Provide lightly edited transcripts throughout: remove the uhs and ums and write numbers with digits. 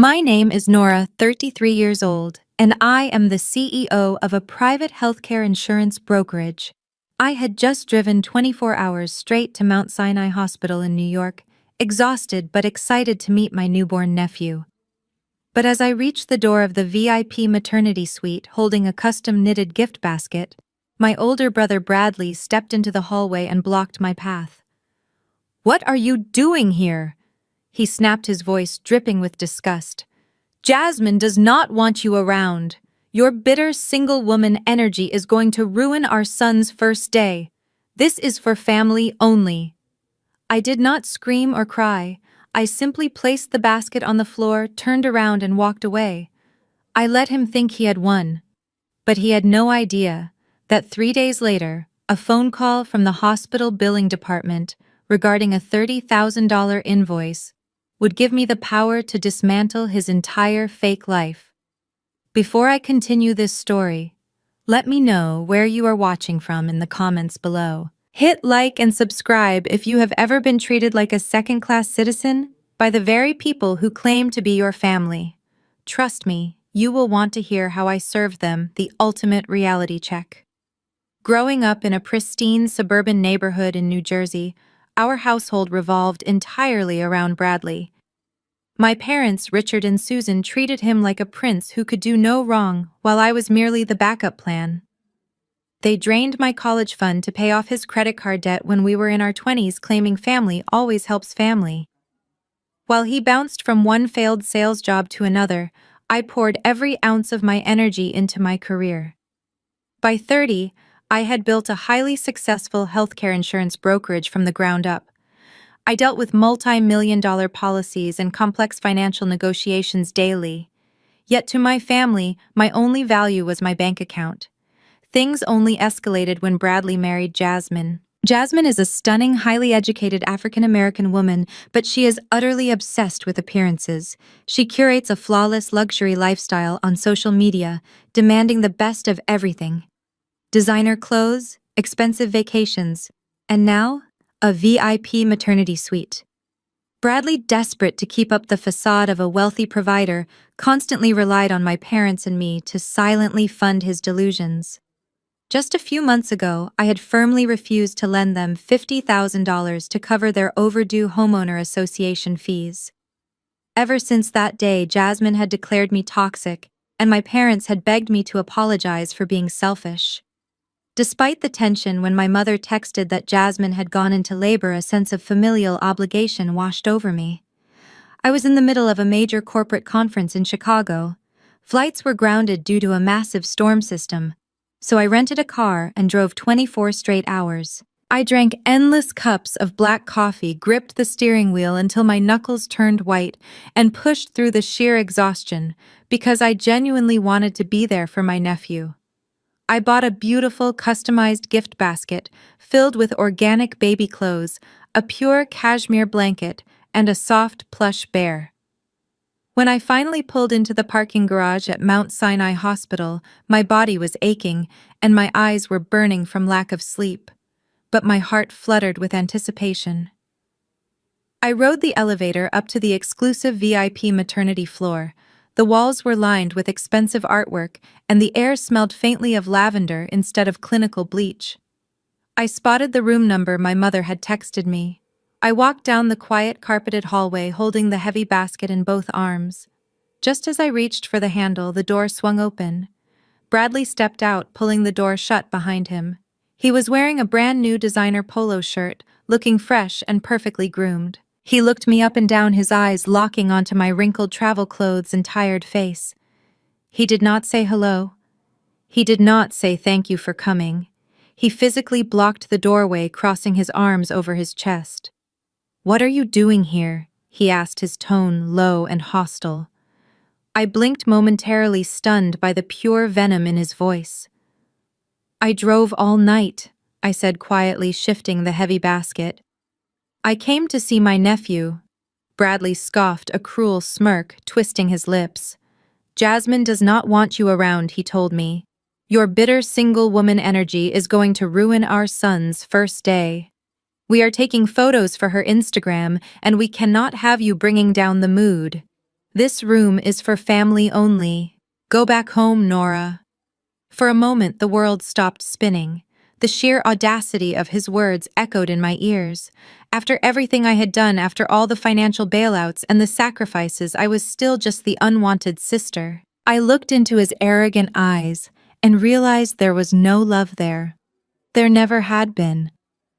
My name is Nora, 33 years old, and I am the CEO of a private healthcare insurance brokerage. I had just driven 24 hours straight to Mount Sinai Hospital in New York, exhausted but excited to meet my newborn nephew. But as I reached the door of the VIP maternity suite holding a custom-knitted gift basket, my older brother Bradley stepped into the hallway and blocked my path. "What are you doing here?" He snapped, his voice dripping with disgust. "Jasmine does not want you around. Your bitter single-woman energy is going to ruin our son's first day. This is for family only." I did not scream or cry. I simply placed the basket on the floor, turned around and walked away. I let him think he had won. But he had no idea that 3 days later, a phone call from the hospital billing department regarding a $30,000 invoice would give me the power to dismantle his entire fake life. Before I continue this story, let me know where you are watching from in the comments below. Hit like and subscribe if you have ever been treated like a second-class citizen by the very people who claim to be your family. Trust me, you will want to hear how I served them the ultimate reality check. Growing up in a pristine suburban neighborhood in New Jersey, our household revolved entirely around Bradley. My parents, Richard and Susan, treated him like a prince who could do no wrong, while I was merely the backup plan. They drained my college fund to pay off his credit card debt when we were in our 20s, claiming family always helps family. While he bounced from one failed sales job to another, I poured every ounce of my energy into my career. By 30, I had built a highly successful healthcare insurance brokerage from the ground up. I dealt with multi-million-dollar policies and complex financial negotiations daily. Yet to my family, my only value was my bank account. Things only escalated when Bradley married Jasmine. Jasmine is a stunning, highly educated African-American woman, but she is utterly obsessed with appearances. She curates a flawless luxury lifestyle on social media, demanding the best of everything. Designer clothes, expensive vacations, and now, a VIP maternity suite. Bradley, desperate to keep up the facade of a wealthy provider, constantly relied on my parents and me to silently fund his delusions. Just a few months ago, I had firmly refused to lend them $50,000 to cover their overdue homeowner association fees. Ever since that day, Jasmine had declared me toxic, and my parents had begged me to apologize for being selfish. Despite the tension when my mother texted that Jasmine had gone into labor, a sense of familial obligation washed over me. I was in the middle of a major corporate conference in Chicago. Flights were grounded due to a massive storm system, so I rented a car and drove 24 straight hours. I drank endless cups of black coffee, gripped the steering wheel until my knuckles turned white, and pushed through the sheer exhaustion because I genuinely wanted to be there for my nephew. I bought a beautiful, customized gift basket filled with organic baby clothes, a pure cashmere blanket, and a soft, plush bear. When I finally pulled into the parking garage at Mount Sinai Hospital, my body was aching and my eyes were burning from lack of sleep, but my heart fluttered with anticipation. I rode the elevator up to the exclusive VIP maternity floor. The walls were lined with expensive artwork, and the air smelled faintly of lavender instead of clinical bleach. I spotted the room number my mother had texted me. I walked down the quiet, carpeted hallway holding the heavy basket in both arms. Just as I reached for the handle, the door swung open. Bradley stepped out, pulling the door shut behind him. He was wearing a brand-new designer polo shirt, looking fresh and perfectly groomed. He looked me up and down, his eyes locking onto my wrinkled travel clothes and tired face. He did not say hello. He did not say thank you for coming. He physically blocked the doorway, crossing his arms over his chest. "What are you doing here?" he asked, his tone low and hostile. I blinked, momentarily stunned by the pure venom in his voice. "I drove all night," I said quietly, shifting the heavy basket. "I came to see my nephew." Bradley scoffed, a cruel smirk twisting his lips. "Jasmine does not want you around," he told me. "Your bitter single-woman energy is going to ruin our son's first day. We are taking photos for her Instagram, and we cannot have you bringing down the mood." This room is for family only. Go back home, Nora." For a moment, the world stopped spinning. The sheer audacity of his words echoed in my ears. After everything I had done, after all the financial bailouts and the sacrifices, I was still just the unwanted sister. I looked into his arrogant eyes and realized there was no love there. There never had been.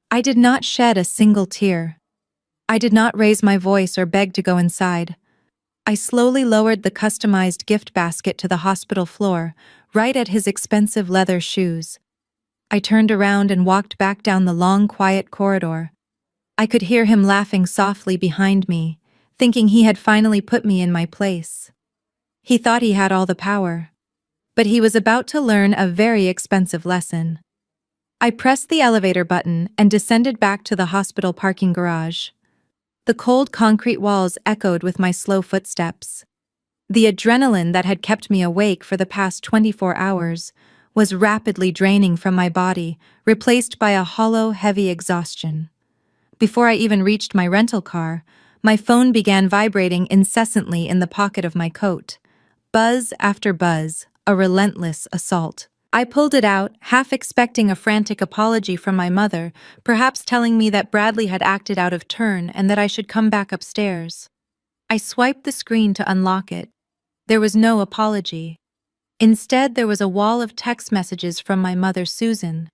I did not shed a single tear. I did not raise my voice or beg to go inside. I slowly lowered the customized gift basket to the hospital floor, right at his expensive leather shoes. I turned around and walked back down the long, quiet corridor. I could hear him laughing softly behind me, thinking he had finally put me in my place. He thought he had all the power. But he was about to learn a very expensive lesson. I pressed the elevator button and descended back to the hospital parking garage. The cold concrete walls echoed with my slow footsteps. The adrenaline that had kept me awake for the past 24 hours was rapidly draining from my body, replaced by a hollow, heavy exhaustion. Before I even reached my rental car, my phone began vibrating incessantly in the pocket of my coat. Buzz after buzz, a relentless assault. I pulled it out, half expecting a frantic apology from my mother, perhaps telling me that Bradley had acted out of turn and that I should come back upstairs. I swiped the screen to unlock it. There was no apology. Instead, there was a wall of text messages from my mother, Susan.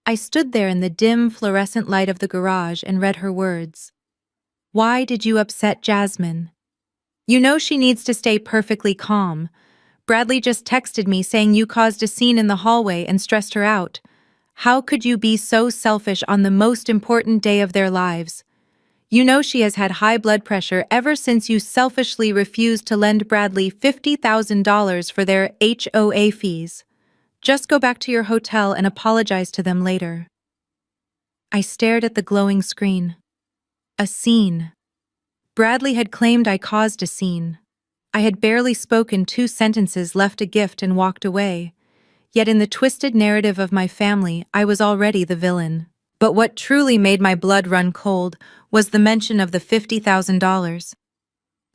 I stood there in the dim, fluorescent light of the garage and read her words. "Why did you upset Jasmine? You know she needs to stay perfectly calm. Bradley just texted me saying you caused a scene in the hallway and stressed her out. How could you be so selfish on the most important day of their lives? You know she has had high blood pressure ever since you selfishly refused to lend Bradley $50,000 for their HOA fees. Just go back to your hotel and apologize to them later." I stared at the glowing screen. A scene. Bradley had claimed I caused a scene. I had barely spoken 2 sentences, left a gift, and walked away. Yet in the twisted narrative of my family, I was already the villain. But what truly made my blood run cold was the mention of the $50,000.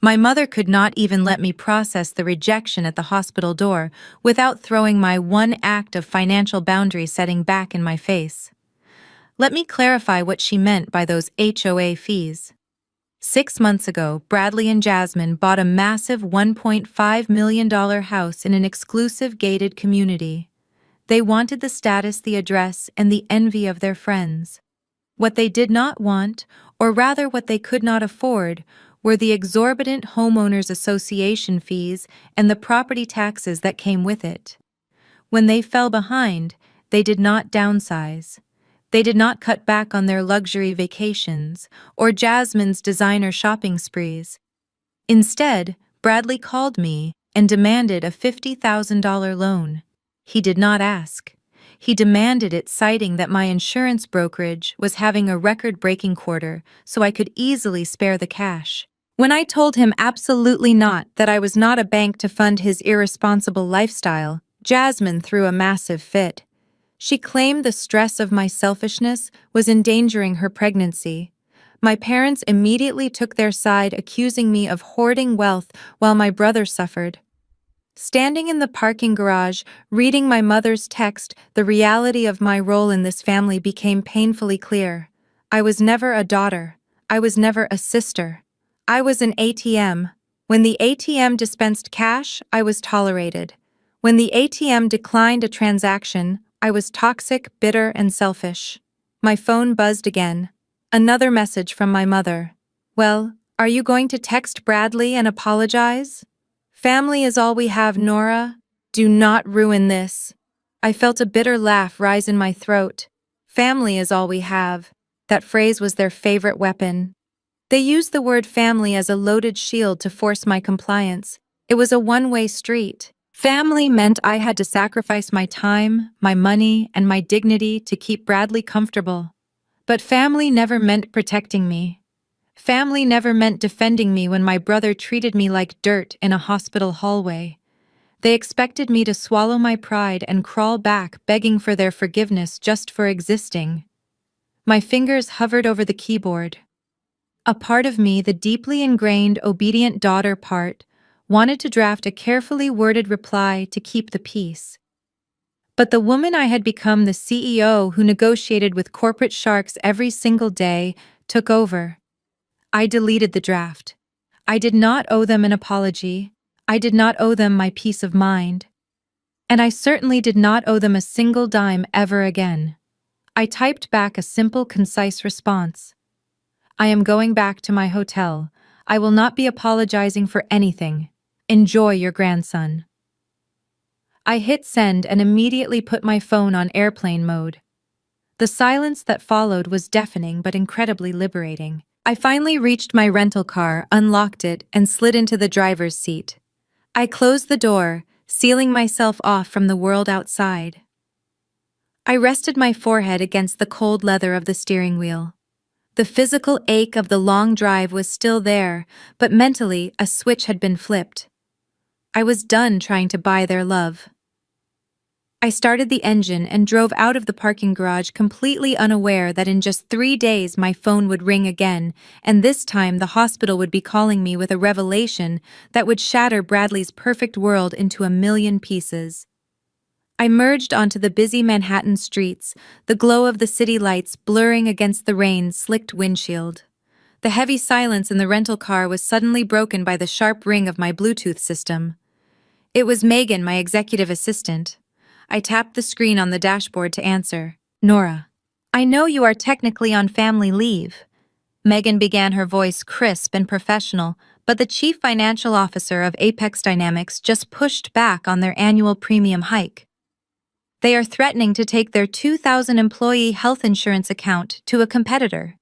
My mother could not even let me process the rejection at the hospital door without throwing my one act of financial boundary setting back in my face. Let me clarify what she meant by those HOA fees. 6 months ago, Bradley and Jasmine bought a massive $1.5 million house in an exclusive gated community. They wanted the status, the address, and the envy of their friends. What they did not want, or rather what they could not afford, were the exorbitant homeowners association fees and the property taxes that came with it. When they fell behind, they did not downsize. They did not cut back on their luxury vacations or Jasmine's designer shopping sprees. Instead, Bradley called me and demanded a $50,000 loan. He did not ask. He demanded it, citing that my insurance brokerage was having a record-breaking quarter, so I could easily spare the cash. When I told him absolutely not, that I was not a bank to fund his irresponsible lifestyle, Jasmine threw a massive fit. She claimed the stress of my selfishness was endangering her pregnancy. My parents immediately took their side, accusing me of hoarding wealth while my brother suffered. Standing in the parking garage, reading my mother's text, the reality of my role in this family became painfully clear. I was never a daughter. I was never a sister. I was an ATM. When the ATM dispensed cash, I was tolerated. When the ATM declined a transaction, I was toxic, bitter, and selfish. My phone buzzed again. Another message from my mother. "Well, are you going to text Bradley and apologize? Family is all we have, Nora. Do not ruin this." I felt a bitter laugh rise in my throat. Family is all we have. That phrase was their favorite weapon. They used the word family as a loaded shield to force my compliance. It was a one-way street. Family meant I had to sacrifice my time, my money, and my dignity to keep Bradley comfortable. But family never meant protecting me. Family never meant defending me when my brother treated me like dirt in a hospital hallway. They expected me to swallow my pride and crawl back, begging for their forgiveness just for existing. My fingers hovered over the keyboard. A part of me, the deeply ingrained, obedient daughter part, wanted to draft a carefully worded reply to keep the peace. But the woman I had become, the CEO who negotiated with corporate sharks every single day, took over. I deleted the draft. I did not owe them an apology. I did not owe them my peace of mind. And I certainly did not owe them a single dime ever again. I typed back a simple, concise response. I am going back to my hotel. I will not be apologizing for anything. Enjoy your grandson. I hit send and immediately put my phone on airplane mode. The silence that followed was deafening but incredibly liberating. I finally reached my rental car, unlocked it, and slid into the driver's seat. I closed the door, sealing myself off from the world outside. I rested my forehead against the cold leather of the steering wheel. The physical ache of the long drive was still there, but mentally a switch had been flipped. I was done trying to buy their love. I started the engine and drove out of the parking garage, completely unaware that in just 3 days my phone would ring again, and this time the hospital would be calling me with a revelation that would shatter Bradley's perfect world into a million pieces. I merged onto the busy Manhattan streets, the glow of the city lights blurring against the rain-slicked windshield. The heavy silence in the rental car was suddenly broken by the sharp ring of my Bluetooth system. It was Megan, my executive assistant. I tapped the screen on the dashboard to answer. Nora, I know you are technically on family leave. Megan began, her voice crisp and professional, but the chief financial officer of Apex Dynamics just pushed back on their annual premium hike. They are threatening to take their 2,000-employee health insurance account to a competitor.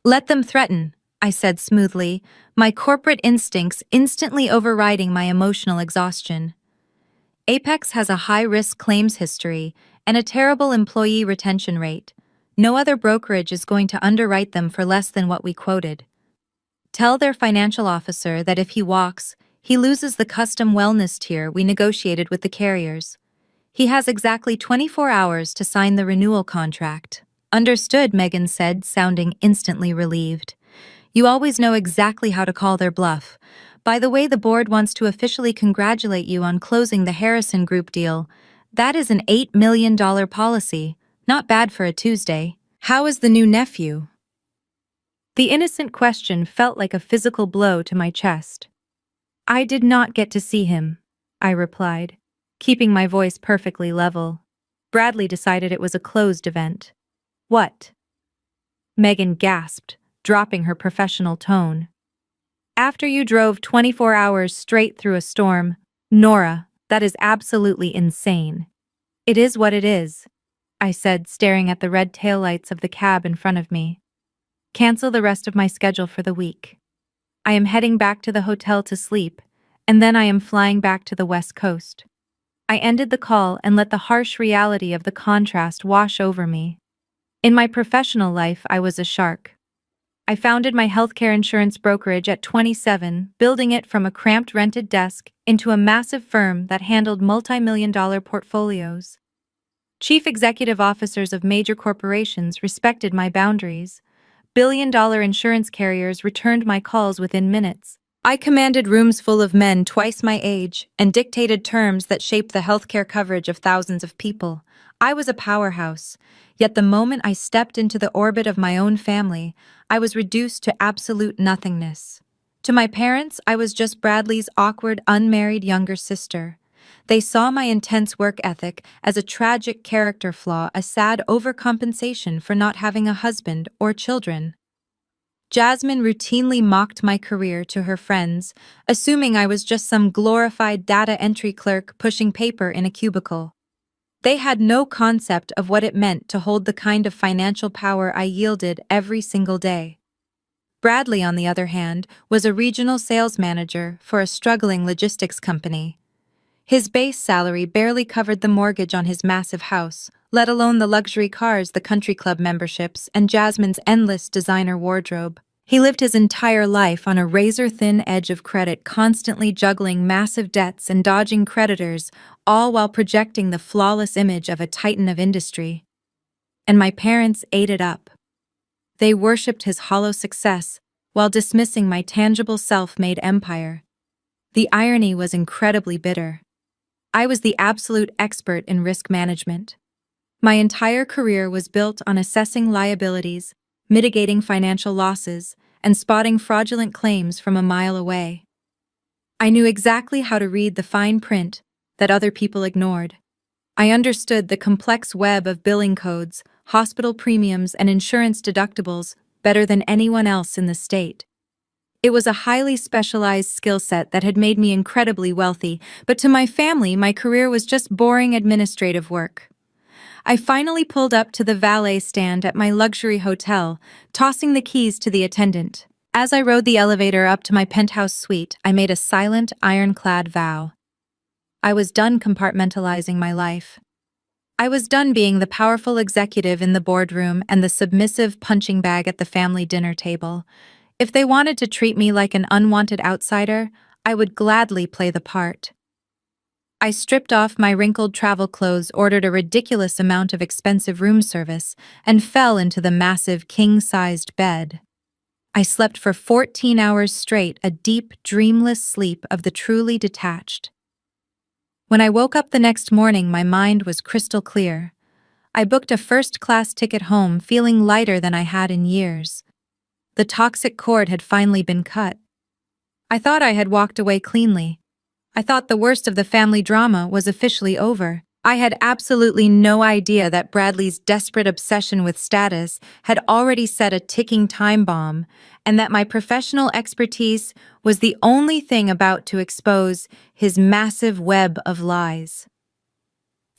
Let them threaten, I said smoothly, my corporate instincts instantly overriding my emotional exhaustion. Apex has a high-risk claims history and a terrible employee retention rate. No other brokerage is going to underwrite them for less than what we quoted. Tell their financial officer that if he walks, he loses the custom wellness tier we negotiated with the carriers. He has exactly 24 hours to sign the renewal contract. Understood, Megan said, sounding instantly relieved. You always know exactly how to call their bluff. By the way, the board wants to officially congratulate you on closing the Harrison Group deal. That is an $8 million policy. Not bad for a Tuesday. How is the new nephew? The innocent question felt like a physical blow to my chest. I did not get to see him, I replied, keeping my voice perfectly level. Bradley decided it was a closed event. What? Megan gasped, dropping her professional tone. After you drove 24 hours straight through a storm, Nora, that is absolutely insane. It is what it is, I said, staring at the red taillights of the cab in front of me. Cancel the rest of my schedule for the week. I am heading back to the hotel to sleep, and then I am flying back to the West Coast. I ended the call and let the harsh reality of the contrast wash over me. In my professional life, I was a shark. I founded my healthcare insurance brokerage at 27, building it from a cramped rented desk into a massive firm that handled multi-million-dollar portfolios. Chief executive officers of major corporations respected my boundaries. Billion-dollar insurance carriers returned my calls within minutes. I commanded rooms full of men twice my age and dictated terms that shaped the healthcare coverage of thousands of people. I was a powerhouse, yet the moment I stepped into the orbit of my own family, I was reduced to absolute nothingness. To my parents, I was just Bradley's awkward, unmarried younger sister. They saw my intense work ethic as a tragic character flaw, a sad overcompensation for not having a husband or children. Jasmine routinely mocked my career to her friends, assuming I was just some glorified data entry clerk pushing paper in a cubicle. They had no concept of what it meant to hold the kind of financial power I yielded every single day. Bradley, on the other hand, was a regional sales manager for a struggling logistics company. His base salary barely covered the mortgage on his massive house, let alone the luxury cars, the country club memberships, and Jasmine's endless designer wardrobe. He lived his entire life on a razor-thin edge of credit, constantly juggling massive debts and dodging creditors, all while projecting the flawless image of a titan of industry. And my parents ate it up. They worshipped his hollow success while dismissing my tangible self-made empire. The irony was incredibly bitter. I was the absolute expert in risk management. My entire career was built on assessing liabilities, mitigating financial losses, and spotting fraudulent claims from a mile away. I knew exactly how to read the fine print that other people ignored. I understood the complex web of billing codes, hospital premiums, and insurance deductibles better than anyone else in the state. It was a highly specialized skill set that had made me incredibly wealthy, but to my family, my career was just boring administrative work. I finally pulled up to the valet stand at my luxury hotel, tossing the keys to the attendant. As I rode the elevator up to my penthouse suite, I made a silent, ironclad vow. I was done compartmentalizing my life. I was done being the powerful executive in the boardroom and the submissive punching bag at the family dinner table. If they wanted to treat me like an unwanted outsider, I would gladly play the part. I stripped off my wrinkled travel clothes, ordered a ridiculous amount of expensive room service, and fell into the massive king-sized bed. I slept for 14 hours straight, a deep, dreamless sleep of the truly detached. When I woke up the next morning, my mind was crystal clear. I booked a first-class ticket home, feeling lighter than I had in years. The toxic cord had finally been cut. I thought I had walked away cleanly. I thought the worst of the family drama was officially over. I had absolutely no idea that Bradley's desperate obsession with status had already set a ticking time bomb, and that my professional expertise was the only thing about to expose his massive web of lies.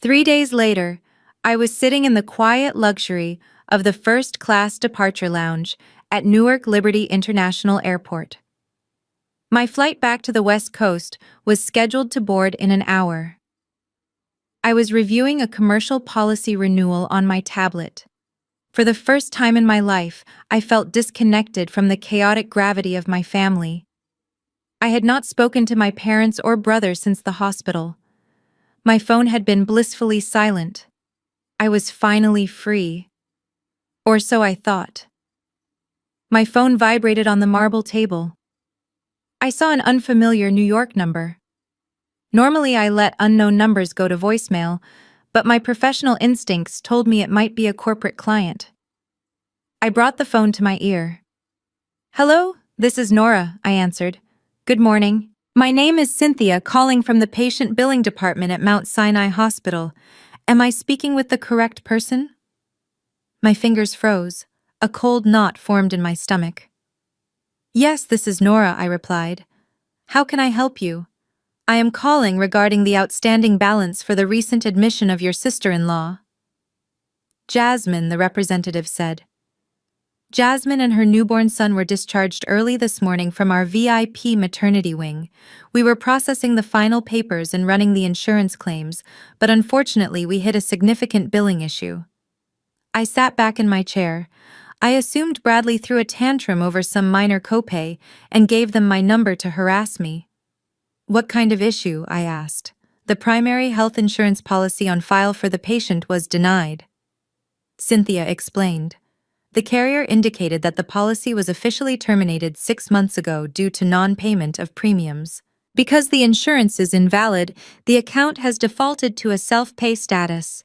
3 days later, I was sitting in the quiet luxury of the first-class departure lounge at Newark Liberty International Airport. My flight back to the West Coast was scheduled to board in an hour. I was reviewing a commercial policy renewal on my tablet. For the first time in my life, I felt disconnected from the chaotic gravity of my family. I had not spoken to my parents or brother since the hospital. My phone had been blissfully silent. I was finally free. Or so I thought. My phone vibrated on the marble table. I saw an unfamiliar New York number. Normally, I let unknown numbers go to voicemail, but my professional instincts told me it might be a corporate client. I brought the phone to my ear. "Hello, this is Nora," I answered. "Good morning. My name is Cynthia, calling from the patient billing department at Mount Sinai Hospital. Am I speaking with the correct person?" My fingers froze. A cold knot formed in my stomach. "Yes, this is Nora," I replied. "How can I help you? I am calling regarding the outstanding balance for the recent admission of your sister-in-law." "Jasmine," the representative said. "Jasmine and her newborn son were discharged early this morning from our VIP maternity wing. We were processing the final papers and running the insurance claims, but unfortunately we hit a significant billing issue." I sat back in my chair. I assumed Bradley threw a tantrum over some minor copay and gave them my number to harass me. "What kind of issue?" I asked. "The primary health insurance policy on file for the patient was denied." Cynthia explained. The carrier indicated that the policy was officially terminated 6 months ago due to non-payment of premiums. Because the insurance is invalid, the account has defaulted to a self-pay status.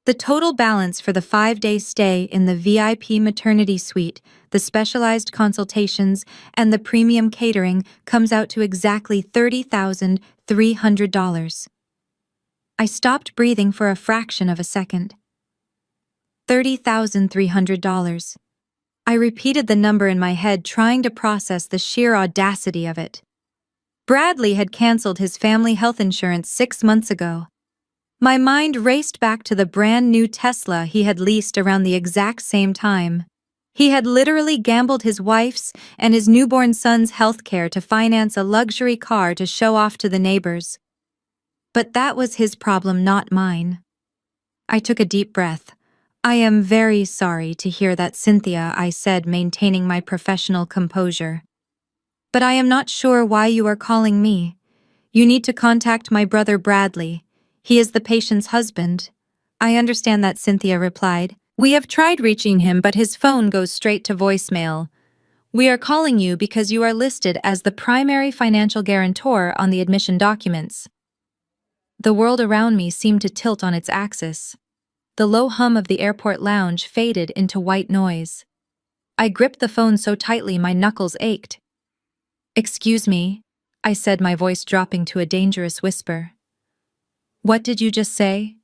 The total balance for the 5-day stay in the VIP maternity suite, the specialized consultations, and the premium catering comes out to exactly $30,300. I stopped breathing for a fraction of a second. $30,300. I repeated the number in my head, trying to process the sheer audacity of it. Bradley had canceled his family health insurance 6 months ago. My mind raced back to the brand new Tesla he had leased around the exact same time. He had literally gambled his wife's and his newborn son's health care to finance a luxury car to show off to the neighbors. But that was his problem, not mine. I took a deep breath. "I am very sorry to hear that, Cynthia," I said, maintaining my professional composure. "But I am not sure why you are calling me. You need to contact my brother Bradley. He is the patient's husband." "I understand that," Cynthia replied. "We have tried reaching him, but his phone goes straight to voicemail. We are calling you because you are listed as the primary financial guarantor on the admission documents. The world around me seemed to tilt on its axis. The low hum of the airport lounge faded into white noise. I gripped the phone so tightly my knuckles ached. "Excuse me," I said, my voice dropping to a dangerous whisper. "What did you just say?"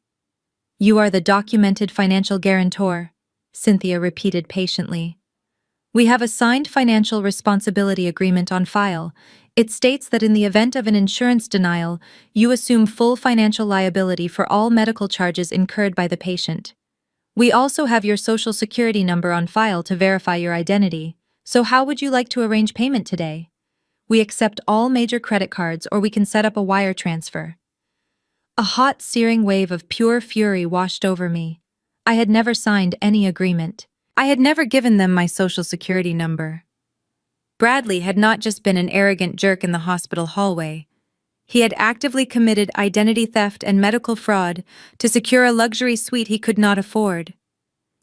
"You are the documented financial guarantor," Cynthia repeated patiently. "We have a signed financial responsibility agreement on file. It states that in the event of an insurance denial, you assume full financial liability for all medical charges incurred by the patient. We also have your social security number on file to verify your identity. So how would you like to arrange payment today? We accept all major credit cards, or we can set up a wire transfer." A hot, searing wave of pure fury washed over me. I had never signed any agreement. I had never given them my social security number. Bradley had not just been an arrogant jerk in the hospital hallway. He had actively committed identity theft and medical fraud to secure a luxury suite he could not afford.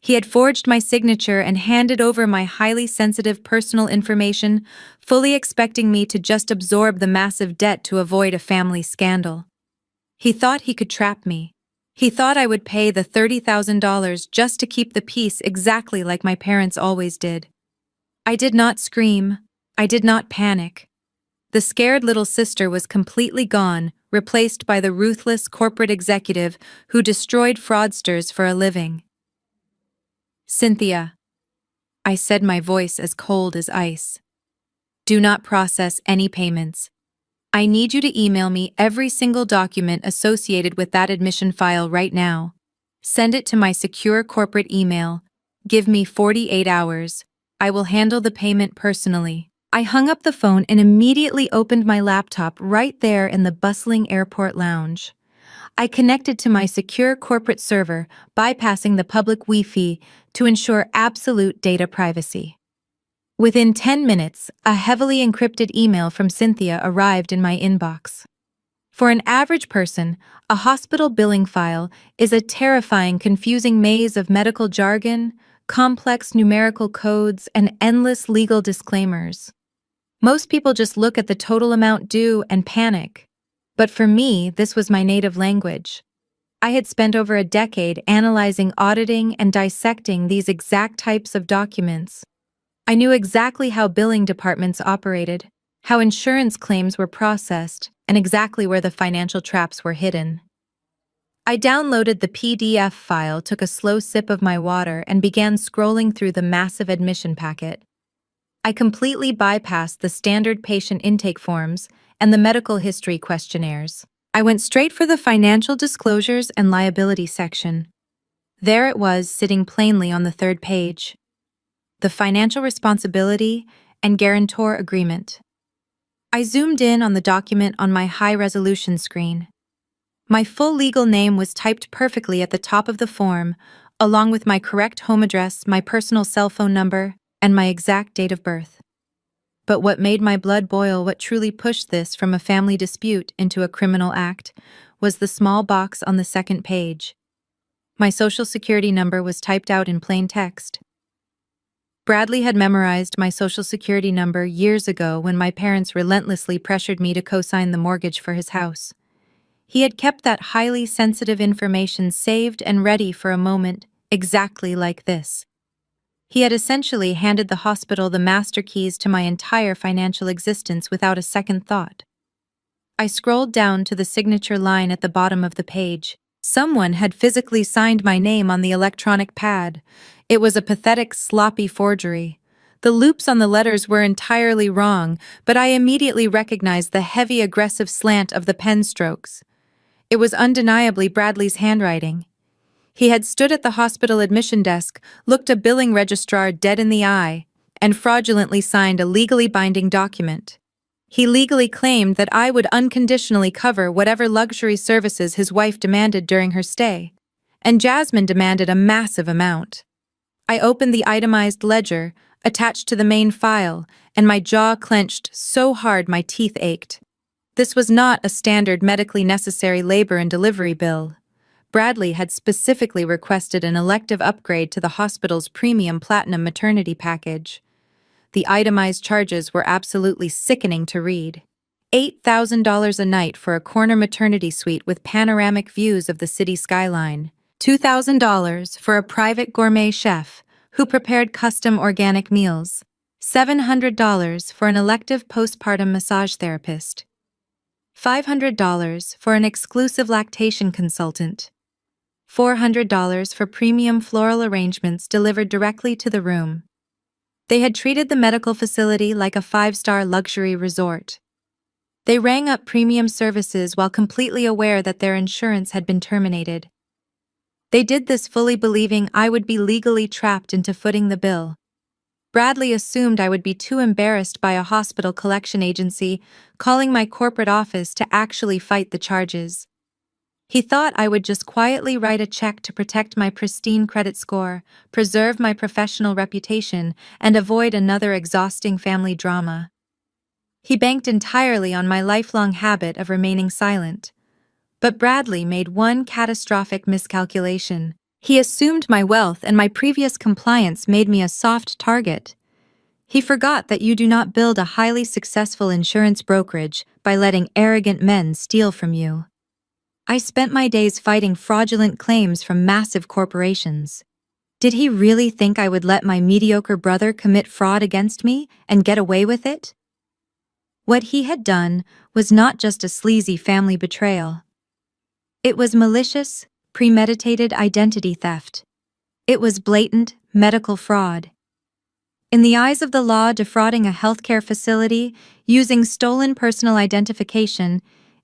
He had forged my signature and handed over my highly sensitive personal information, fully expecting me to just absorb the massive debt to avoid a family scandal. He thought he could trap me. He thought I would pay the $30,000 just to keep the peace, exactly like my parents always did. I did not scream. I did not panic. The scared little sister was completely gone, replaced by the ruthless corporate executive who destroyed fraudsters for a living. "Cynthia," I said, my voice as cold as ice, "do not process any payments. I need you to email me every single document associated with that admission file right now. Send it to my secure corporate email. Give me 48 hours. I will handle the payment personally." I hung up the phone and immediately opened my laptop right there in the bustling airport lounge. I connected to my secure corporate server, bypassing the public Wi-Fi to ensure absolute data privacy. Within 10 minutes, a heavily encrypted email from Cynthia arrived in my inbox. For an average person, a hospital billing file is a terrifying, confusing maze of medical jargon, complex numerical codes, and endless legal disclaimers. Most people just look at the total amount due and panic. But for me, this was my native language. I had spent over a decade analyzing, auditing, and dissecting these exact types of documents. I knew exactly how billing departments operated, how insurance claims were processed, and exactly where the financial traps were hidden. I downloaded the PDF file, took a slow sip of my water, and began scrolling through the massive admission packet. I completely bypassed the standard patient intake forms and the medical history questionnaires. I went straight for the financial disclosures and liability section. There it was, sitting plainly on the third page. The financial responsibility and guarantor agreement. I zoomed in on the document on my high-resolution screen. My full legal name was typed perfectly at the top of the form, along with my correct home address, my personal cell phone number, and my exact date of birth. But what made my blood boil, what truly pushed this from a family dispute into a criminal act, was the small box on the second page. My social security number was typed out in plain text. Bradley had memorized my social security number years ago when my parents relentlessly pressured me to co-sign the mortgage for his house. He had kept that highly sensitive information saved and ready for a moment exactly like this. He had essentially handed the hospital the master keys to my entire financial existence without a second thought. I scrolled down to the signature line at the bottom of the page. Someone had physically signed my name on the electronic pad. It was a pathetic, sloppy forgery. The loops on the letters were entirely wrong, but I immediately recognized the heavy, aggressive slant of the pen strokes. It was undeniably Bradley's handwriting. He had stood at the hospital admission desk, looked a billing registrar dead in the eye, and fraudulently signed a legally binding document. He legally claimed that I would unconditionally cover whatever luxury services his wife demanded during her stay, and Jasmine demanded a massive amount. I opened the itemized ledger attached to the main file, and my jaw clenched so hard my teeth ached. This was not a standard medically necessary labor and delivery bill. Bradley had specifically requested an elective upgrade to the hospital's premium platinum maternity package. The itemized charges were absolutely sickening to read. $8,000 a night for a corner maternity suite with panoramic views of the city skyline. $2,000 for a private gourmet chef who prepared custom organic meals. $700 for an elective postpartum massage therapist. $500 for an exclusive lactation consultant. $400 for premium floral arrangements delivered directly to the room. They had treated the medical facility like a five-star luxury resort. They rang up premium services while completely aware that their insurance had been terminated. They did this fully believing I would be legally trapped into footing the bill. Bradley assumed I would be too embarrassed by a hospital collection agency calling my corporate office to actually fight the charges. He thought I would just quietly write a check to protect my pristine credit score, preserve my professional reputation, and avoid another exhausting family drama. He banked entirely on my lifelong habit of remaining silent. But Bradley made one catastrophic miscalculation. He assumed my wealth and my previous compliance made me a soft target. He forgot that you do not build a highly successful insurance brokerage by letting arrogant men steal from you. I spent my days fighting fraudulent claims from massive corporations. Did he really think I would let my mediocre brother commit fraud against me and get away with it? What he had done was not just a sleazy family betrayal. It was malicious, premeditated identity theft. It was blatant medical fraud. In the eyes of the law, defrauding a healthcare facility using stolen personal identification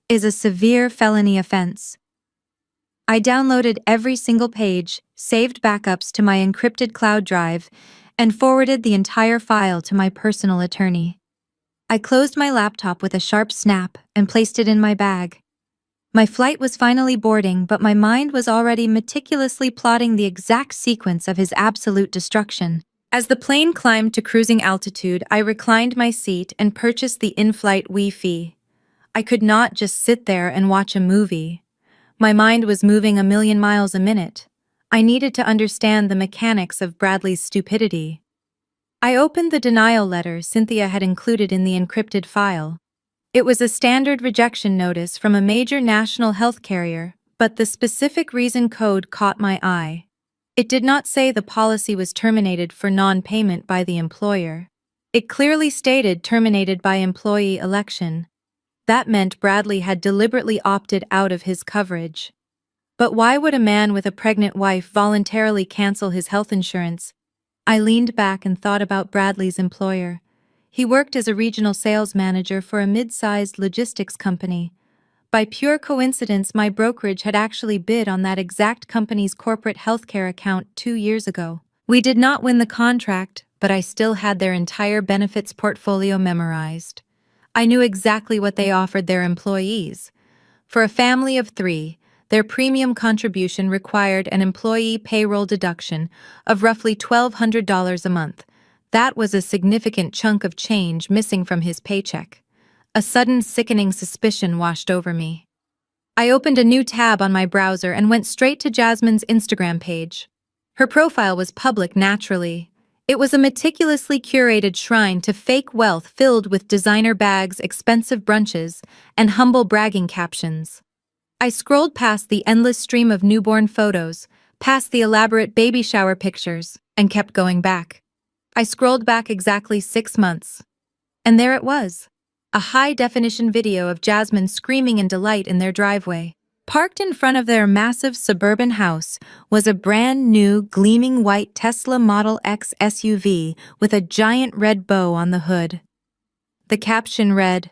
is a severe felony offense. I downloaded every single page, saved backups to my encrypted cloud drive, and forwarded the entire file to my personal attorney. I closed my laptop with a sharp snap and placed it in my bag. My flight was finally boarding, but my mind was already meticulously plotting the exact sequence of his absolute destruction. As the plane climbed to cruising altitude, I reclined my seat and purchased the in-flight Wi-Fi. I could not just sit there and watch a movie. My mind was moving a million miles a minute. I needed to understand the mechanics of Bradley's stupidity. I opened the denial letter Cynthia had included in the encrypted file. It was a standard rejection notice from a major national health carrier, but the specific reason code caught my eye. It did not say the policy was terminated for non-payment by the employer. It clearly stated terminated by employee election. That meant Bradley had deliberately opted out of his coverage. But why would a man with a pregnant wife voluntarily cancel his health insurance? I leaned back and thought about Bradley's employer. He worked as a regional sales manager for a mid-sized logistics company. By pure coincidence, my brokerage had actually bid on that exact company's corporate healthcare account 2 years ago. We did not win the contract, but I still had their entire benefits portfolio memorized. I knew exactly what they offered their employees. For a family of 3, their premium contribution required an employee payroll deduction of roughly $1,200 a month. That was a significant chunk of change missing from his paycheck. A sudden sickening suspicion washed over me. I opened a new tab on my browser and went straight to Jasmine's Instagram page. Her profile was public naturally. It was a meticulously curated shrine to fake wealth filled with designer bags, expensive brunches, and humble bragging captions. I scrolled past the endless stream of newborn photos, past the elaborate baby shower pictures, and kept going back. I scrolled back exactly 6 months. And there it was. A high-definition video of Jasmine screaming in delight in their driveway. Parked in front of their massive suburban house was a brand-new, gleaming white Tesla Model X SUV with a giant red bow on the hood. The caption read,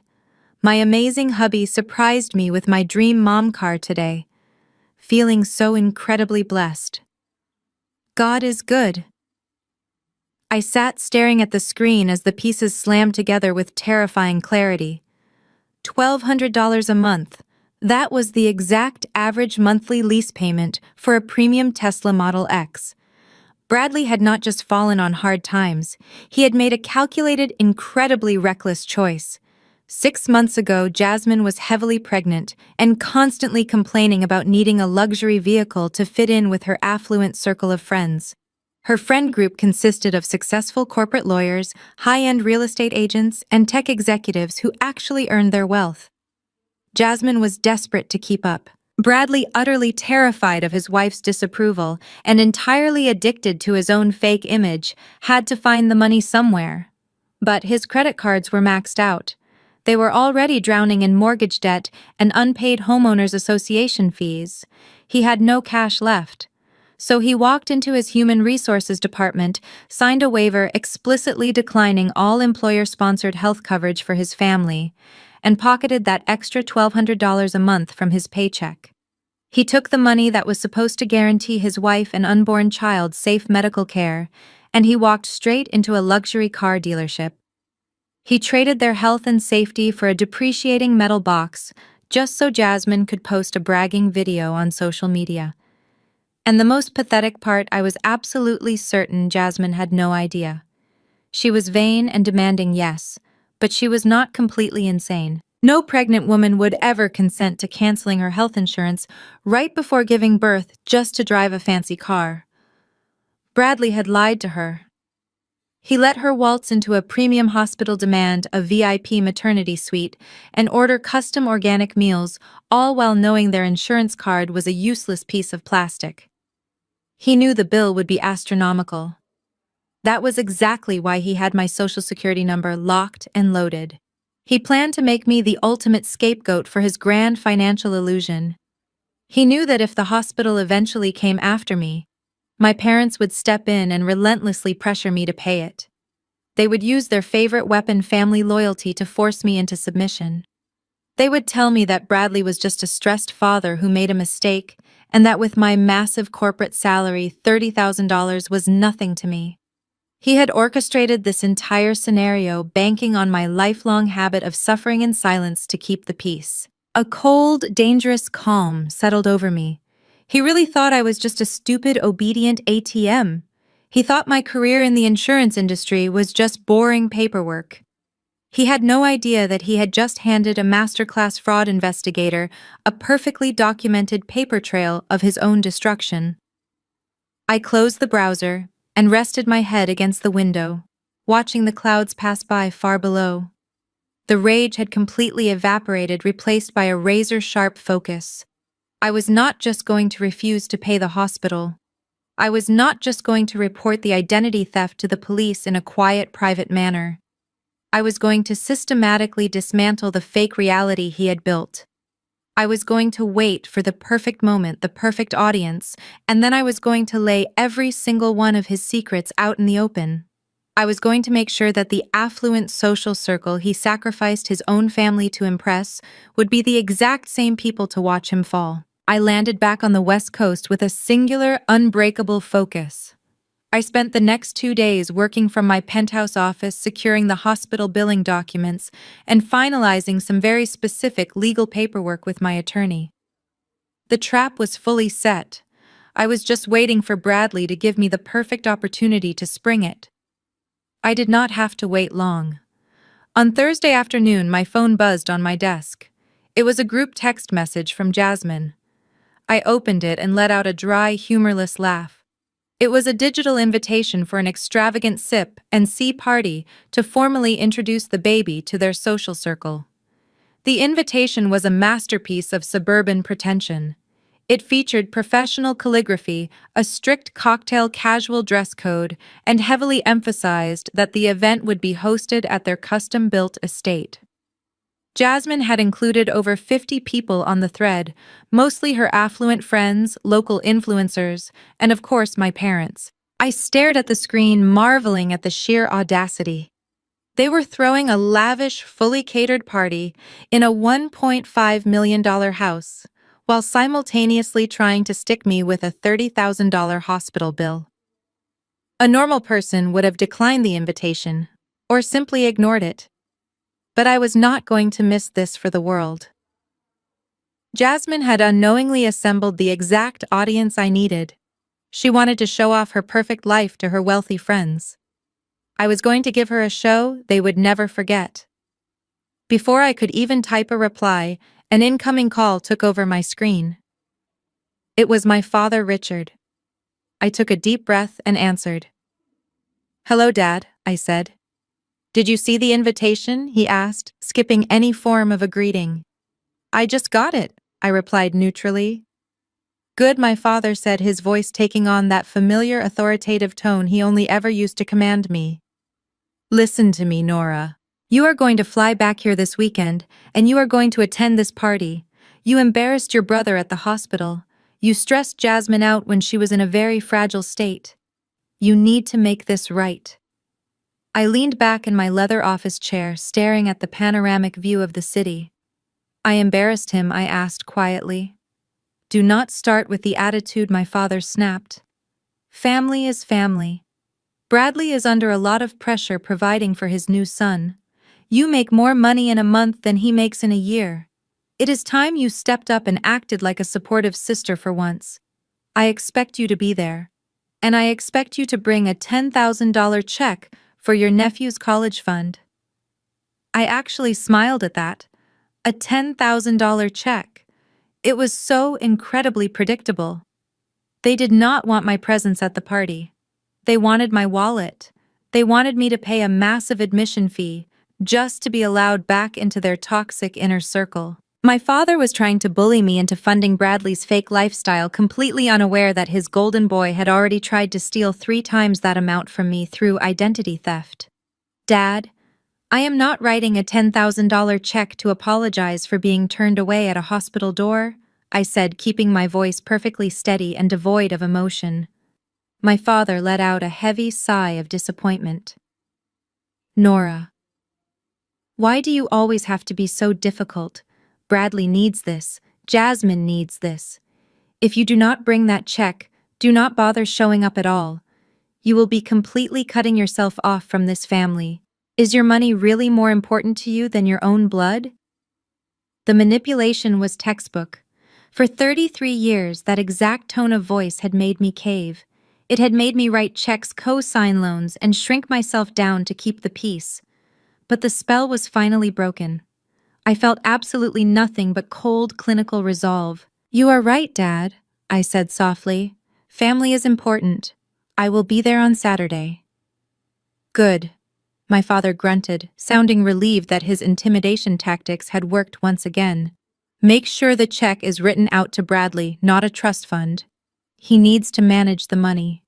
"My amazing hubby surprised me with my dream mom car today. Feeling so incredibly blessed. God is good." I sat staring at the screen as the pieces slammed together with terrifying clarity. $1,200 a month. That was the exact average monthly lease payment for a premium Tesla Model X. Bradley had not just fallen on hard times, he had made a calculated, incredibly reckless choice. 6 months ago, Jasmine was heavily pregnant and constantly complaining about needing a luxury vehicle to fit in with her affluent circle of friends. Her friend group consisted of successful corporate lawyers, high-end real estate agents, and tech executives who actually earned their wealth. Jasmine was desperate to keep up. Bradley, utterly terrified of his wife's disapproval and entirely addicted to his own fake image, had to find the money somewhere. But his credit cards were maxed out. They were already drowning in mortgage debt and unpaid homeowners association fees. He had no cash left. So he walked into his human resources department, signed a waiver explicitly declining all employer-sponsored health coverage for his family, and pocketed that extra $1,200 a month from his paycheck. He took the money that was supposed to guarantee his wife and unborn child safe medical care, and he walked straight into a luxury car dealership. He traded their health and safety for a depreciating metal box, just so Jasmine could post a bragging video on social media. And the most pathetic part, I was absolutely certain Jasmine had no idea. She was vain and demanding, yes, but she was not completely insane. No pregnant woman would ever consent to canceling her health insurance right before giving birth just to drive a fancy car. Bradley had lied to her. He let her waltz into a premium hospital, demand a VIP maternity suite, and order custom organic meals, all while knowing their insurance card was a useless piece of plastic. He knew the bill would be astronomical. That was exactly why he had my social security number locked and loaded. He planned to make me the ultimate scapegoat for his grand financial illusion. He knew that if the hospital eventually came after me, my parents would step in and relentlessly pressure me to pay it. They would use their favorite weapon, family loyalty, to force me into submission. They would tell me that Bradley was just a stressed father who made a mistake, and that with my massive corporate salary, $30,000 was nothing to me. He had orchestrated this entire scenario, banking on my lifelong habit of suffering in silence to keep the peace. A cold, dangerous calm settled over me. He really thought I was just a stupid, obedient ATM. He thought my career in the insurance industry was just boring paperwork. He had no idea that he had just handed a masterclass fraud investigator a perfectly documented paper trail of his own destruction. I closed the browser and rested my head against the window, watching the clouds pass by far below. The rage had completely evaporated, replaced by a razor-sharp focus. I was not just going to refuse to pay the hospital. I was not just going to report the identity theft to the police in a quiet, private manner. I was going to systematically dismantle the fake reality he had built. I was going to wait for the perfect moment, the perfect audience, and then I was going to lay every single one of his secrets out in the open. I was going to make sure that the affluent social circle he sacrificed his own family to impress would be the exact same people to watch him fall. I landed back on the West Coast with a singular, unbreakable focus. I spent the next 2 days working from my penthouse office, securing the hospital billing documents, and finalizing some very specific legal paperwork with my attorney. The trap was fully set. I was just waiting for Bradley to give me the perfect opportunity to spring it. I did not have to wait long. On Thursday afternoon, my phone buzzed on my desk. It was a group text message from Jasmine. I opened it and let out a dry, humorless laugh. It was a digital invitation for an extravagant sip and see party to formally introduce the baby to their social circle. The invitation was a masterpiece of suburban pretension. It featured professional calligraphy, a strict cocktail casual dress code, and heavily emphasized that the event would be hosted at their custom-built estate. Jasmine had included over 50 people on the thread, mostly her affluent friends, local influencers, and of course my parents. I stared at the screen, marveling at the sheer audacity. They were throwing a lavish, fully catered party in a $1.5 million house, while simultaneously trying to stick me with a $30,000 hospital bill. A normal person would have declined the invitation, or simply ignored it. But I was not going to miss this for the world. Jasmine had unknowingly assembled the exact audience I needed. She wanted to show off her perfect life to her wealthy friends. I was going to give her a show they would never forget. Before I could even type a reply, an incoming call took over my screen. It was my father, Richard. I took a deep breath and answered. "Hello, Dad," I said. "Did you see the invitation?" he asked, skipping any form of a greeting. "I just got it," I replied neutrally. "Good," my father said, his voice taking on that familiar authoritative tone he only ever used to command me. "Listen to me, Nora. You are going to fly back here this weekend, and you are going to attend this party. You embarrassed your brother at the hospital. You stressed Jasmine out when she was in a very fragile state. You need to make this right." I leaned back in my leather office chair, staring at the panoramic view of the city. "I embarrassed him," I asked quietly. "Do not start with the attitude," my father snapped. "Family is family. Bradley is under a lot of pressure providing for his new son. You make more money in a month than he makes in a year. It is time you stepped up and acted like a supportive sister for once. I expect you to be there. And I expect you to bring a $10,000 check for your nephew's college fund." I actually smiled at that. A $10,000 check. It was so incredibly predictable. They did not want my presence at the party. They wanted my wallet. They wanted me to pay a massive admission fee just to be allowed back into their toxic inner circle. My father was trying to bully me into funding Bradley's fake lifestyle, completely unaware that his golden boy had already tried to steal 3 times that amount from me through identity theft. "Dad, I am not writing a $10,000 check to apologize for being turned away at a hospital door," I said, keeping my voice perfectly steady and devoid of emotion. My father let out a heavy sigh of disappointment. "Nora, why do you always have to be so difficult? Bradley needs this. Jasmine needs this. If you do not bring that check, do not bother showing up at all. You will be completely cutting yourself off from this family. Is your money really more important to you than your own blood?" The manipulation was textbook. For 33 years, that exact tone of voice had made me cave. It had made me write checks, co-sign loans, and shrink myself down to keep the peace. But the spell was finally broken. I felt absolutely nothing but cold, clinical resolve. "You are right, Dad," I said softly. "Family is important. I will be there on Saturday." "Good," my father grunted, sounding relieved that his intimidation tactics had worked once again. "Make sure the check is written out to Bradley, not a trust fund. He needs to manage the money."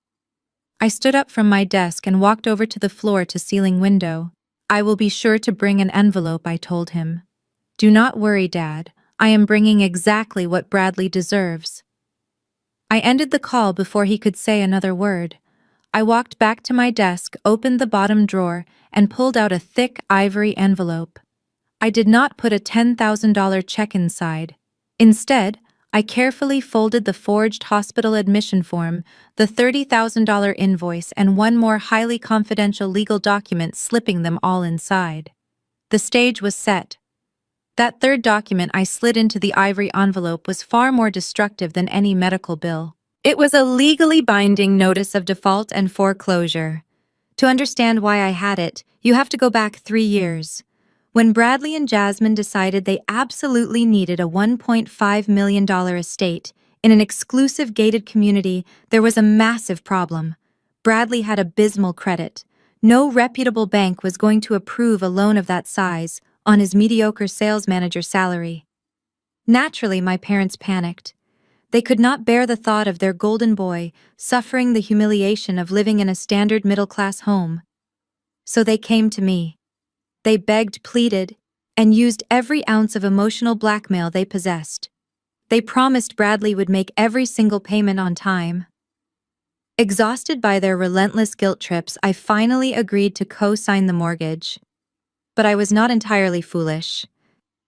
I stood up from my desk and walked over to the floor-to-ceiling window. "I will be sure to bring an envelope," I told him. "Do not worry, Dad. I am bringing exactly what Bradley deserves." I ended the call before he could say another word. I walked back to my desk, opened the bottom drawer, and pulled out a thick ivory envelope. I did not put a $10,000 check inside. Instead, I carefully folded the forged hospital admission form, the $30,000 invoice, and one more highly confidential legal document, slipping them all inside. The stage was set. That third document I slid into the ivory envelope was far more destructive than any medical bill. It was a legally binding notice of default and foreclosure. To understand why I had it, you have to go back 3 years. When Bradley and Jasmine decided they absolutely needed a $1.5 million estate in an exclusive gated community, there was a massive problem. Bradley had abysmal credit. No reputable bank was going to approve a loan of that size on his mediocre sales manager salary. Naturally, my parents panicked. They could not bear the thought of their golden boy suffering the humiliation of living in a standard middle-class home. So they came to me. They begged, pleaded, and used every ounce of emotional blackmail they possessed. They promised Bradley would make every single payment on time. Exhausted by their relentless guilt trips, I finally agreed to co-sign the mortgage. But I was not entirely foolish.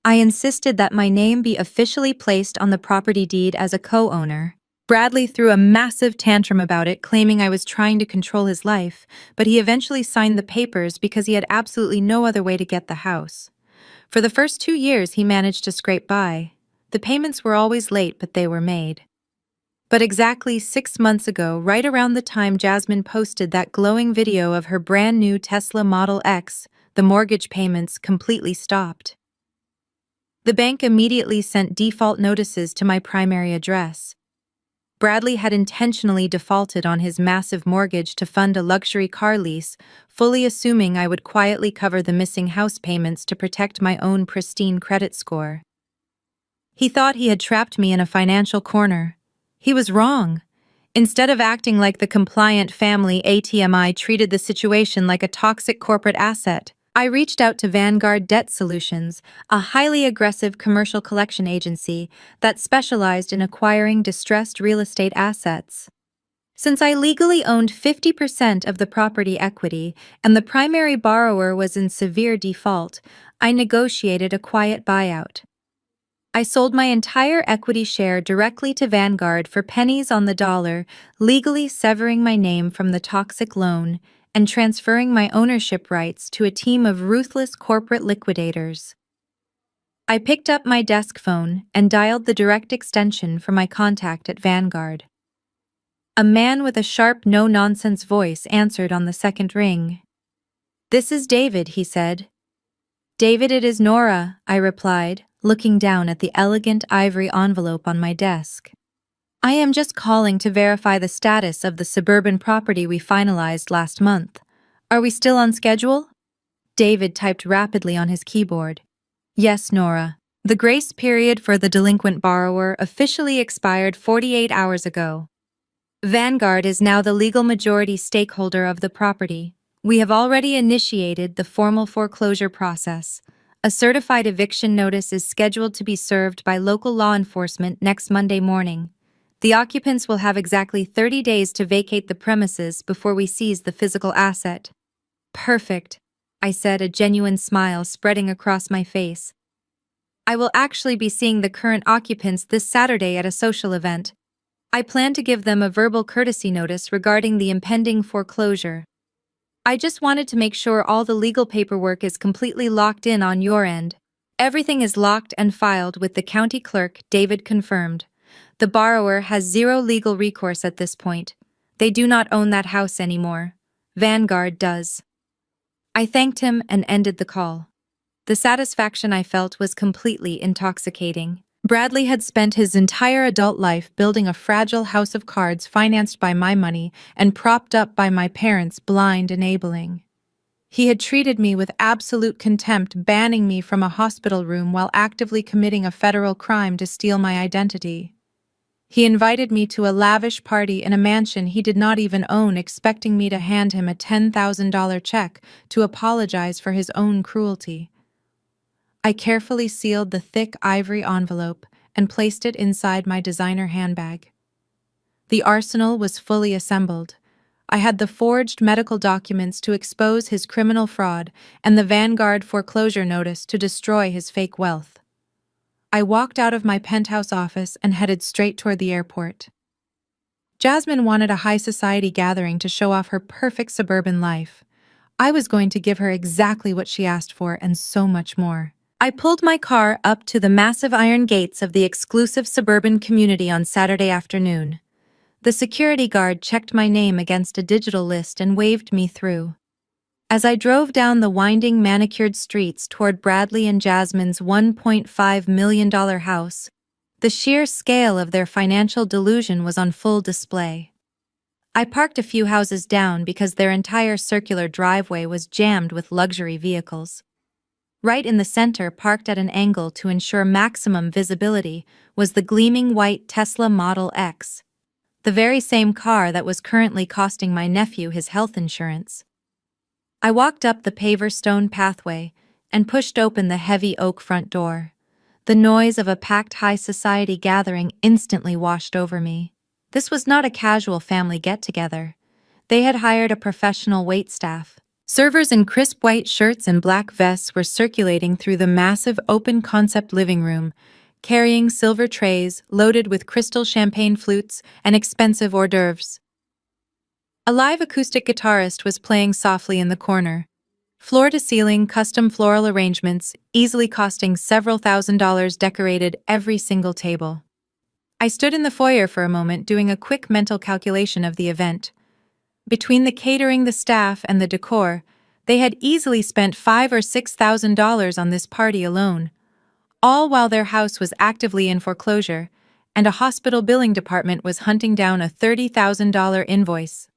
I insisted that my name be officially placed on the property deed as a co-owner. Bradley threw a massive tantrum about it, claiming I was trying to control his life, but he eventually signed the papers because he had absolutely no other way to get the house. For the first 2 years, he managed to scrape by. The payments were always late, but they were made. But exactly 6 months ago, right around the time Jasmine posted that glowing video of her brand new Tesla Model X, the mortgage payments completely stopped. The bank immediately sent default notices to my primary address. Bradley had intentionally defaulted on his massive mortgage to fund a luxury car lease, fully assuming I would quietly cover the missing house payments to protect my own pristine credit score. He thought he had trapped me in a financial corner. He was wrong. Instead of acting like the compliant family ATM, I treated the situation like a toxic corporate asset. I reached out to Vanguard Debt Solutions, a highly aggressive commercial collection agency that specialized in acquiring distressed real estate assets. Since I legally owned 50% of the property equity and the primary borrower was in severe default, I negotiated a quiet buyout. I sold my entire equity share directly to Vanguard for pennies on the dollar, legally severing my name from the toxic loan and transferring my ownership rights to a team of ruthless corporate liquidators. I picked up my desk phone and dialed the direct extension for my contact at Vanguard. A man with a sharp, no-nonsense voice answered on the second ring. "This is David," he said. "David, it is Nora," I replied, looking down at the elegant ivory envelope on my desk. "I am just calling to verify the status of the suburban property we finalized last month. Are we still on schedule?" David typed rapidly on his keyboard. "Yes, Nora. The grace period for the delinquent borrower officially expired 48 hours ago. Vanguard is now the legal majority stakeholder of the property. We have already initiated the formal foreclosure process. A certified eviction notice is scheduled to be served by local law enforcement next Monday morning. The occupants will have exactly 30 days to vacate the premises before we seize the physical asset." "Perfect," I said, a genuine smile spreading across my face. "I will actually be seeing the current occupants this Saturday at a social event. I plan to give them a verbal courtesy notice regarding the impending foreclosure. I just wanted to make sure all the legal paperwork is completely locked in on your end." "Everything is locked and filed with the county clerk," David confirmed. "The borrower has zero legal recourse at this point. They do not own that house anymore. Vanguard does." I thanked him and ended the call. The satisfaction I felt was completely intoxicating. Bradley had spent his entire adult life building a fragile house of cards financed by my money and propped up by my parents' blind enabling. He had treated me with absolute contempt, banning me from a hospital room while actively committing a federal crime to steal my identity. He invited me to a lavish party in a mansion he did not even own, expecting me to hand him a $10,000 check to apologize for his own cruelty. I carefully sealed the thick ivory envelope and placed it inside my designer handbag. The arsenal was fully assembled. I had the forged medical documents to expose his criminal fraud and the Vanguard foreclosure notice to destroy his fake wealth. I walked out of my penthouse office and headed straight toward the airport. Jasmine wanted a high society gathering to show off her perfect suburban life. I was going to give her exactly what she asked for and so much more. I pulled my car up to the massive iron gates of the exclusive suburban community on Saturday afternoon. The security guard checked my name against a digital list and waved me through. As I drove down the winding manicured streets toward Bradley and Jasmine's $1.5 million house, the sheer scale of their financial delusion was on full display. I parked a few houses down because their entire circular driveway was jammed with luxury vehicles. Right in the center, parked at an angle to ensure maximum visibility, was the gleaming white Tesla Model X, the very same car that was currently costing my nephew his health insurance. I walked up the paver stone pathway and pushed open the heavy oak front door. The noise of a packed high society gathering instantly washed over me. This was not a casual family get-together. They had hired a professional waitstaff. Servers in crisp white shirts and black vests were circulating through the massive open-concept living room, carrying silver trays loaded with crystal champagne flutes and expensive hors d'oeuvres. A live acoustic guitarist was playing softly in the corner. Floor-to-ceiling custom floral arrangements, easily costing several $1,000s, decorated every single table. I stood in the foyer for a moment, doing a quick mental calculation of the event. Between the catering, the staff, and the decor, they had easily spent $5,000 or $6,000 on this party alone, all while their house was actively in foreclosure, and a hospital billing department was hunting down a $30,000 invoice.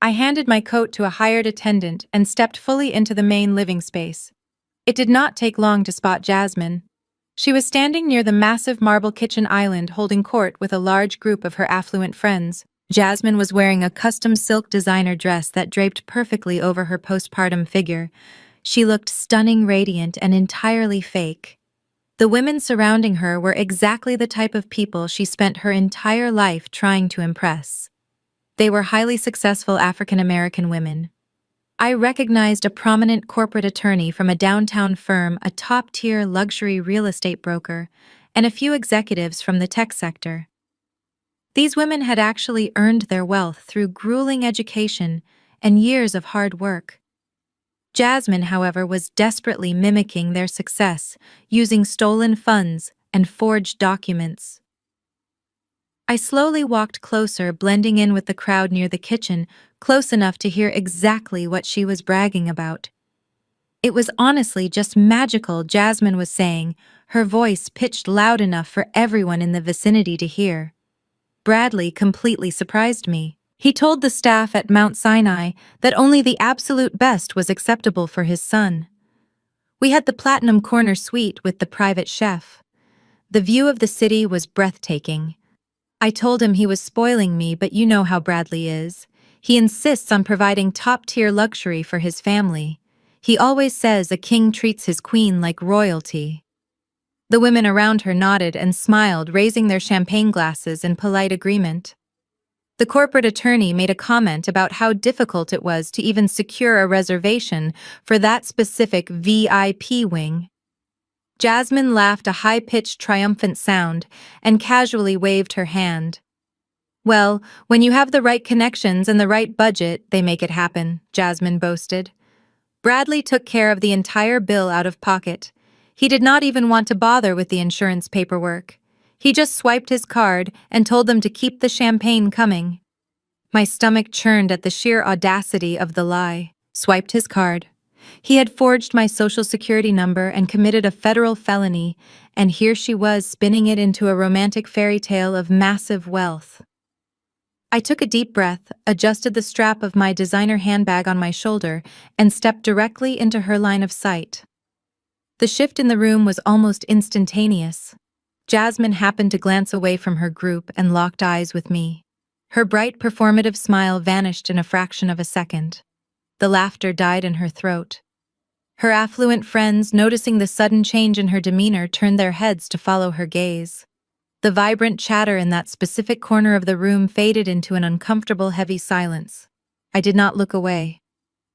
I handed my coat to a hired attendant and stepped fully into the main living space. It did not take long to spot Jasmine. She was standing near the massive marble kitchen island holding court with a large group of her affluent friends. Jasmine was wearing a custom silk designer dress that draped perfectly over her postpartum figure. She looked stunning, radiant, and entirely fake. The women surrounding her were exactly the type of people she spent her entire life trying to impress. They were highly successful African American women. I recognized a prominent corporate attorney from a downtown firm, a top-tier luxury real estate broker, and a few executives from the tech sector. These women had actually earned their wealth through grueling education and years of hard work. Jasmine, however, was desperately mimicking their success, using stolen funds and forged documents. I slowly walked closer, blending in with the crowd near the kitchen, close enough to hear exactly what she was bragging about. It was honestly just magical, Jasmine was saying, her voice pitched loud enough for everyone in the vicinity to hear. Bradley completely surprised me. He told the staff at Mount Sinai that only the absolute best was acceptable for his son. We had the platinum corner suite with the private chef. The view of the city was breathtaking. I told him he was spoiling me, but you know how Bradley is. He insists on providing top-tier luxury for his family. He always says a king treats his queen like royalty. The women around her nodded and smiled, raising their champagne glasses in polite agreement. The corporate attorney made a comment about how difficult it was to even secure a reservation for that specific VIP wing. Jasmine laughed a high-pitched triumphant sound and casually waved her hand. Well, when you have the right connections and the right budget, they make it happen, Jasmine boasted. Bradley took care of the entire bill out of pocket. He did not even want to bother with the insurance paperwork. He just swiped his card and told them to keep the champagne coming. My stomach churned at the sheer audacity of the lie. Swiped his card. He had forged my social security number and committed a federal felony, and here she was spinning it into a romantic fairy tale of massive wealth. I took a deep breath, adjusted the strap of my designer handbag on my shoulder, and stepped directly into her line of sight. The shift in the room was almost instantaneous. Jasmine happened to glance away from her group and locked eyes with me. Her bright, performative smile vanished in a fraction of a second. The laughter died in her throat. Her affluent friends, noticing the sudden change in her demeanor, turned their heads to follow her gaze. The vibrant chatter in that specific corner of the room faded into an uncomfortable, heavy silence. I did not look away.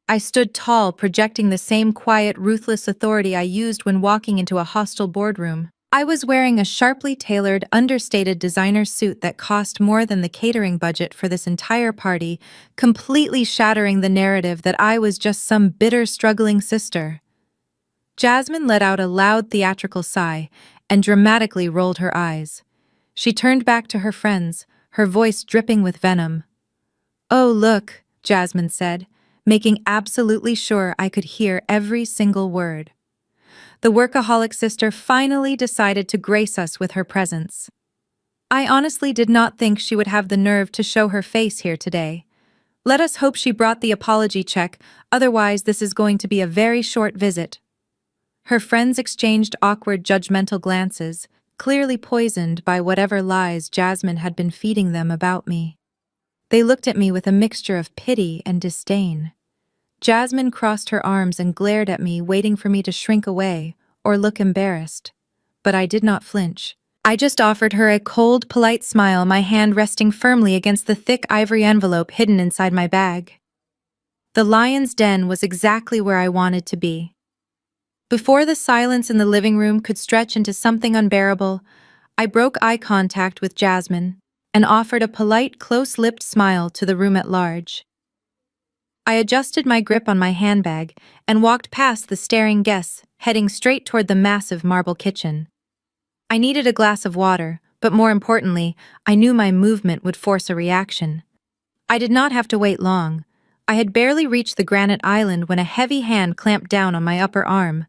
I stood tall, projecting the same quiet, ruthless authority I used when walking into a hostile boardroom. I was wearing a sharply tailored, understated designer suit that cost more than the catering budget for this entire party, completely shattering the narrative that I was just some bitter, struggling sister. Jasmine let out a loud, theatrical sigh and dramatically rolled her eyes. She turned back to her friends, her voice dripping with venom. "Oh, look," Jasmine said, making absolutely sure I could hear every single word. The workaholic sister finally decided to grace us with her presence. I honestly did not think she would have the nerve to show her face here today. Let us hope she brought the apology check, otherwise this is going to be a very short visit. Her friends exchanged awkward, judgmental glances, clearly poisoned by whatever lies Jasmine had been feeding them about me. They looked at me with a mixture of pity and disdain. Jasmine crossed her arms and glared at me, waiting for me to shrink away or look embarrassed. But I did not flinch. I just offered her a cold, polite smile, my hand resting firmly against the thick ivory envelope hidden inside my bag. The lion's den was exactly where I wanted to be. Before the silence in the living room could stretch into something unbearable, I broke eye contact with Jasmine and offered a polite, close-lipped smile to the room at large. I adjusted my grip on my handbag and walked past the staring guests, heading straight toward the massive marble kitchen. I needed a glass of water, but more importantly, I knew my movement would force a reaction. I did not have to wait long. I had barely reached the granite island when a heavy hand clamped down on my upper arm.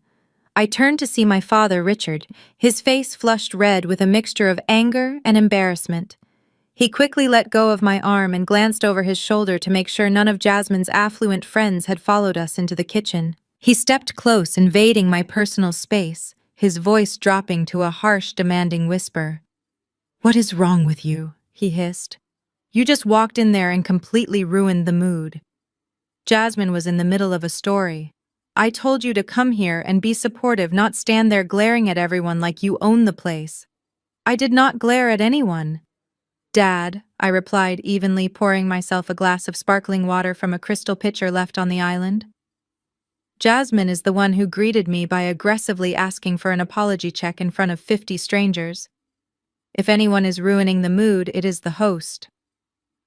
I turned to see my father, Richard, his face flushed red with a mixture of anger and embarrassment. He quickly let go of my arm and glanced over his shoulder to make sure none of Jasmine's affluent friends had followed us into the kitchen. He stepped close, invading my personal space, his voice dropping to a harsh, demanding whisper. "What is wrong with you?" he hissed. "You just walked in there and completely ruined the mood. Jasmine was in the middle of a story. I told you to come here and be supportive, not stand there glaring at everyone like you own the place." "I did not glare at anyone." "Dad," I replied evenly, pouring myself a glass of sparkling water from a crystal pitcher left on the island. "Jasmine is the one who greeted me by aggressively asking for an apology check in front of 50 strangers. If anyone is ruining the mood, it is the host."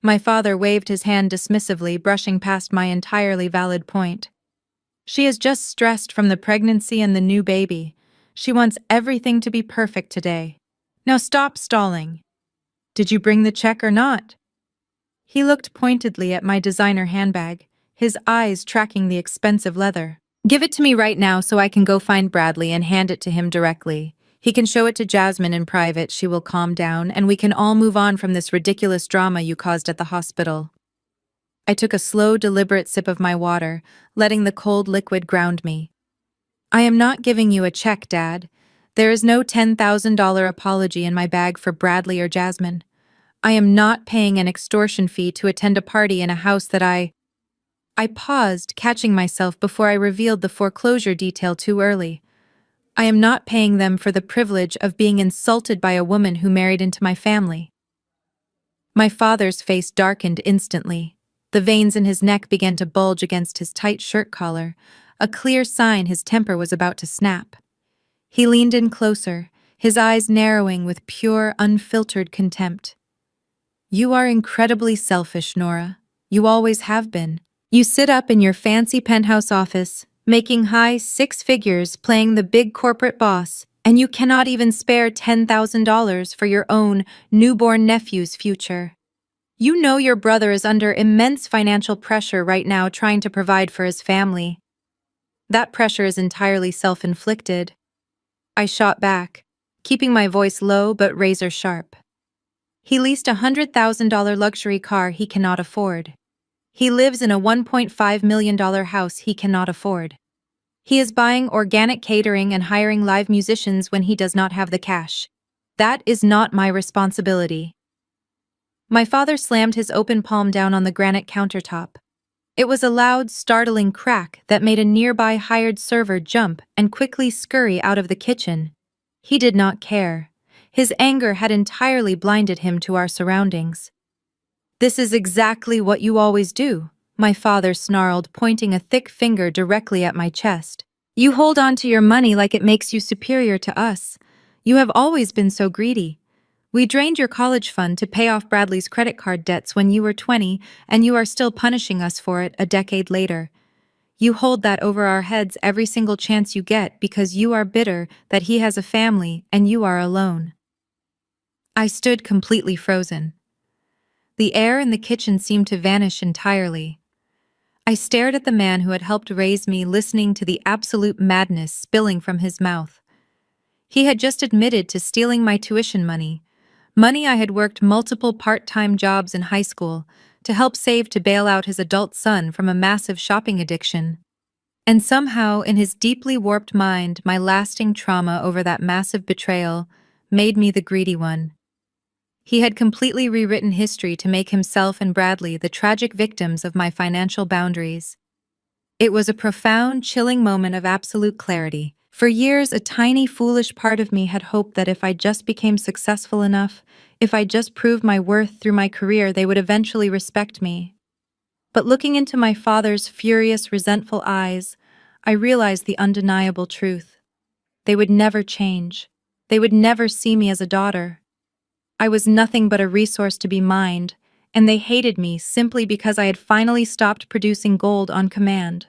My father waved his hand dismissively, brushing past my entirely valid point. "She is just stressed from the pregnancy and the new baby. She wants everything to be perfect today. Now stop stalling. Did you bring the check or not?" He looked pointedly at my designer handbag, his eyes tracking the expensive leather. "Give it to me right now so I can go find Bradley and hand it to him directly. He can show it to Jasmine in private, she will calm down, and we can all move on from this ridiculous drama you caused at the hospital." I took a slow, deliberate sip of my water, letting the cold liquid ground me. "I am not giving you a check, Dad. There is no $10,000 apology in my bag for Bradley or Jasmine. I am not paying an extortion fee to attend a party in a house that I paused, catching myself before I revealed the foreclosure detail too early. "I am not paying them for the privilege of being insulted by a woman who married into my family." My father's face darkened instantly. The veins in his neck began to bulge against his tight shirt collar, a clear sign his temper was about to snap. He leaned in closer, his eyes narrowing with pure, unfiltered contempt. "You are incredibly selfish, Nora. You always have been. You sit up in your fancy penthouse office, making high six figures playing the big corporate boss, and you cannot even spare $10,000 for your own newborn nephew's future. You know your brother is under immense financial pressure right now trying to provide for his family. That pressure is entirely self-inflicted." I shot back, keeping my voice low but razor-sharp. "He leased a $100,000 luxury car he cannot afford. He lives in a $1.5 million house he cannot afford. He is buying organic catering and hiring live musicians when he does not have the cash. That is not my responsibility." My father slammed his open palm down on the granite countertop. It was a loud, startling crack that made a nearby hired server jump and quickly scurry out of the kitchen. He did not care. His anger had entirely blinded him to our surroundings. "This is exactly what you always do," my father snarled, pointing a thick finger directly at my chest. "You hold on to your money like it makes you superior to us. You have always been so greedy. We drained your college fund to pay off Bradley's credit card debts when you were 20, and you are still punishing us for it a decade later. You hold that over our heads every single chance you get because you are bitter that he has a family and you are alone." I stood completely frozen. The air in the kitchen seemed to vanish entirely. I stared at the man who had helped raise me, listening to the absolute madness spilling from his mouth. He had just admitted to stealing my tuition money I had worked multiple part-time jobs in high school to help save to bail out his adult son from a massive shopping addiction. And somehow, in his deeply warped mind, my lasting trauma over that massive betrayal made me the greedy one. He had completely rewritten history to make himself and Bradley the tragic victims of my financial boundaries. It was a profound, chilling moment of absolute clarity. For years, a tiny, foolish part of me had hoped that if I just became successful enough, if I just proved my worth through my career, they would eventually respect me. But looking into my father's furious, resentful eyes, I realized the undeniable truth. They would never change. They would never see me as a daughter. I was nothing but a resource to be mined, and they hated me simply because I had finally stopped producing gold on command.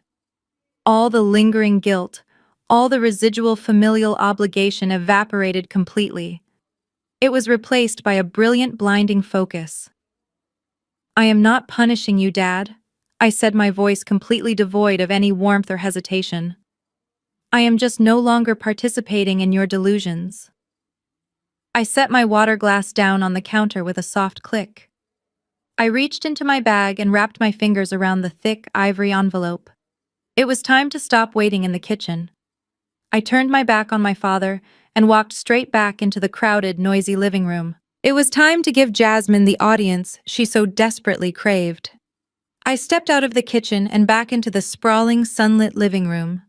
All the lingering guilt, all the residual familial obligation evaporated completely. It was replaced by a brilliant, blinding focus. "I am not punishing you, Dad," I said, my voice completely devoid of any warmth or hesitation. I am just no longer participating in your delusions. I set my water glass down on the counter with a soft click. I reached into my bag and wrapped my fingers around the thick, ivory envelope. It was time to stop waiting in the kitchen. I turned my back on my father and walked straight back into the crowded, noisy living room. It was time to give Jasmine the audience she so desperately craved. I stepped out of the kitchen and back into the sprawling, sunlit living room.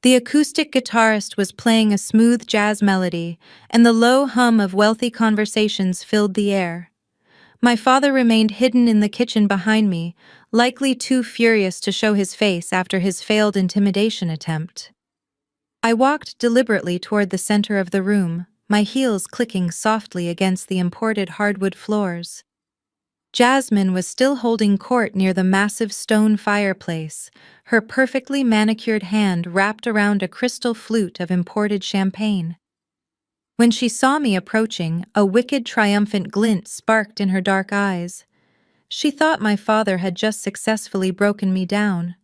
The acoustic guitarist was playing a smooth jazz melody, and the low hum of wealthy conversations filled the air. My father remained hidden in the kitchen behind me, likely too furious to show his face after his failed intimidation attempt. I walked deliberately toward the center of the room, my heels clicking softly against the imported hardwood floors. Jasmine was still holding court near the massive stone fireplace, her perfectly manicured hand wrapped around a crystal flute of imported champagne. When she saw me approaching, a wicked, triumphant glint sparked in her dark eyes. She thought my father had just successfully broken me down.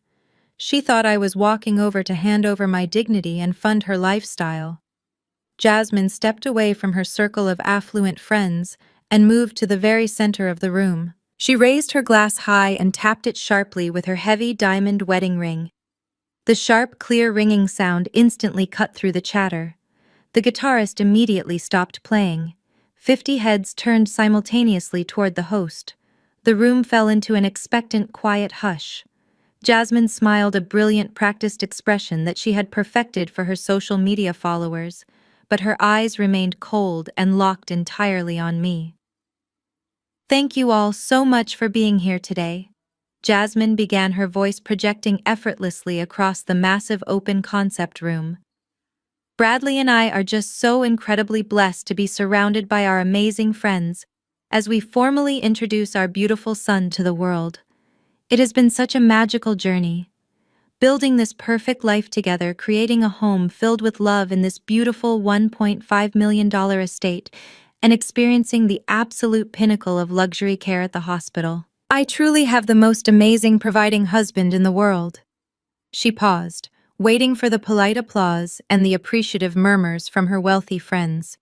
She thought I was walking over to hand over my dignity and fund her lifestyle. Jasmine stepped away from her circle of affluent friends and moved to the very center of the room. She raised her glass high and tapped it sharply with her heavy diamond wedding ring. The sharp, clear ringing sound instantly cut through the chatter. The guitarist immediately stopped playing. 50 heads turned simultaneously toward the host. The room fell into an expectant, quiet hush. Jasmine smiled a brilliant, practiced expression that she had perfected for her social media followers, but her eyes remained cold and locked entirely on me. Thank you all so much for being here today. Jasmine began, her voice projecting effortlessly across the massive open concept room. Bradley and I are just so incredibly blessed to be surrounded by our amazing friends as we formally introduce our beautiful son to the world. It has been such a magical journey. Building this perfect life together, creating a home filled with love in this beautiful $1.5 million estate, and experiencing the absolute pinnacle of luxury care at the hospital. I truly have the most amazing providing husband in the world. She paused, waiting for the polite applause and the appreciative murmurs from her wealthy friends.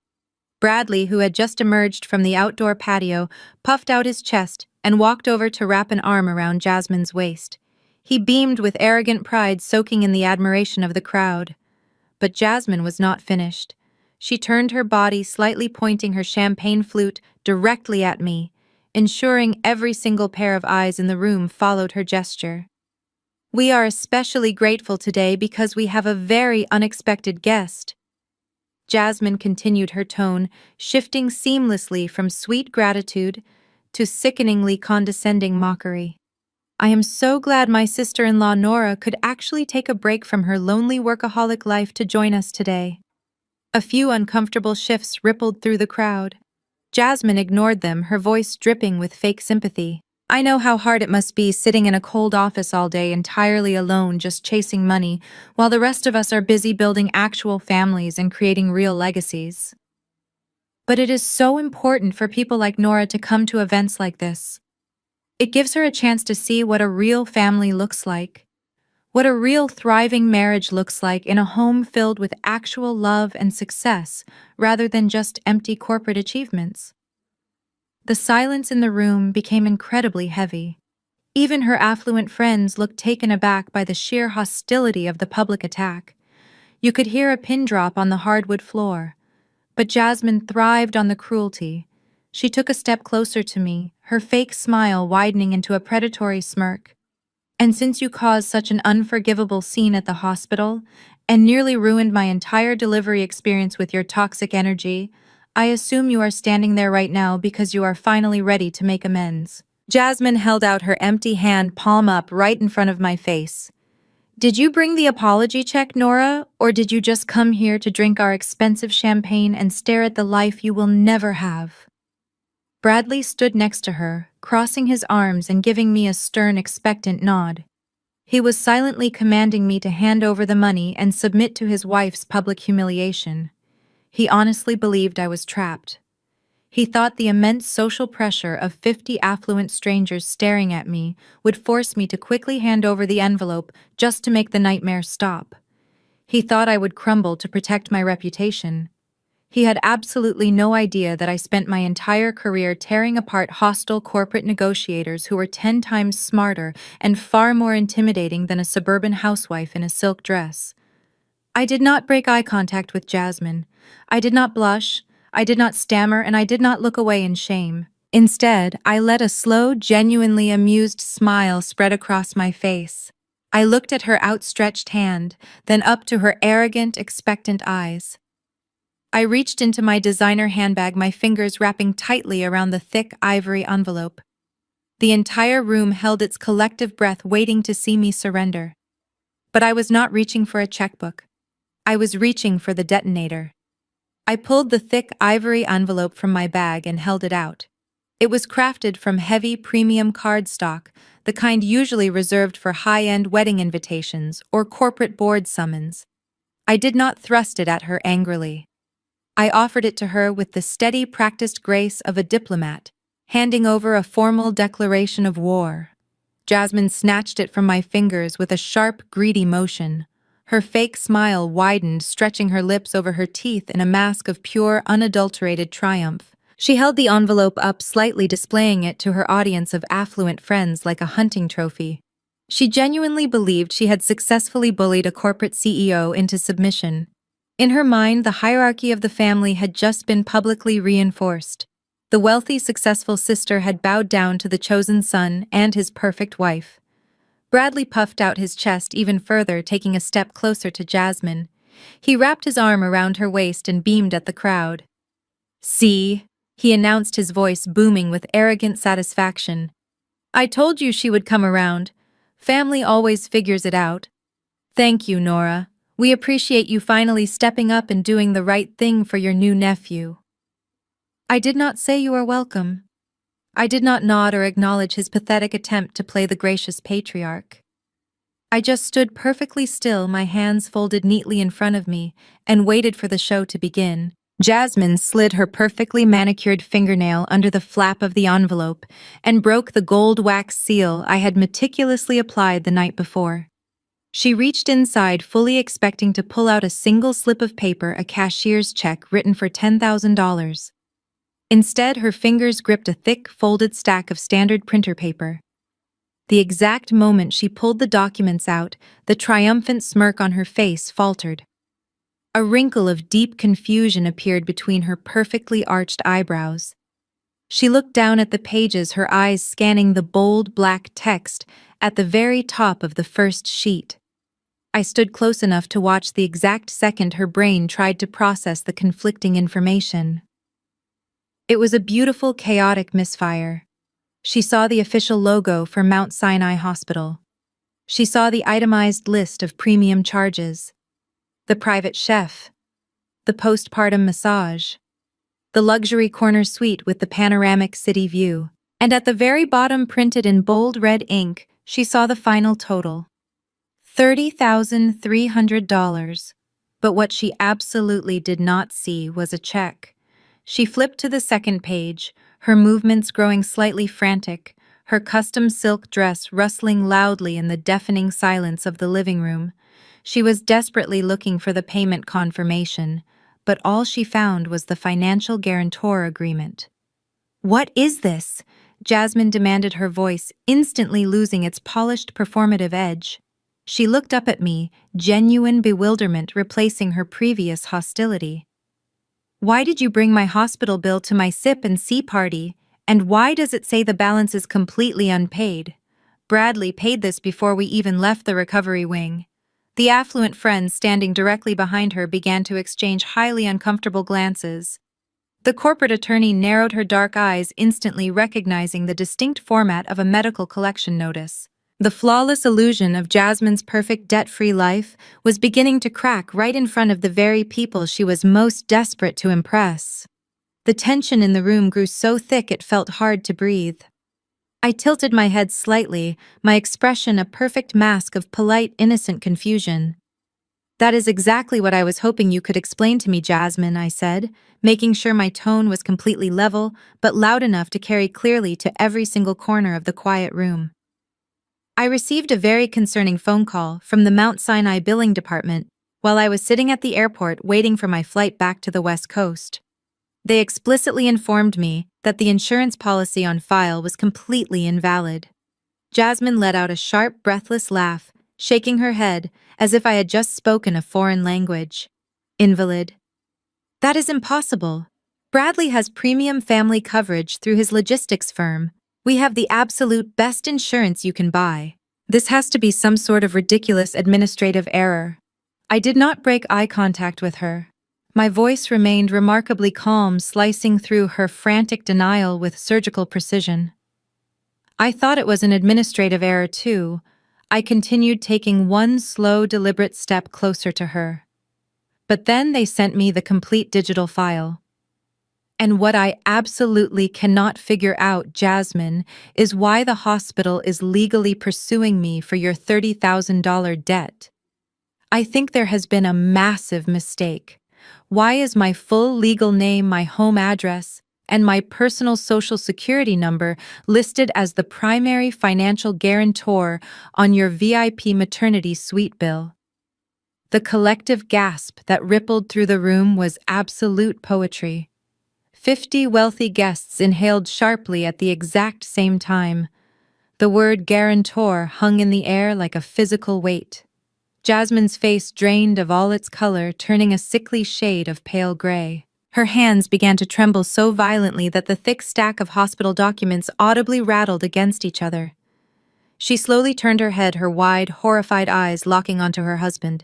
Bradley, who had just emerged from the outdoor patio, puffed out his chest and walked over to wrap an arm around Jasmine's waist. He beamed with arrogant pride, soaking in the admiration of the crowd. But Jasmine was not finished. She turned her body, slightly pointing her champagne flute directly at me, ensuring every single pair of eyes in the room followed her gesture. We are especially grateful today because we have a very unexpected guest. Jasmine continued, her tone shifting seamlessly from sweet gratitude to sickeningly condescending mockery. I am so glad my sister-in-law Nora could actually take a break from her lonely workaholic life to join us today. A few uncomfortable shifts rippled through the crowd. Jasmine ignored them, her voice dripping with fake sympathy. I know how hard it must be sitting in a cold office all day entirely alone, just chasing money, while the rest of us are busy building actual families and creating real legacies. But it is so important for people like Nora to come to events like this. It gives her a chance to see what a real family looks like, what a real thriving marriage looks like in a home filled with actual love and success, rather than just empty corporate achievements. The silence in the room became incredibly heavy. Even her affluent friends looked taken aback by the sheer hostility of the public attack. You could hear a pin drop on the hardwood floor. But Jasmine thrived on the cruelty. She took a step closer to me, her fake smile widening into a predatory smirk. And since you caused such an unforgivable scene at the hospital and nearly ruined my entire delivery experience with your toxic energy, I assume you are standing there right now because you are finally ready to make amends. Jasmine held out her empty hand, palm up, right in front of my face. Did you bring the apology check, Nora, or did you just come here to drink our expensive champagne and stare at the life you will never have? Bradley stood next to her, crossing his arms and giving me a stern, expectant nod. He was silently commanding me to hand over the money and submit to his wife's public humiliation. He honestly believed I was trapped. He thought the immense social pressure of 50 affluent strangers staring at me would force me to quickly hand over the envelope just to make the nightmare stop. He thought I would crumble to protect my reputation. He had absolutely no idea that I spent my entire career tearing apart hostile corporate negotiators who were 10 times smarter and far more intimidating than a suburban housewife in a silk dress. I did not break eye contact with Jasmine. I did not blush, I did not stammer, and I did not look away in shame. Instead, I let a slow, genuinely amused smile spread across my face. I looked at her outstretched hand, then up to her arrogant, expectant eyes. I reached into my designer handbag, my fingers wrapping tightly around the thick ivory envelope. The entire room held its collective breath, waiting to see me surrender. But I was not reaching for a checkbook. I was reaching for the detonator. I pulled the thick ivory envelope from my bag and held it out. It was crafted from heavy premium cardstock, the kind usually reserved for high-end wedding invitations or corporate board summons. I did not thrust it at her angrily. I offered it to her with the steady, practiced grace of a diplomat, handing over a formal declaration of war. Jasmine snatched it from my fingers with a sharp, greedy motion. Her fake smile widened, stretching her lips over her teeth in a mask of pure, unadulterated triumph. She held the envelope up slightly, displaying it to her audience of affluent friends like a hunting trophy. She genuinely believed she had successfully bullied a corporate CEO into submission. In her mind, the hierarchy of the family had just been publicly reinforced. The wealthy, successful sister had bowed down to the chosen son and his perfect wife. Bradley puffed out his chest even further, taking a step closer to Jasmine. He wrapped his arm around her waist and beamed at the crowd. "See," he announced, his voice booming with arrogant satisfaction. "I told you she would come around. Family always figures it out. Thank you, Nora. We appreciate you finally stepping up and doing the right thing for your new nephew." I did not say you are welcome. I did not nod or acknowledge his pathetic attempt to play the gracious patriarch. I just stood perfectly still, my hands folded neatly in front of me, and waited for the show to begin. Jasmine slid her perfectly manicured fingernail under the flap of the envelope and broke the gold wax seal I had meticulously applied the night before. She reached inside, fully expecting to pull out a single slip of paper, a cashier's check written for $10,000. Instead, her fingers gripped a thick, folded stack of standard printer paper. The exact moment she pulled the documents out, the triumphant smirk on her face faltered. A wrinkle of deep confusion appeared between her perfectly arched eyebrows. She looked down at the pages, her eyes scanning the bold black text at the very top of the first sheet. I stood close enough to watch the exact second her brain tried to process the conflicting information. It was a beautiful, chaotic misfire. She saw the official logo for Mount Sinai Hospital. She saw the itemized list of premium charges, the private chef, the postpartum massage, the luxury corner suite with the panoramic city view, and at the very bottom, printed in bold red ink, she saw the final total: $30,300. But what she absolutely did not see was a check. She flipped to the second page, her movements growing slightly frantic, her custom silk dress rustling loudly in the deafening silence of the living room. She was desperately looking for the payment confirmation, but all she found was the financial guarantor agreement. "What is this?" Jasmine demanded, her voice instantly losing its polished performative edge. She looked up at me, genuine bewilderment replacing her previous hostility. "Why did you bring my hospital bill to my sip and see party, and why does it say the balance is completely unpaid? Bradley paid this before we even left the recovery wing." The affluent friends standing directly behind her began to exchange highly uncomfortable glances. The corporate attorney narrowed her dark eyes, instantly recognizing the distinct format of a medical collection notice. The flawless illusion of Jasmine's perfect debt-free life was beginning to crack right in front of the very people she was most desperate to impress. The tension in the room grew so thick it felt hard to breathe. I tilted my head slightly, my expression a perfect mask of polite, innocent confusion. "That is exactly what I was hoping you could explain to me, Jasmine," I said, making sure my tone was completely level, but loud enough to carry clearly to every single corner of the quiet room. "I received a very concerning phone call from the Mount Sinai billing department. while I was sitting at the airport waiting for my flight back to the West Coast. They explicitly informed me that the insurance policy on file was completely invalid. Jasmine let out a sharp, breathless laugh, shaking her head as if I had just spoken a foreign language. Invalid. That is impossible. Bradley has premium family coverage through his logistics firm. We have the absolute best insurance you can buy. This has to be some sort of ridiculous administrative error. I did not break eye contact with her. My voice remained remarkably calm, slicing through her frantic denial with surgical precision. I thought it was an administrative error too. I continued taking one slow, deliberate step closer to her. But then they sent me the complete digital file. And what I absolutely cannot figure out, Jasmine, is why the hospital is legally pursuing me for your $30,000 debt. I think there has been a massive mistake. Why is my full legal name, my home address, and my personal social security number listed as the primary financial guarantor on your VIP maternity suite bill? The collective gasp that rippled through the room was absolute poetry. 50 wealthy guests inhaled sharply at the exact same time. The word guarantor hung in the air like a physical weight. Jasmine's face drained of all its color, turning a sickly shade of pale gray. Her hands began to tremble so violently that the thick stack of hospital documents audibly rattled against each other. She slowly turned her head, her wide, horrified eyes locking onto her husband.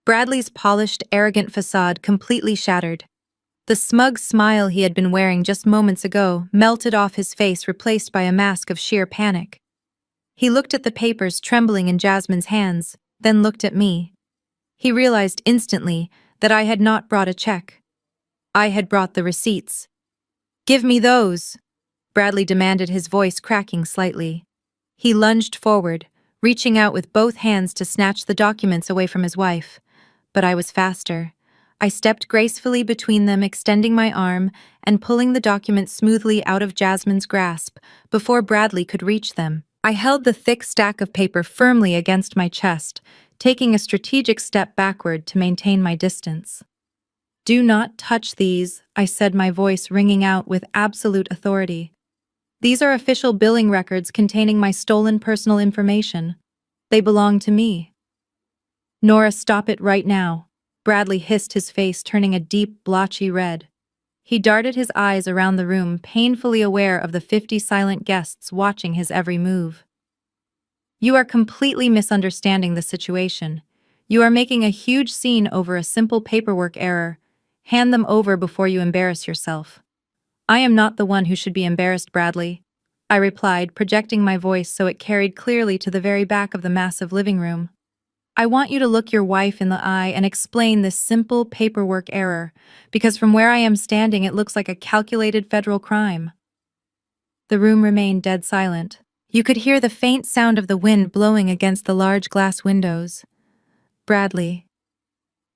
Bradley's polished, arrogant facade completely shattered. The smug smile he had been wearing just moments ago melted off his face, replaced by a mask of sheer panic. He looked at the papers trembling in Jasmine's hands, then looked at me. He realized instantly that I had not brought a check. I had brought the receipts. "Give me those," Bradley demanded, his voice cracking slightly. He lunged forward, reaching out with both hands to snatch the documents away from his wife. But I was faster. I stepped gracefully between them, extending my arm and pulling the documents smoothly out of Jasmine's grasp before Bradley could reach them. I held the thick stack of paper firmly against my chest, taking a strategic step backward to maintain my distance. "Do not touch these," I said, my voice ringing out with absolute authority. "These are official billing records containing my stolen personal information. They belong to me." "Nora, stop it right now," Bradley hissed, his face turning a deep, blotchy red. He darted his eyes around the room, painfully aware of the 50 silent guests watching his every move. "You are completely misunderstanding the situation. You are making a huge scene over a simple paperwork error. Hand them over before you embarrass yourself." "I am not the one who should be embarrassed, Bradley," I replied, projecting my voice so it carried clearly to the very back of the massive living room. "I want you to look your wife in the eye and explain this simple paperwork error, because from where I am standing it looks like a calculated federal crime." The room remained dead silent. You could hear the faint sound of the wind blowing against the large glass windows. "Bradley,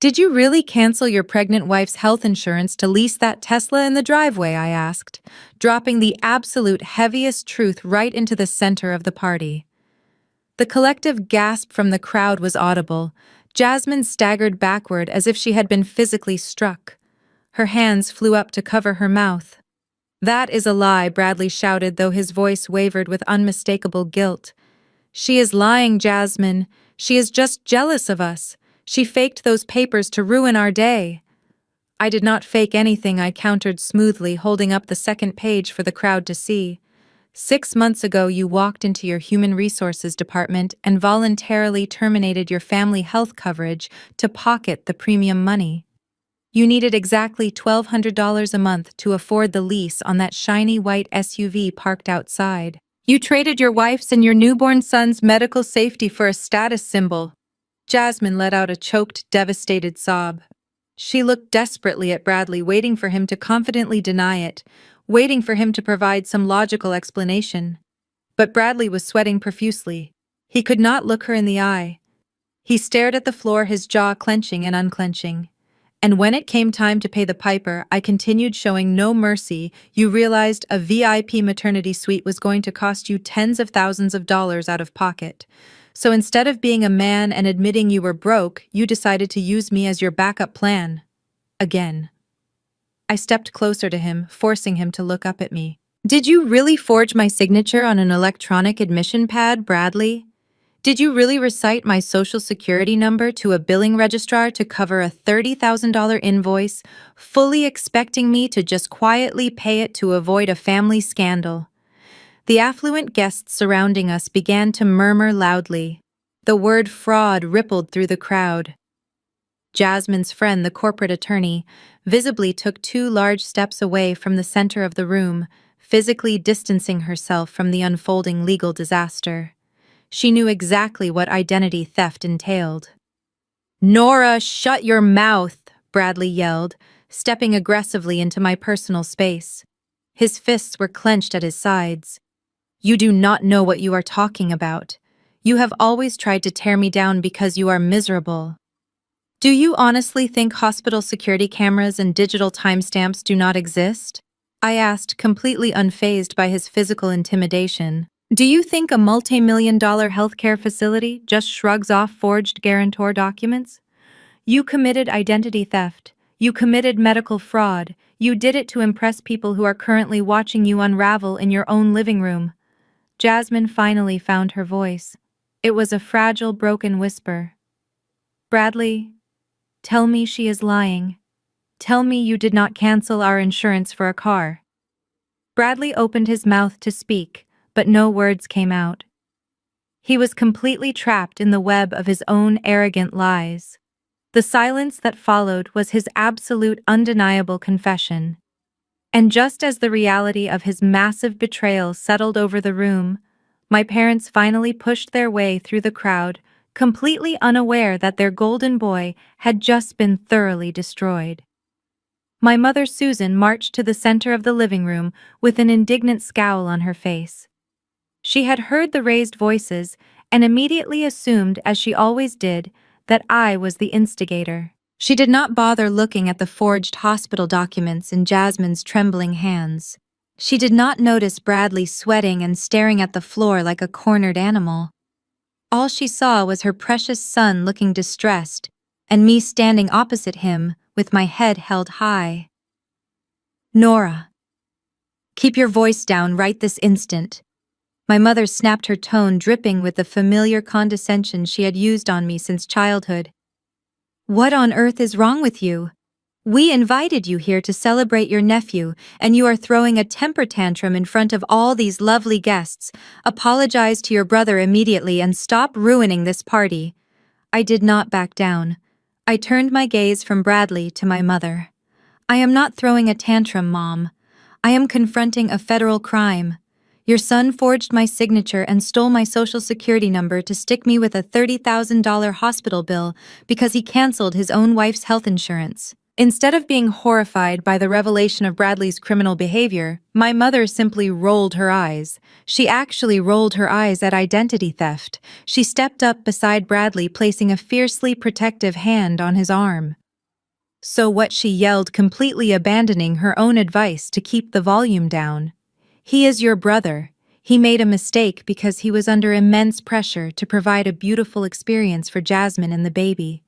did you really cancel your pregnant wife's health insurance to lease that Tesla in the driveway?" I asked, dropping the absolute heaviest truth right into the center of the party. The collective gasp from the crowd was audible. Jasmine staggered backward as if she had been physically struck. Her hands flew up to cover her mouth. "That is a lie," Bradley shouted, though his voice wavered with unmistakable guilt. "She is lying, Jasmine. She is just jealous of us. She faked those papers to ruin our day." "I did not fake anything," I countered smoothly, holding up the second page for the crowd to see. "6 months ago, you walked into your human resources department and voluntarily terminated your family health coverage to pocket the premium money. You needed exactly $1,200 a month to afford the lease on that shiny white SUV parked outside. You traded your wife's and your newborn son's medical safety for a status symbol." Jasmine let out a choked, devastated sob. She looked desperately at Bradley, waiting for him to confidently deny it, waiting for him to provide some logical explanation. But Bradley was sweating profusely. He could not look her in the eye. He stared at the floor, his jaw clenching and unclenching. And when it came time to pay the piper, I continued showing no mercy. You realized a VIP maternity suite was going to cost you tens of thousands of dollars out of pocket. So instead of being a man and admitting you were broke, you decided to use me as your backup plan. Again. I stepped closer to him, forcing him to look up at me. Did you really forge my signature on an electronic admission pad, Bradley? Did you really recite my social security number to a billing registrar to cover a $30,000 invoice, fully expecting me to just quietly pay it to avoid a family scandal? The affluent guests surrounding us began to murmur loudly. The word fraud rippled through the crowd. Jasmine's friend, the corporate attorney, visibly took 2 large steps away from the center of the room, physically distancing herself from the unfolding legal disaster. She knew exactly what identity theft entailed. "Nora, shut your mouth!" Bradley yelled, stepping aggressively into my personal space. His fists were clenched at his sides. "You do not know what you are talking about. You have always tried to tear me down because you are miserable. Do you honestly think hospital security cameras and digital timestamps do not exist?" I asked, completely unfazed by his physical intimidation. "Do you think a multi-million-dollar healthcare facility just shrugs off forged guarantor documents? You committed identity theft. You committed medical fraud. You did it to impress people who are currently watching you unravel in your own living room." Jasmine finally found her voice. It was a fragile, broken whisper. "Bradley, tell me she is lying. Tell me you did not cancel our insurance for a car." Bradley opened his mouth to speak, but no words came out. He was completely trapped in the web of his own arrogant lies. The silence that followed was his absolute, undeniable confession. And just as the reality of his massive betrayal settled over the room, my parents finally pushed their way through the crowd, completely unaware that their golden boy had just been thoroughly destroyed. My mother, Susan, marched to the center of the living room with an indignant scowl on her face. She had heard the raised voices and immediately assumed, as she always did, that I was the instigator. She did not bother looking at the forged hospital documents in Jasmine's trembling hands. She did not notice Bradley sweating and staring at the floor like a cornered animal. All she saw was her precious son looking distressed, and me standing opposite him with my head held high. "Nora, keep your voice down right this instant." My mother snapped, her tone dripping with the familiar condescension she had used on me since childhood. "What on earth is wrong with you? We invited you here to celebrate your nephew, and you are throwing a temper tantrum in front of all these lovely guests. Apologize to your brother immediately and stop ruining this party." I did not back down. I turned my gaze from Bradley to my mother. "I am not throwing a tantrum, Mom. I am confronting a federal crime. Your son forged my signature and stole my social security number to stick me with a $30,000 hospital bill because he canceled his own wife's health insurance." Instead of being horrified by the revelation of Bradley's criminal behavior, my mother simply rolled her eyes. She actually rolled her eyes at identity theft. She stepped up beside Bradley, placing a fiercely protective hand on his arm. "So what?" she yelled, completely abandoning her own advice to keep the volume down. "He is your brother. He made a mistake because he was under immense pressure to provide a beautiful experience for Jasmine and the baby.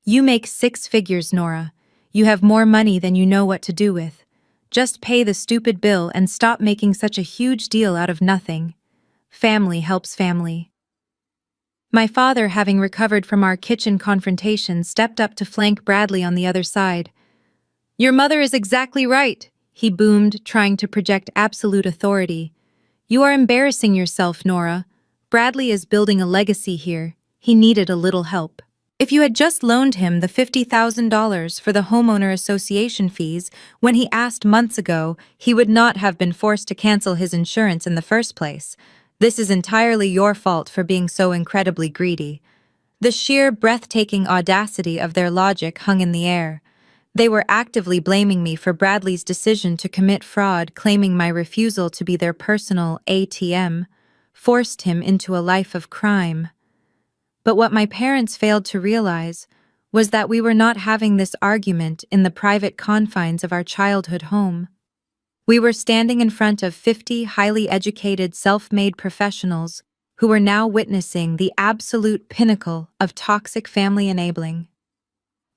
You make 6 figures, Nora. You have more money than you know what to do with. Just pay the stupid bill and stop making such a huge deal out of nothing. Family helps family." My father, having recovered from our kitchen confrontation, stepped up to flank Bradley on the other side. "Your mother is exactly right," he boomed, trying to project absolute authority. "You are embarrassing yourself, Nora. Bradley is building a legacy here. He needed a little help. If you had just loaned him the $50,000 for the homeowner association fees when he asked months ago, he would not have been forced to cancel his insurance in the first place. This is entirely your fault for being so incredibly greedy." The sheer, breathtaking audacity of their logic hung in the air. They were actively blaming me for Bradley's decision to commit fraud, claiming my refusal to be their personal ATM forced him into a life of crime. But what my parents failed to realize was that we were not having this argument in the private confines of our childhood home. We were standing in front of 50 highly educated, self-made professionals who were now witnessing the absolute pinnacle of toxic family enabling.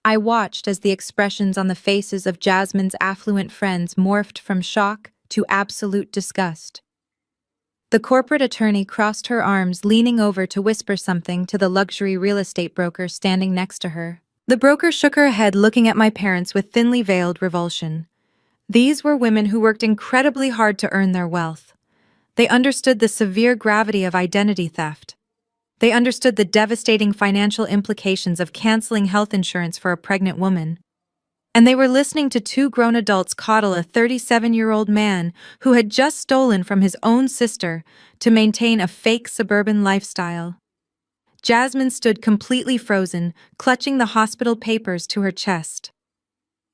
I watched as the expressions on the faces of Jasmine's affluent friends morphed from shock to absolute disgust. The corporate attorney crossed her arms, leaning over to whisper something to the luxury real estate broker standing next to her. The broker shook her head, looking at my parents with thinly veiled revulsion. These were women who worked incredibly hard to earn their wealth. They understood the severe gravity of identity theft. They understood the devastating financial implications of canceling health insurance for a pregnant woman. And they were listening to two grown adults coddle a 37-year-old man who had just stolen from his own sister to maintain a fake suburban lifestyle. Jasmine stood completely frozen, clutching the hospital papers to her chest.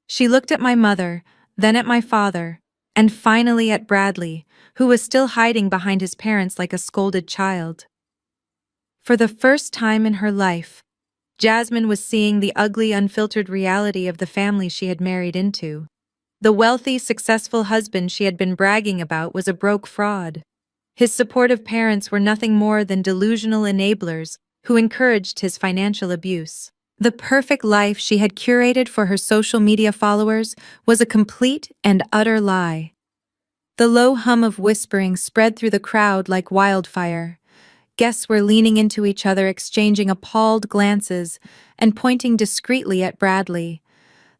She looked at my mother, then at my father, and finally at Bradley, who was still hiding behind his parents like a scolded child. For the first time in her life, Jasmine was seeing the ugly, unfiltered reality of the family she had married into. The wealthy, successful husband she had been bragging about was a broke fraud. His supportive parents were nothing more than delusional enablers who encouraged his financial abuse. The perfect life she had curated for her social media followers was a complete and utter lie. The low hum of whispering spread through the crowd like wildfire. Guests were leaning into each other, exchanging appalled glances and pointing discreetly at Bradley.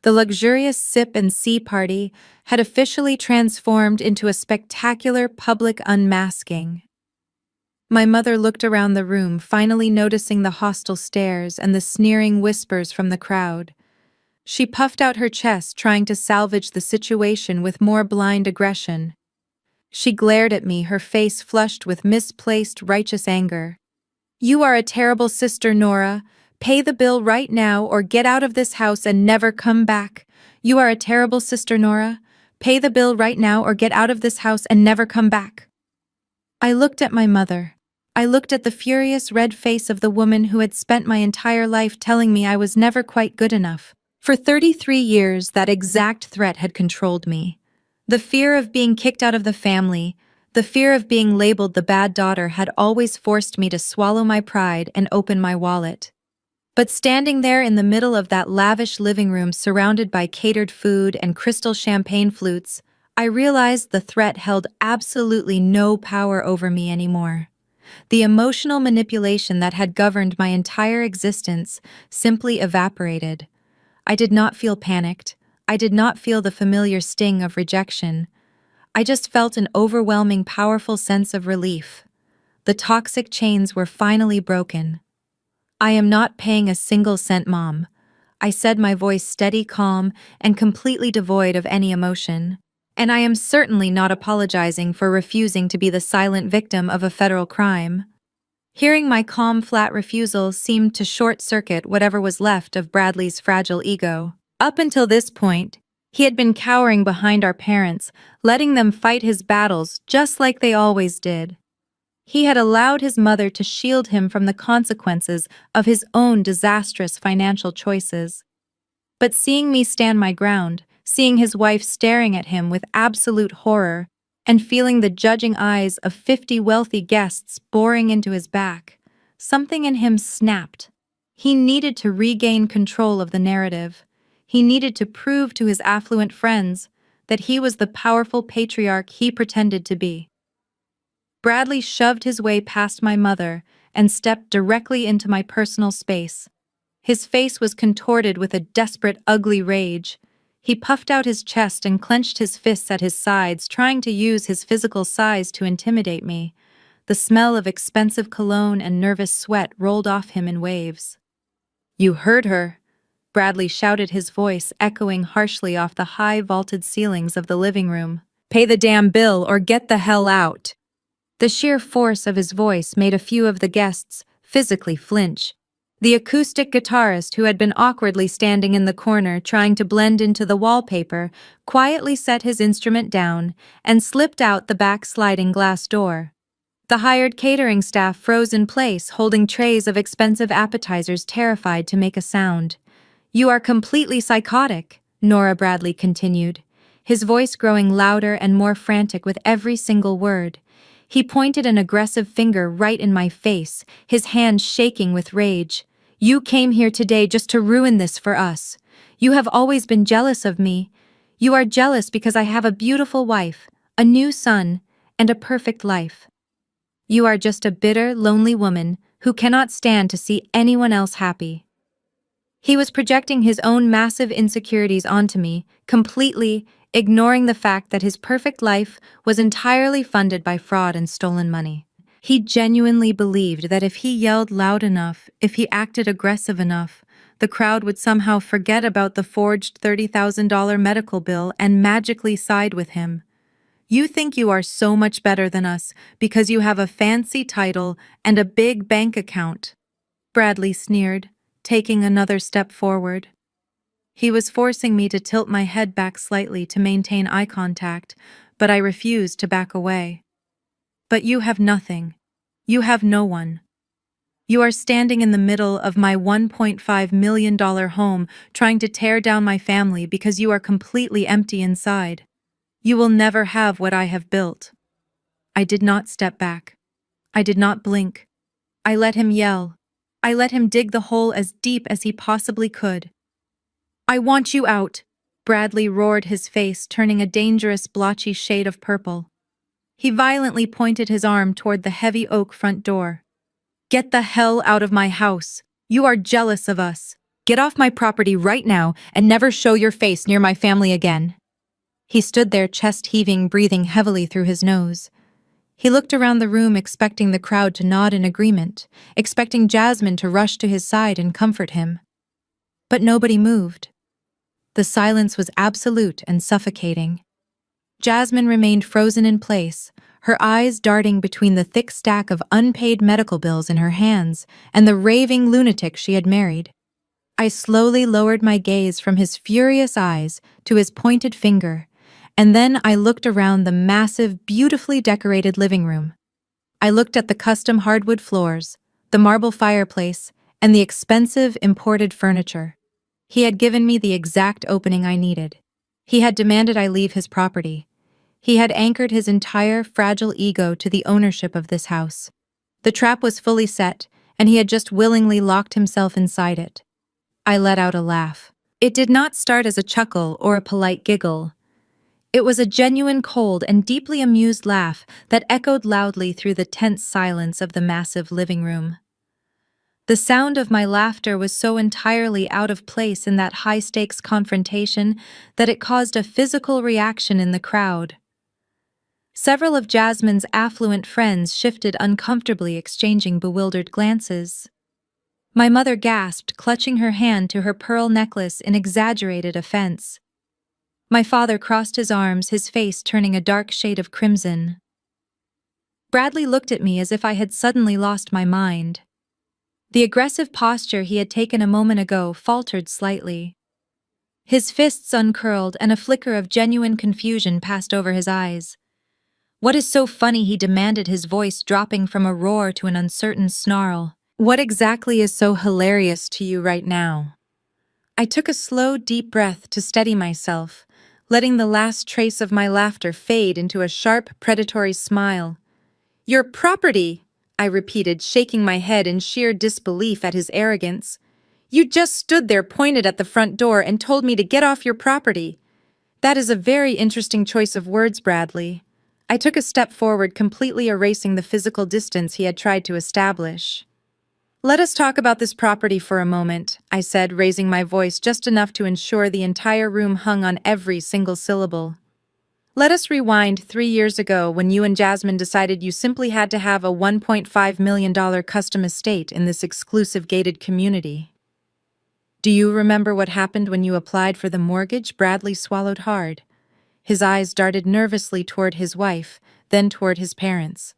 The luxurious sip and see party had officially transformed into a spectacular public unmasking. My mother looked around the room, finally noticing the hostile stares and the sneering whispers from the crowd. She puffed out her chest, trying to salvage the situation with more blind aggression. She glared at me, her face flushed with misplaced righteous anger. "You are a terrible sister, Nora. Pay the bill right now or get out of this house and never come back. You are a terrible sister, Nora. Pay the bill right now or get out of this house and never come back." I looked at my mother. I looked at the furious red face of the woman who had spent my entire life telling me I was never quite good enough. For 33 years, that exact threat had controlled me. The fear of being kicked out of the family, the fear of being labeled the bad daughter had always forced me to swallow my pride and open my wallet. But standing there in the middle of that lavish living room surrounded by catered food and crystal champagne flutes, I realized the threat held absolutely no power over me anymore. The emotional manipulation that had governed my entire existence simply evaporated. I did not feel panicked. I did not feel the familiar sting of rejection. I just felt an overwhelming, powerful sense of relief. The toxic chains were finally broken. "I am not paying a single cent, Mom," I said, my voice steady, calm, and completely devoid of any emotion. "And I am certainly not apologizing for refusing to be the silent victim of a federal crime." Hearing my calm, flat refusal seemed to short-circuit whatever was left of Bradley's fragile ego. Up until this point, he had been cowering behind our parents, letting them fight his battles just like they always did. He had allowed his mother to shield him from the consequences of his own disastrous financial choices. But seeing me stand my ground, seeing his wife staring at him with absolute horror, and feeling the judging eyes of 50 wealthy guests boring into his back, something in him snapped. He needed to regain control of the narrative. He needed to prove to his affluent friends that he was the powerful patriarch he pretended to be. Bradley shoved his way past my mother and stepped directly into my personal space. His face was contorted with a desperate, ugly rage. He puffed out his chest and clenched his fists at his sides, trying to use his physical size to intimidate me. The smell of expensive cologne and nervous sweat rolled off him in waves. "You heard her," Bradley shouted, his voice echoing harshly off the high vaulted ceilings of the living room. "Pay the damn bill or get the hell out." The sheer force of his voice made a few of the guests physically flinch. The acoustic guitarist, who had been awkwardly standing in the corner trying to blend into the wallpaper, quietly set his instrument down and slipped out the back sliding glass door. The hired catering staff froze in place, holding trays of expensive appetizers, terrified to make a sound. You are completely psychotic, Nora Bradley continued, his voice growing louder and more frantic with every single word. He pointed an aggressive finger right in my face, his hand shaking with rage. You came here today just to ruin this for us. You have always been jealous of me. You are jealous because I have a beautiful wife, a new son, and a perfect life. You are just a bitter, lonely woman who cannot stand to see anyone else happy. He was projecting his own massive insecurities onto me, completely ignoring the fact that his perfect life was entirely funded by fraud and stolen money. He genuinely believed that if he yelled loud enough, if he acted aggressive enough, the crowd would somehow forget about the forged $30,000 medical bill and magically side with him. You think you are so much better than us because you have a fancy title and a big bank account, Bradley sneered, taking another step forward. He was forcing me to tilt my head back slightly to maintain eye contact, but I refused to back away. But you have nothing. You have no one. You are standing in the middle of my $1.5 million home trying to tear down my family because you are completely empty inside. You will never have what I have built. I did not step back. I did not blink. I let him yell. I let him dig the hole as deep as he possibly could. I want you out, Bradley roared, his face turning a dangerous blotchy shade of purple. He violently pointed his arm toward the heavy oak front door. Get the hell out of my house. You are jealous of us. Get off my property right now and never show your face near my family again. He stood there, chest heaving, breathing heavily through his nose. He looked around the room, expecting the crowd to nod in agreement, expecting Jasmine to rush to his side and comfort him. But nobody moved. The silence was absolute and suffocating. Jasmine remained frozen in place, her eyes darting between the thick stack of unpaid medical bills in her hands and the raving lunatic she had married. I slowly lowered my gaze from his furious eyes to his pointed finger, and then I looked around the massive, beautifully decorated living room. I looked at the custom hardwood floors, the marble fireplace, and the expensive imported furniture. He had given me the exact opening I needed. He had demanded I leave his property. He had anchored his entire fragile ego to the ownership of this house. The trap was fully set, and he had just willingly locked himself inside it. I let out a laugh. It did not start as a chuckle or a polite giggle. It was a genuine, cold, and deeply amused laugh that echoed loudly through the tense silence of the massive living room. The sound of my laughter was so entirely out of place in that high-stakes confrontation that it caused a physical reaction in the crowd. Several of Jasmine's affluent friends shifted uncomfortably, exchanging bewildered glances. My mother gasped, clutching her hand to her pearl necklace in exaggerated offense. My father crossed his arms, his face turning a dark shade of crimson. Bradley looked at me as if I had suddenly lost my mind. The aggressive posture he had taken a moment ago faltered slightly. His fists uncurled and a flicker of genuine confusion passed over his eyes. What is so funny? He demanded, his voice dropping from a roar to an uncertain snarl. What exactly is so hilarious to you right now? I took a slow, deep breath to steady myself, letting the last trace of my laughter fade into a sharp, predatory smile. Your property, I repeated, shaking my head in sheer disbelief at his arrogance. You just stood there, pointed at the front door, and told me to get off your property. That is a very interesting choice of words, Bradley. I took a step forward, completely erasing the physical distance he had tried to establish. Let us talk about this property for a moment, I said, raising my voice just enough to ensure the entire room hung on every single syllable. Let us rewind 3 years ago when you and Jasmine decided you simply had to have a $1.5 million custom estate in this exclusive gated community. Do you remember what happened when you applied for the mortgage? Bradley swallowed hard. His eyes darted nervously toward his wife, then toward his parents.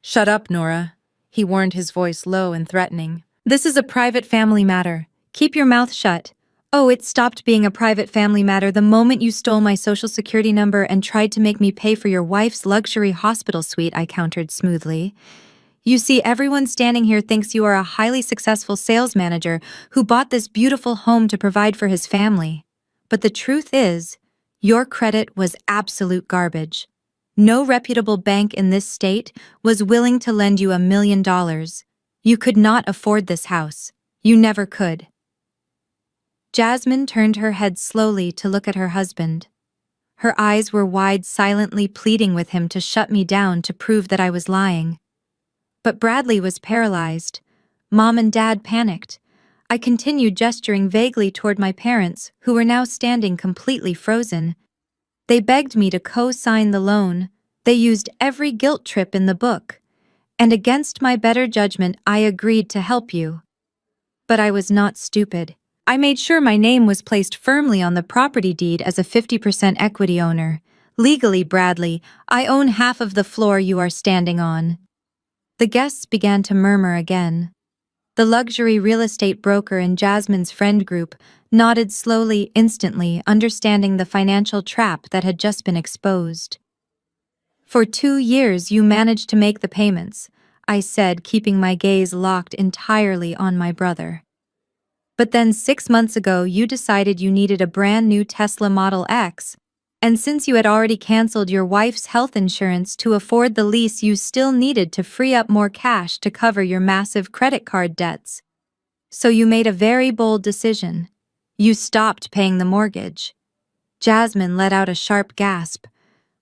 Shut up, Nora, he warned, his voice low and threatening. This is a private family matter. Keep your mouth shut. Oh, it stopped being a private family matter the moment you stole my social security number and tried to make me pay for your wife's luxury hospital suite, I countered smoothly. You see, everyone standing here thinks you are a highly successful sales manager who bought this beautiful home to provide for his family. But the truth is, your credit was absolute garbage. No reputable bank in this state was willing to lend you $1 million. You could not afford this house. You never could. Jasmine turned her head slowly to look at her husband. Her eyes were wide, silently pleading with him to shut me down to prove that I was lying. But Bradley was paralyzed. Mom and Dad panicked. I continued gesturing vaguely toward my parents, who were now standing completely frozen. They begged me to co-sign the loan. They used every guilt trip in the book. And against my better judgment, I agreed to help you. But I was not stupid. I made sure my name was placed firmly on the property deed as a 50% equity owner. Legally, Bradley, I own half of the floor you are standing on. The guests began to murmur again. The luxury real estate broker in Jasmine's friend group nodded slowly, instantly, understanding the financial trap that had just been exposed. For 2 years you managed to make the payments, I said, keeping my gaze locked entirely on my brother. But then 6 months ago you decided you needed a brand new Tesla Model X, and since you had already canceled your wife's health insurance to afford the lease, you still needed to free up more cash to cover your massive credit card debts. So you made a very bold decision. You stopped paying the mortgage. Jasmine let out a sharp gasp.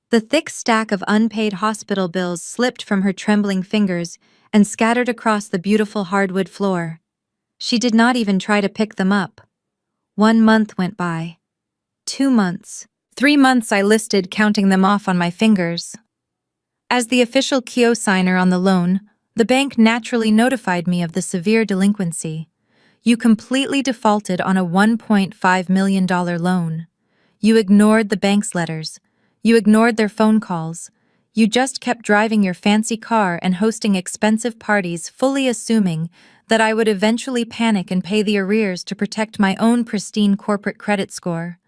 The thick stack of unpaid hospital bills slipped from her trembling fingers and scattered across the beautiful hardwood floor. She did not even try to pick them up. 1 month went by. 2 months. 3 months I listed, counting them off on my fingers. As the official co-signer on the loan, the bank naturally notified me of the severe delinquency. You completely defaulted on a $1.5 million loan. You ignored the bank's letters. You ignored their phone calls. You just kept driving your fancy car and hosting expensive parties, fully assuming that I would eventually panic and pay the arrears to protect my own pristine corporate credit score.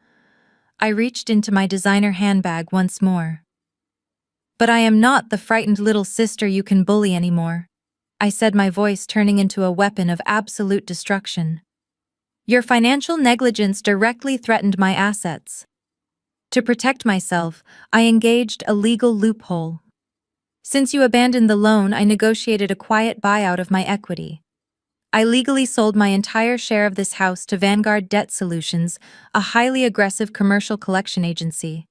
I reached into my designer handbag once more. But I am not the frightened little sister you can bully anymore, I said, my voice turning into a weapon of absolute destruction. Your financial negligence directly threatened my assets. To protect myself, I engaged a legal loophole. Since you abandoned the loan, I negotiated a quiet buyout of my equity. I legally sold my entire share of this house to Vanguard Debt Solutions, a highly aggressive commercial collection agency.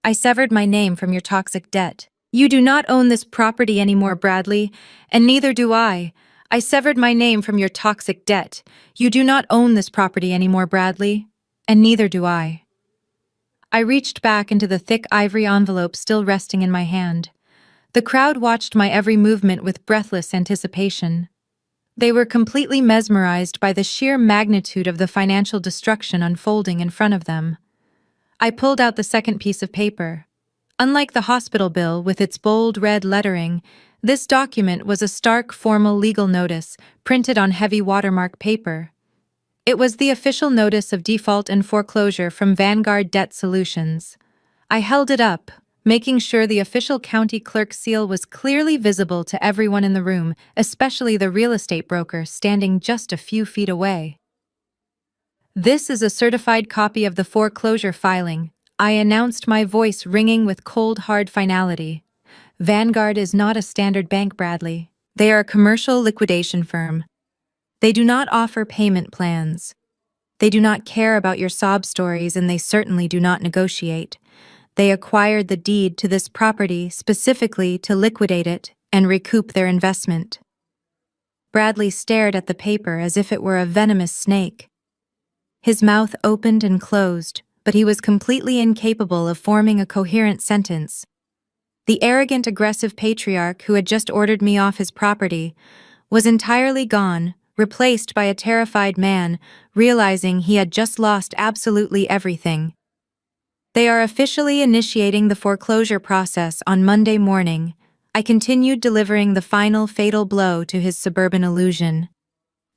I severed my name from your toxic debt. You do not own this property anymore, Bradley, and neither do I. I severed my name from your toxic debt. You do not own this property anymore, Bradley, and neither do I. I reached back into the thick ivory envelope still resting in my hand. The crowd watched my every movement with breathless anticipation. They were completely mesmerized by the sheer magnitude of the financial destruction unfolding in front of them. I pulled out the second piece of paper. Unlike the hospital bill with its bold red lettering, this document was a stark, formal legal notice printed on heavy watermark paper. It was the official notice of default and foreclosure from Vanguard Debt Solutions. I held it up, making sure the official county clerk's seal was clearly visible to everyone in the room, especially the real estate broker standing just a few feet away. This is a certified copy of the foreclosure filing, I announced, my voice ringing with cold, hard finality. Vanguard is not a standard bank, Bradley. They are a commercial liquidation firm. They do not offer payment plans. They do not care about your sob stories, and they certainly do not negotiate. They acquired the deed to this property specifically to liquidate it and recoup their investment. Bradley stared at the paper as if it were a venomous snake. His mouth opened and closed, but he was completely incapable of forming a coherent sentence. The arrogant, aggressive patriarch who had just ordered me off his property was entirely gone, replaced by a terrified man, realizing he had just lost absolutely everything. They are officially initiating the foreclosure process on Monday morning. I continued, delivering the final fatal blow to his suburban illusion.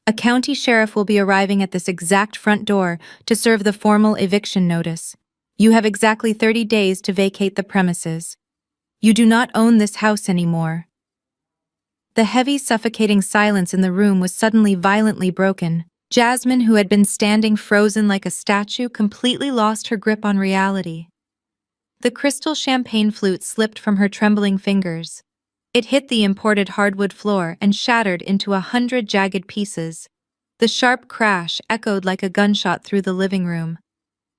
A county sheriff will be arriving at this exact front door to serve the formal eviction notice. You have exactly 30 days to vacate the premises. You do not own this house anymore. The heavy, suffocating silence in the room was suddenly violently broken. Jasmine, who had been standing frozen like a statue, completely lost her grip on reality. The crystal champagne flute slipped from her trembling fingers. It hit the imported hardwood floor and shattered into 100 jagged pieces. The sharp crash echoed like a gunshot through the living room.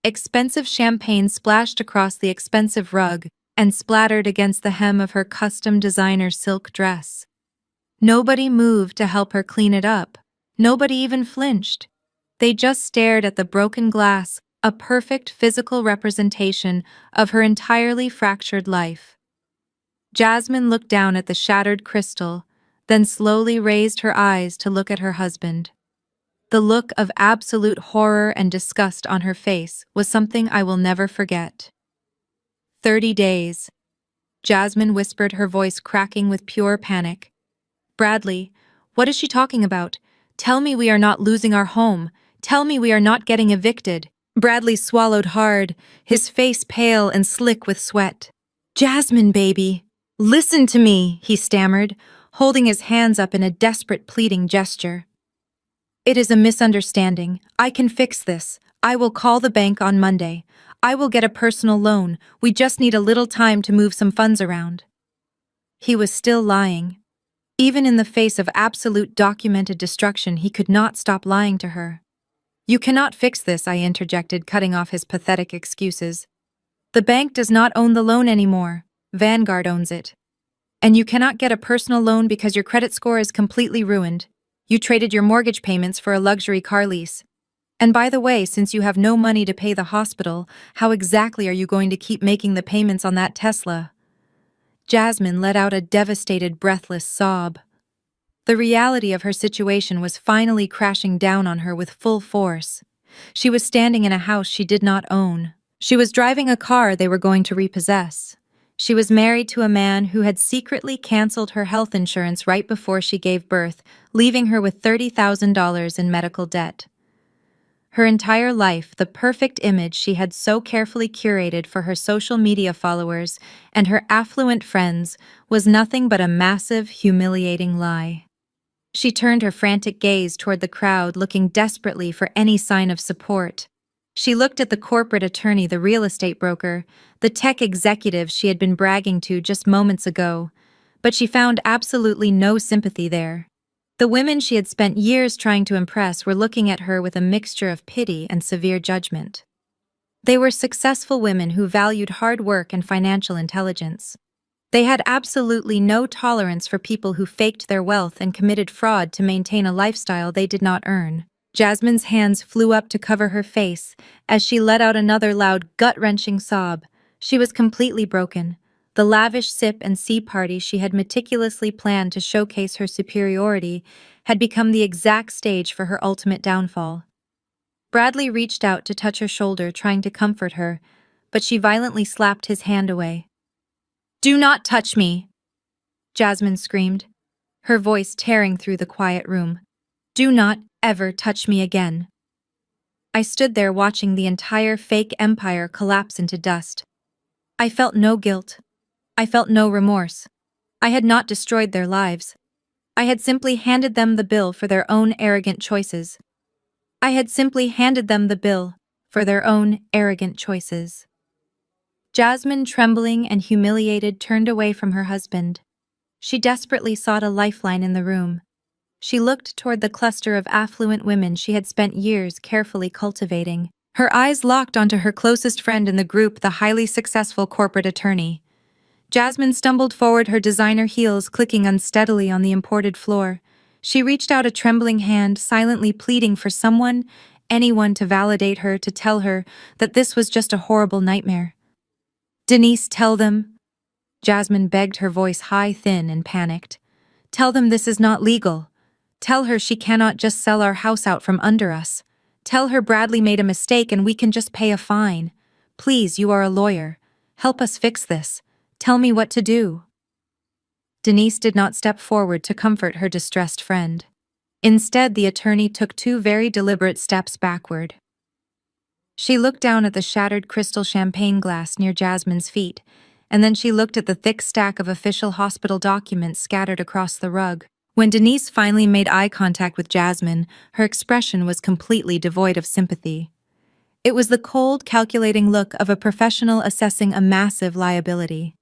Expensive champagne splashed across the expensive rug and splattered against the hem of her custom designer silk dress. Nobody moved to help her clean it up. Nobody even flinched. They just stared at the broken glass, a perfect physical representation of her entirely fractured life. Jasmine looked down at the shattered crystal, then slowly raised her eyes to look at her husband. The look of absolute horror and disgust on her face was something I will never forget. 30 days. Jasmine whispered, her voice cracking with pure panic. Bradley, what is she talking about? Tell me we are not losing our home. Tell me we are not getting evicted. Bradley swallowed hard, his face pale and slick with sweat. Jasmine, baby. Listen to me, he stammered, holding his hands up in a desperate pleading gesture. It is a misunderstanding. I can fix this. I will call the bank on Monday. I will get a personal loan. We just need a little time to move some funds around. He was still lying. Even in the face of absolute documented destruction, he could not stop lying to her. You cannot fix this, I interjected, cutting off his pathetic excuses. The bank does not own the loan anymore. Vanguard owns it. And you cannot get a personal loan because your credit score is completely ruined. You traded your mortgage payments for a luxury car lease. And by the way, since you have no money to pay the hospital, how exactly are you going to keep making the payments on that Tesla? Jasmine let out a devastated, breathless sob. The reality of her situation was finally crashing down on her with full force. She was standing in a house she did not own. She was driving a car they were going to repossess. She was married to a man who had secretly canceled her health insurance right before she gave birth, leaving her with $30,000 in medical debt. Her entire life, the perfect image she had so carefully curated for her social media followers and her affluent friends, was nothing but a massive, humiliating lie. She turned her frantic gaze toward the crowd, looking desperately for any sign of support. She looked at the corporate attorney, the real estate broker, the tech executive she had been bragging to just moments ago, but she found absolutely no sympathy there. The women she had spent years trying to impress were looking at her with a mixture of pity and severe judgment. They were successful women who valued hard work and financial intelligence. They had absolutely no tolerance for people who faked their wealth and committed fraud to maintain a lifestyle they did not earn. Jasmine's hands flew up to cover her face as she let out another loud, gut-wrenching sob. She was completely broken. The lavish sip and see party she had meticulously planned to showcase her superiority had become the exact stage for her ultimate downfall. Bradley reached out to touch her shoulder, trying to comfort her, but she violently slapped his hand away. "Do not touch me!" Jasmine screamed, her voice tearing through the quiet room. "Do not ever touch me again." I stood there watching the entire fake empire collapse into dust. I felt no guilt. I felt no remorse. I had not destroyed their lives. I had simply handed them the bill for their own arrogant choices. I had simply handed them the bill for their own arrogant choices. Jasmine, trembling and humiliated, turned away from her husband. She desperately sought a lifeline in the room. She looked toward the cluster of affluent women she had spent years carefully cultivating. Her eyes locked onto her closest friend in the group, the highly successful corporate attorney. Jasmine stumbled forward, her designer heels clicking unsteadily on the imported floor. She reached out a trembling hand, silently pleading for someone, anyone, to validate her, to tell her that this was just a horrible nightmare. "Denise, tell them," Jasmine begged, her voice high, thin, and panicked. "Tell them this is not legal. Tell her she cannot just sell our house out from under us. Tell her Bradley made a mistake and we can just pay a fine. Please, you are a lawyer. Help us fix this. Tell me what to do." Denise did not step forward to comfort her distressed friend. Instead, the attorney took 2 very deliberate steps backward. She looked down at the shattered crystal champagne glass near Jasmine's feet and then she looked at the thick stack of official hospital documents scattered across the rug. When Denise finally made eye contact with Jasmine, her expression was completely devoid of sympathy. It was the cold, calculating look of a professional assessing a massive liability.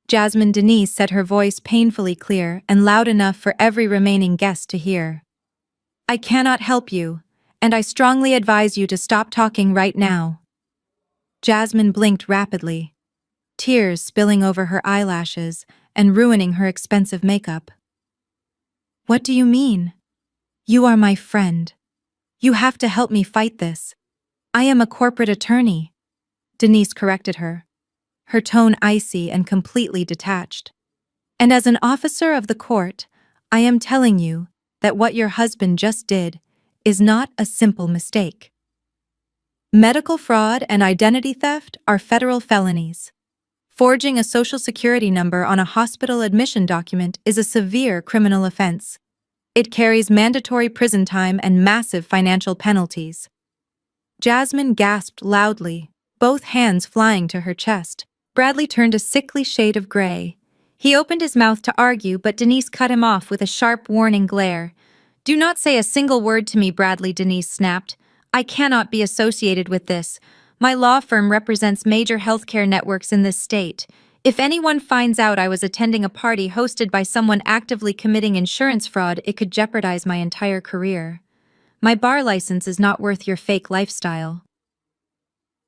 Denise said, her voice painfully clear and loud enough for every remaining guest to hear. "I cannot help you, and I strongly advise you to stop talking right now." Jasmine blinked rapidly, tears spilling over her eyelashes and ruining her expensive makeup. "What do you mean? You are my friend. You have to help me fight this. I am a corporate attorney," Denise corrected her, her tone icy and completely detached. "And as an officer of the court, I am telling you that what your husband just did is not a simple mistake. Medical fraud and identity theft are federal felonies. Forging a social security number on a hospital admission document is a severe criminal offense. It carries mandatory prison time and massive financial penalties." Jasmine gasped loudly, both hands flying to her chest. Bradley turned a sickly shade of gray. He opened his mouth to argue, but Denise cut him off with a sharp warning glare. "Do not say a single word to me, Bradley," Denise snapped. "I cannot be associated with this. My law firm represents major healthcare networks in this state. If anyone finds out I was attending a party hosted by someone actively committing insurance fraud, it could jeopardize my entire career. My bar license is not worth your fake lifestyle."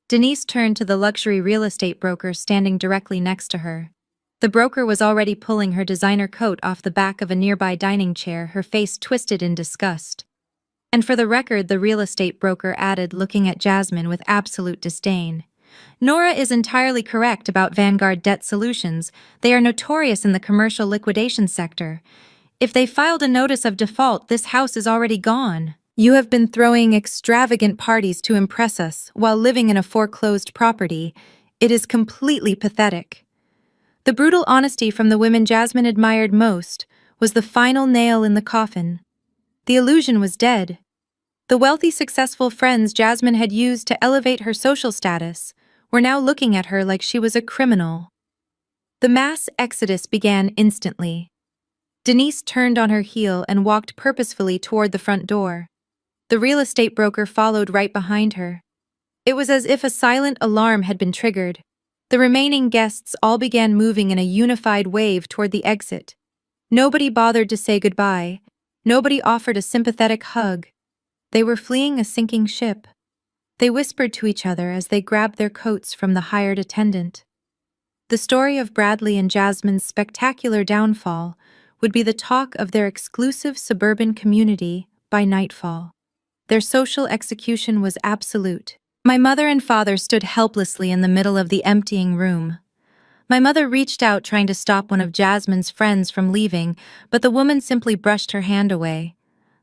Denise turned to the luxury real estate broker standing directly next to her. The broker was already pulling her designer coat off the back of a nearby dining chair, her face twisted in disgust. And for the record, the real estate broker added, looking at Jasmine with absolute disdain, "Nora is entirely correct about Vanguard Debt Solutions. They are notorious in the commercial liquidation sector. If they filed a notice of default, this house is already gone. You have been throwing extravagant parties to impress us while living in a foreclosed property. It is completely pathetic." The brutal honesty from the women Jasmine admired most was the final nail in the coffin. The illusion was dead. The wealthy, successful friends Jasmine had used to elevate her social status were now looking at her like she was a criminal. The mass exodus began instantly. Denise turned on her heel and walked purposefully toward the front door. The real estate broker followed right behind her. It was as if a silent alarm had been triggered. The remaining guests all began moving in a unified wave toward the exit. Nobody bothered to say goodbye. Nobody offered a sympathetic hug. They were fleeing a sinking ship. They whispered to each other as they grabbed their coats from the hired attendant. The story of Bradley and Jasmine's spectacular downfall would be the talk of their exclusive suburban community by nightfall. Their social execution was absolute. My mother and father stood helplessly in the middle of the emptying room. My mother reached out, trying to stop one of Jasmine's friends from leaving, but the woman simply brushed her hand away.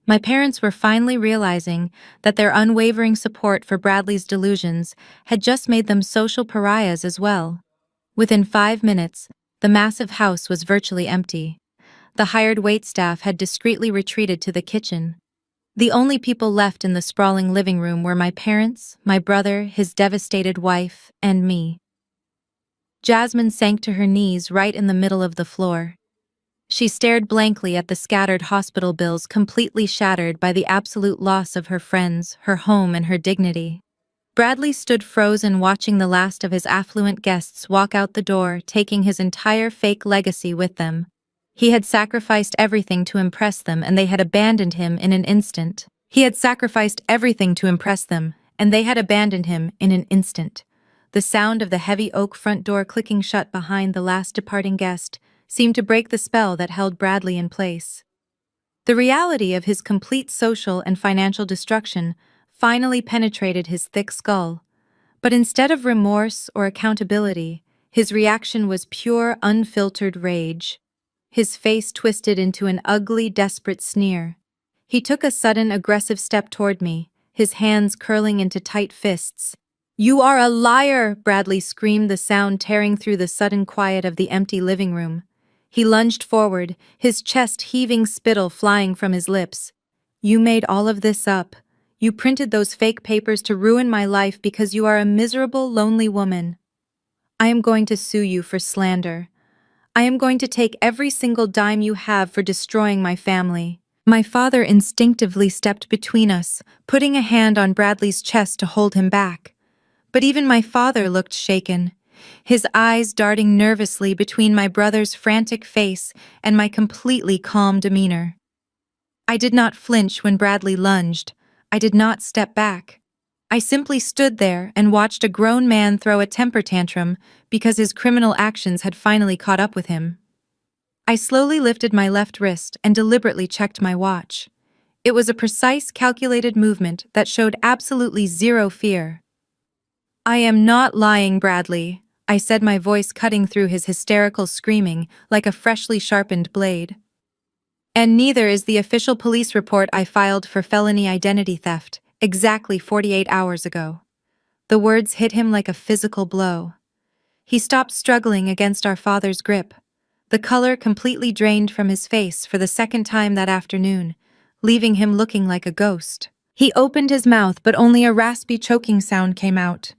My parents were finally realizing that their unwavering support for Bradley's delusions had just made them social pariahs as well. Within 5 minutes, the massive house was virtually empty. The hired waitstaff had discreetly retreated to the kitchen. The only people left in the sprawling living room were my parents, my brother, his devastated wife, and me. Jasmine sank to her knees right in the middle of the floor. She stared blankly at the scattered hospital bills, completely shattered by the absolute loss of her friends, her home, and her dignity. Bradley stood frozen, watching the last of his affluent guests walk out the door, taking his entire fake legacy with them. He had sacrificed everything to impress them, and they had abandoned him in an instant. The sound of the heavy oak front door clicking shut behind the last departing guest seemed to break the spell that held Bradley in place. The reality of his complete social and financial destruction finally penetrated his thick skull. But instead of remorse or accountability, his reaction was pure, unfiltered rage. His face twisted into an ugly, desperate sneer. He took a sudden, aggressive step toward me, his hands curling into tight fists. "You are a liar!" Bradley screamed, the sound tearing through the sudden quiet of the empty living room. He lunged forward, his chest heaving, spittle flying from his lips. "You made all of this up. You printed those fake papers to ruin my life because you are a miserable, lonely woman." I am going to sue you for slander. I am going to take every single dime you have for destroying my family." My father instinctively stepped between us, putting a hand on Bradley's chest to hold him back. But even my father looked shaken, his eyes darting nervously between my brother's frantic face and my completely calm demeanor. I did not flinch when Bradley lunged. I did not step back. I simply stood there and watched a grown man throw a temper tantrum because his criminal actions had finally caught up with him. I slowly lifted my left wrist and deliberately checked my watch. It was a precise, calculated movement that showed absolutely zero fear. "I am not lying, Bradley," I said, my voice cutting through his hysterical screaming like a freshly sharpened blade. "And neither is the official police report I filed for felony identity theft exactly 48 hours ago." The words hit him like a physical blow. He stopped struggling against our father's grip. The color completely drained from his face for the second time that afternoon, leaving him looking like a ghost. He opened his mouth, but only a raspy choking sound came out.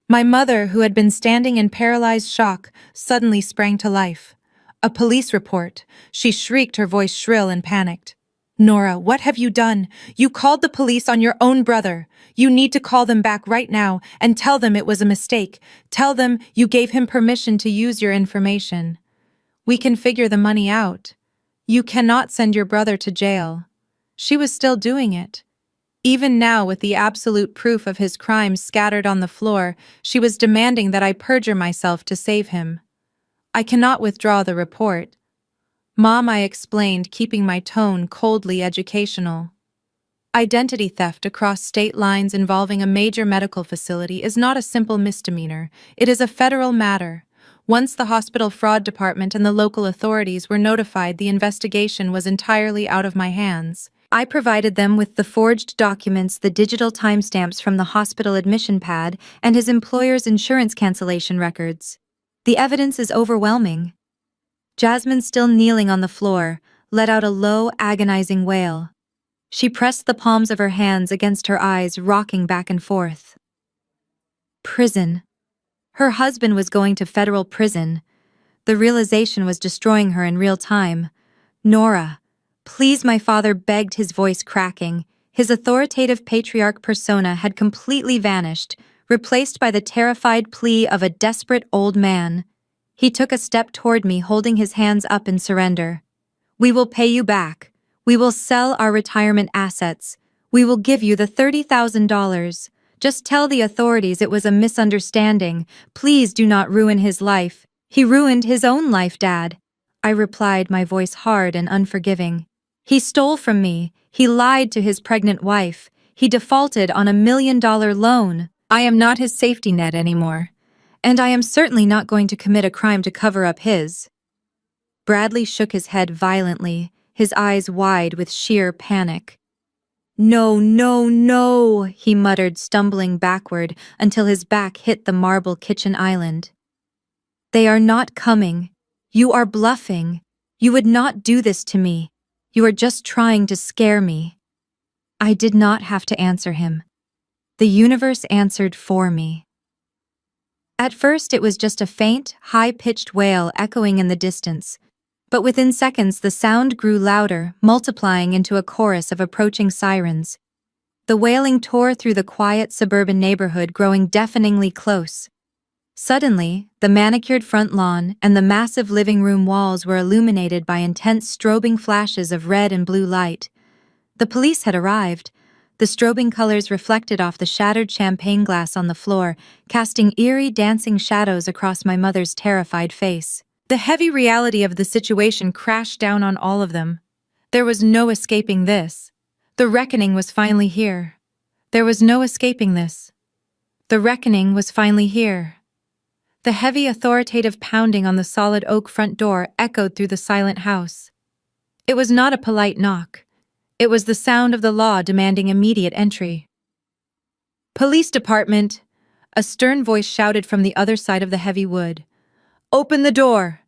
My mother, who had been standing in paralyzed shock, suddenly sprang to life. "A police report," she shrieked, her voice shrill and panicked. "Nora, what have you done? You called the police on your own brother. You need to call them back right now and tell them it was a mistake. Tell them you gave him permission to use your information. We can figure the money out. You cannot send your brother to jail." She was still doing it. Even now, with the absolute proof of his crimes scattered on the floor, she was demanding that I perjure myself to save him. "I cannot withdraw the report." "Mom," I explained, keeping my tone coldly educational. Identity theft across state lines involving a major medical facility is not a simple misdemeanor. It is a federal matter. Once the hospital fraud department and the local authorities were notified, the investigation was entirely out of my hands. I provided them with the forged documents, the digital timestamps from the hospital admission pad, and his employer's insurance cancellation records. The evidence is overwhelming. Jasmine, still kneeling on the floor, let out a low, agonizing wail. She pressed the palms of her hands against her eyes, rocking back and forth. Prison. Her husband was going to federal prison. The realization was destroying her in real time. "Nora, please," my father begged, his voice cracking. His authoritative patriarch persona had completely vanished, replaced by the terrified plea of a desperate old man. He took a step toward me, holding his hands up in surrender. "We will pay you back. We will sell our retirement assets. We will give you the $30,000. Just tell the authorities it was a misunderstanding. Please do not ruin his life. He ruined his own life, Dad," I replied, my voice hard and unforgiving. "He stole from me. He lied to his pregnant wife. He defaulted on $1 million loan. I am not his safety net anymore. And I am certainly not going to commit a crime to cover up his." Bradley shook his head violently, his eyes wide with sheer panic. "No, no, no," he muttered, stumbling backward until his back hit the marble kitchen island. "They are not coming. You are bluffing. You would not do this to me. You are just trying to scare me." I did not have to answer him. The universe answered for me. At first it was just a faint, high-pitched wail echoing in the distance, but within seconds the sound grew louder, multiplying into a chorus of approaching sirens. The wailing tore through the quiet suburban neighborhood, growing deafeningly close. Suddenly, the manicured front lawn and the massive living room walls were illuminated by intense strobing flashes of red and blue light. The police had arrived. The strobing colors reflected off the shattered champagne glass on the floor, casting eerie, dancing shadows across my mother's terrified face. The heavy reality of the situation crashed down on all of them. There was no escaping this. The reckoning was finally here. There was no escaping this. The reckoning was finally here. The heavy, authoritative pounding on the solid oak front door echoed through the silent house. It was not a polite knock. It was the sound of the law demanding immediate entry. "Police department," a stern voice shouted from the other side of the heavy wood. "Open the door."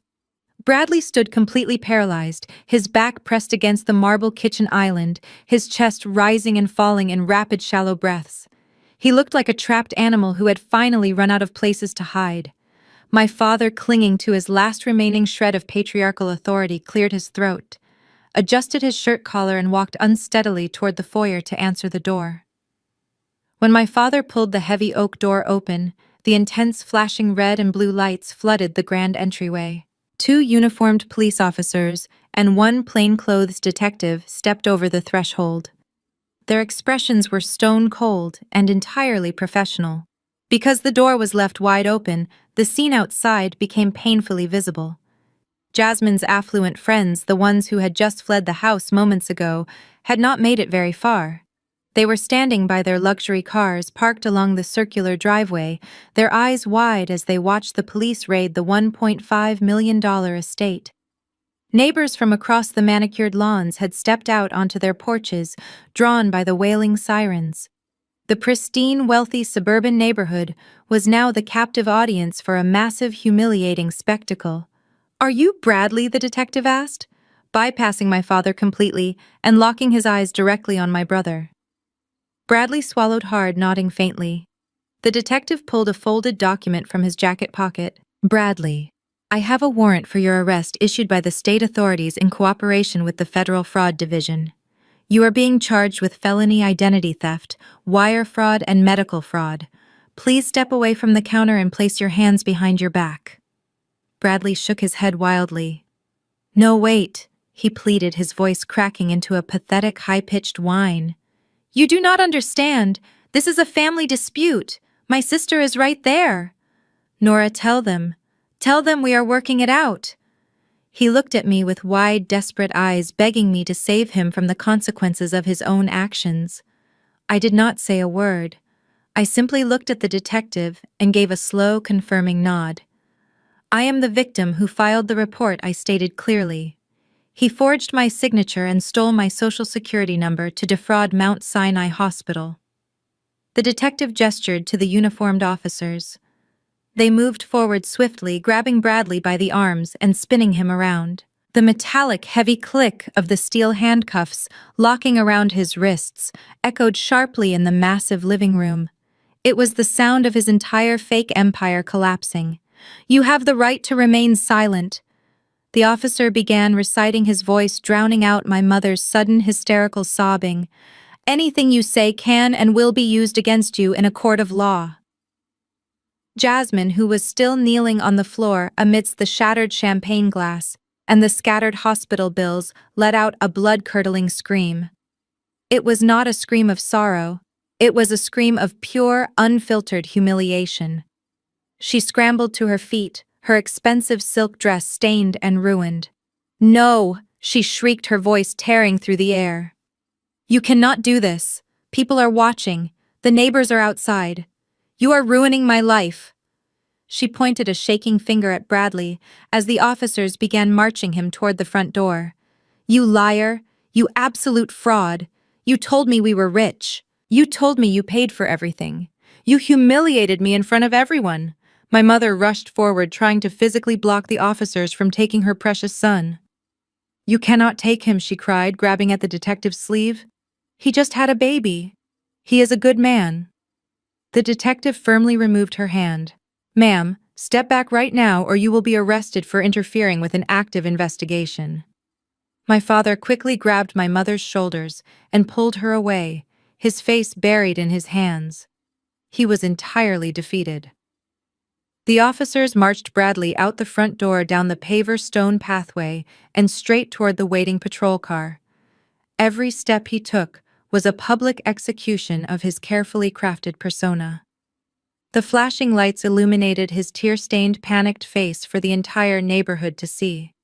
Bradley stood completely paralyzed, his back pressed against the marble kitchen island, his chest rising and falling in rapid, shallow breaths. He looked like a trapped animal who had finally run out of places to hide. My father, clinging to his last remaining shred of patriarchal authority, cleared his throat, adjusted his shirt collar, and walked unsteadily toward the foyer to answer the door. When my father pulled the heavy oak door open, the intense flashing red and blue lights flooded the grand entryway. 2 uniformed police officers and 1 plainclothes detective stepped over the threshold. Their expressions were stone cold and entirely professional. Because the door was left wide open, the scene outside became painfully visible. Jasmine's affluent friends, the ones who had just fled the house moments ago, had not made it very far. They were standing by their luxury cars parked along the circular driveway, their eyes wide as they watched the police raid the $1.5 million estate. Neighbors from across the manicured lawns had stepped out onto their porches, drawn by the wailing sirens. The pristine, wealthy suburban neighborhood was now the captive audience for a massive, humiliating spectacle. "Are you Bradley?" the detective asked, bypassing my father completely and locking his eyes directly on my brother. Bradley swallowed hard, nodding faintly. The detective pulled a folded document from his jacket pocket. "Bradley, I have a warrant for your arrest issued by the state authorities in cooperation with the Federal Fraud Division. You are being charged with felony identity theft, wire fraud, and medical fraud. Please step away from the counter and place your hands behind your back." Bradley shook his head wildly. "No, wait," he pleaded, his voice cracking into a pathetic, high-pitched whine. "You do not understand. This is a family dispute. My sister is right there." "Nora, tell them. Tell them we are working it out." He looked at me with wide, desperate eyes, begging me to save him from the consequences of his own actions. I did not say a word. I simply looked at the detective and gave a slow, confirming nod. "I am the victim who filed the report," I stated clearly. "He forged my signature and stole my social security number to defraud Mount Sinai Hospital." The detective gestured to the uniformed officers. They moved forward swiftly, grabbing Bradley by the arms and spinning him around. The metallic, heavy click of the steel handcuffs locking around his wrists echoed sharply in the massive living room. It was the sound of his entire fake empire collapsing. "You have the right to remain silent." The officer began, reciting, his voice drowning out my mother's sudden hysterical sobbing. "Anything you say can and will be used against you in a court of law." Jasmine, who was still kneeling on the floor amidst the shattered champagne glass and the scattered hospital bills, let out a blood-curdling scream. It was not a scream of sorrow. It was a scream of pure, unfiltered humiliation. She scrambled to her feet, her expensive silk dress stained and ruined. "No!" she shrieked, her voice tearing through the air. "You cannot do this. People are watching. The neighbors are outside. You are ruining my life." She pointed a shaking finger at Bradley as the officers began marching him toward the front door. "You liar! You absolute fraud! You told me we were rich. You told me you paid for everything. You humiliated me in front of everyone." My mother rushed forward, trying to physically block the officers from taking her precious son. "You cannot take him," she cried, grabbing at the detective's sleeve. "He just had a baby. He is a good man." The detective firmly removed her hand. "Ma'am, step back right now or you will be arrested for interfering with an active investigation." My father quickly grabbed my mother's shoulders and pulled her away, his face buried in his hands. He was entirely defeated. The officers marched Bradley out the front door, down the paver stone pathway, and straight toward the waiting patrol car. Every step he took was a public execution of his carefully crafted persona. The flashing lights illuminated his tear-stained, panicked face for the entire neighborhood to see.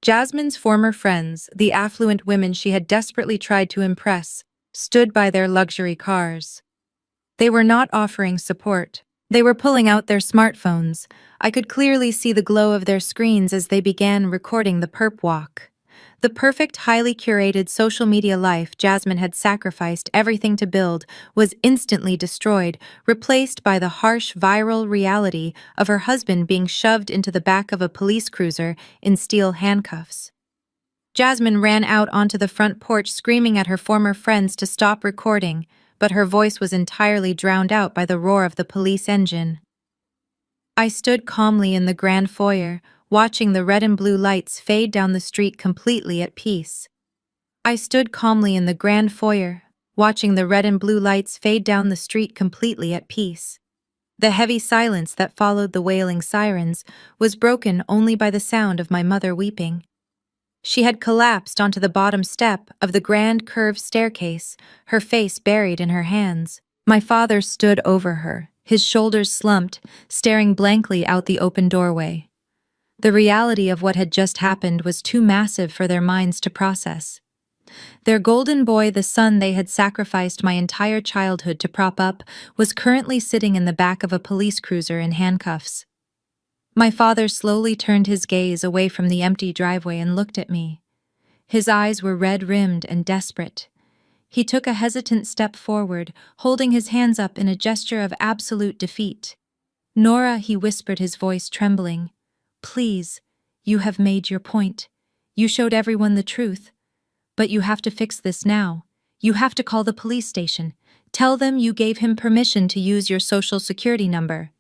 Jasmine's former friends, the affluent women she had desperately tried to impress, stood by their luxury cars. They were not offering support. They were pulling out their smartphones. I could clearly see the glow of their screens as they began recording the perp walk. The perfect, highly curated social media life Jasmine had sacrificed everything to build was instantly destroyed, replaced by the harsh, viral reality of her husband being shoved into the back of a police cruiser in steel handcuffs. Jasmine ran out onto the front porch, screaming at her former friends to stop recording, but her voice was entirely drowned out by the roar of the police engine. I stood calmly in the grand foyer, watching the red and blue lights fade down the street completely at peace. I stood calmly in the grand foyer, watching the red and blue lights fade down the street completely at peace. The heavy silence that followed the wailing sirens was broken only by the sound of my mother weeping. She had collapsed onto the bottom step of the grand curved staircase, her face buried in her hands. My father stood over her, his shoulders slumped, staring blankly out the open doorway. The reality of what had just happened was too massive for their minds to process. Their golden boy, the son they had sacrificed my entire childhood to prop up, was currently sitting in the back of a police cruiser in handcuffs. My father slowly turned his gaze away from the empty driveway and looked at me. His eyes were red-rimmed and desperate. He took a hesitant step forward, holding his hands up in a gesture of absolute defeat. "Nora," he whispered, his voice trembling. "Please, you have made your point. You showed everyone the truth. But you have to fix this now. You have to call the police station. Tell them you gave him permission to use your social security number.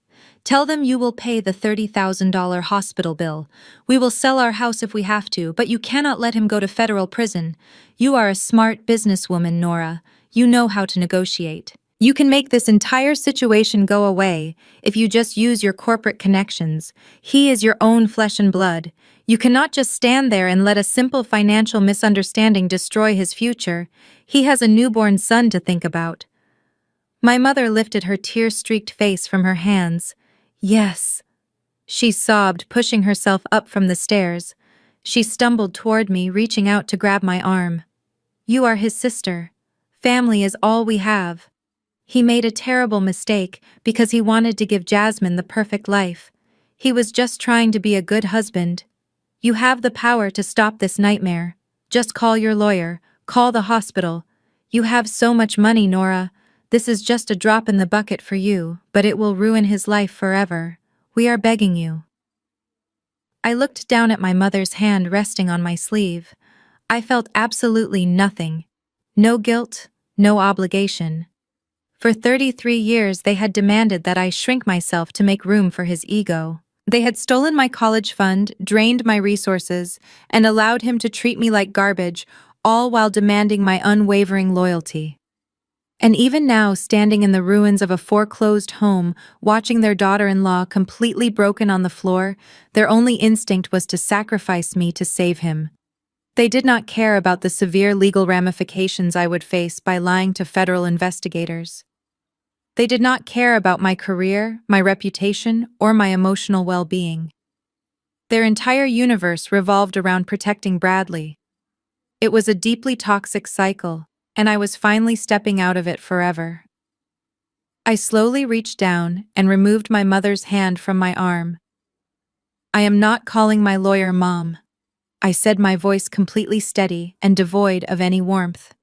Tell them you will pay the $30,000 hospital bill. We will sell our house if we have to, but you cannot let him go to federal prison. You are a smart businesswoman, Nora. You know how to negotiate. You can make this entire situation go away if you just use your corporate connections. He is your own flesh and blood. You cannot just stand there and let a simple financial misunderstanding destroy his future. He has a newborn son to think about." My mother lifted her tear-streaked face from her hands. "Yes," she sobbed, pushing herself up from the stairs. She stumbled toward me, reaching out to grab my arm. "You are his sister. Family is all we have. He made a terrible mistake because he wanted to give Jasmine the perfect life. He was just trying to be a good husband. You have the power to stop this nightmare. Just call your lawyer, call the hospital. You have so much money, Nora. This is just a drop in the bucket for you, but it will ruin his life forever. We are begging you." I looked down at my mother's hand resting on my sleeve. I felt absolutely nothing. No guilt, no obligation. For 33 years they had demanded that I shrink myself to make room for his ego. They had stolen my college fund, drained my resources, and allowed him to treat me like garbage, all while demanding my unwavering loyalty. And even now, standing in the ruins of a foreclosed home, watching their daughter-in-law completely broken on the floor, their only instinct was to sacrifice me to save him. They did not care about the severe legal ramifications I would face by lying to federal investigators. They did not care about my career, my reputation, or my emotional well-being. Their entire universe revolved around protecting Bradley. It was a deeply toxic cycle, and I was finally stepping out of it forever. I slowly reached down and removed my mother's hand from my arm. "I am not calling my lawyer, Mom," I said, my voice completely steady and devoid of any warmth.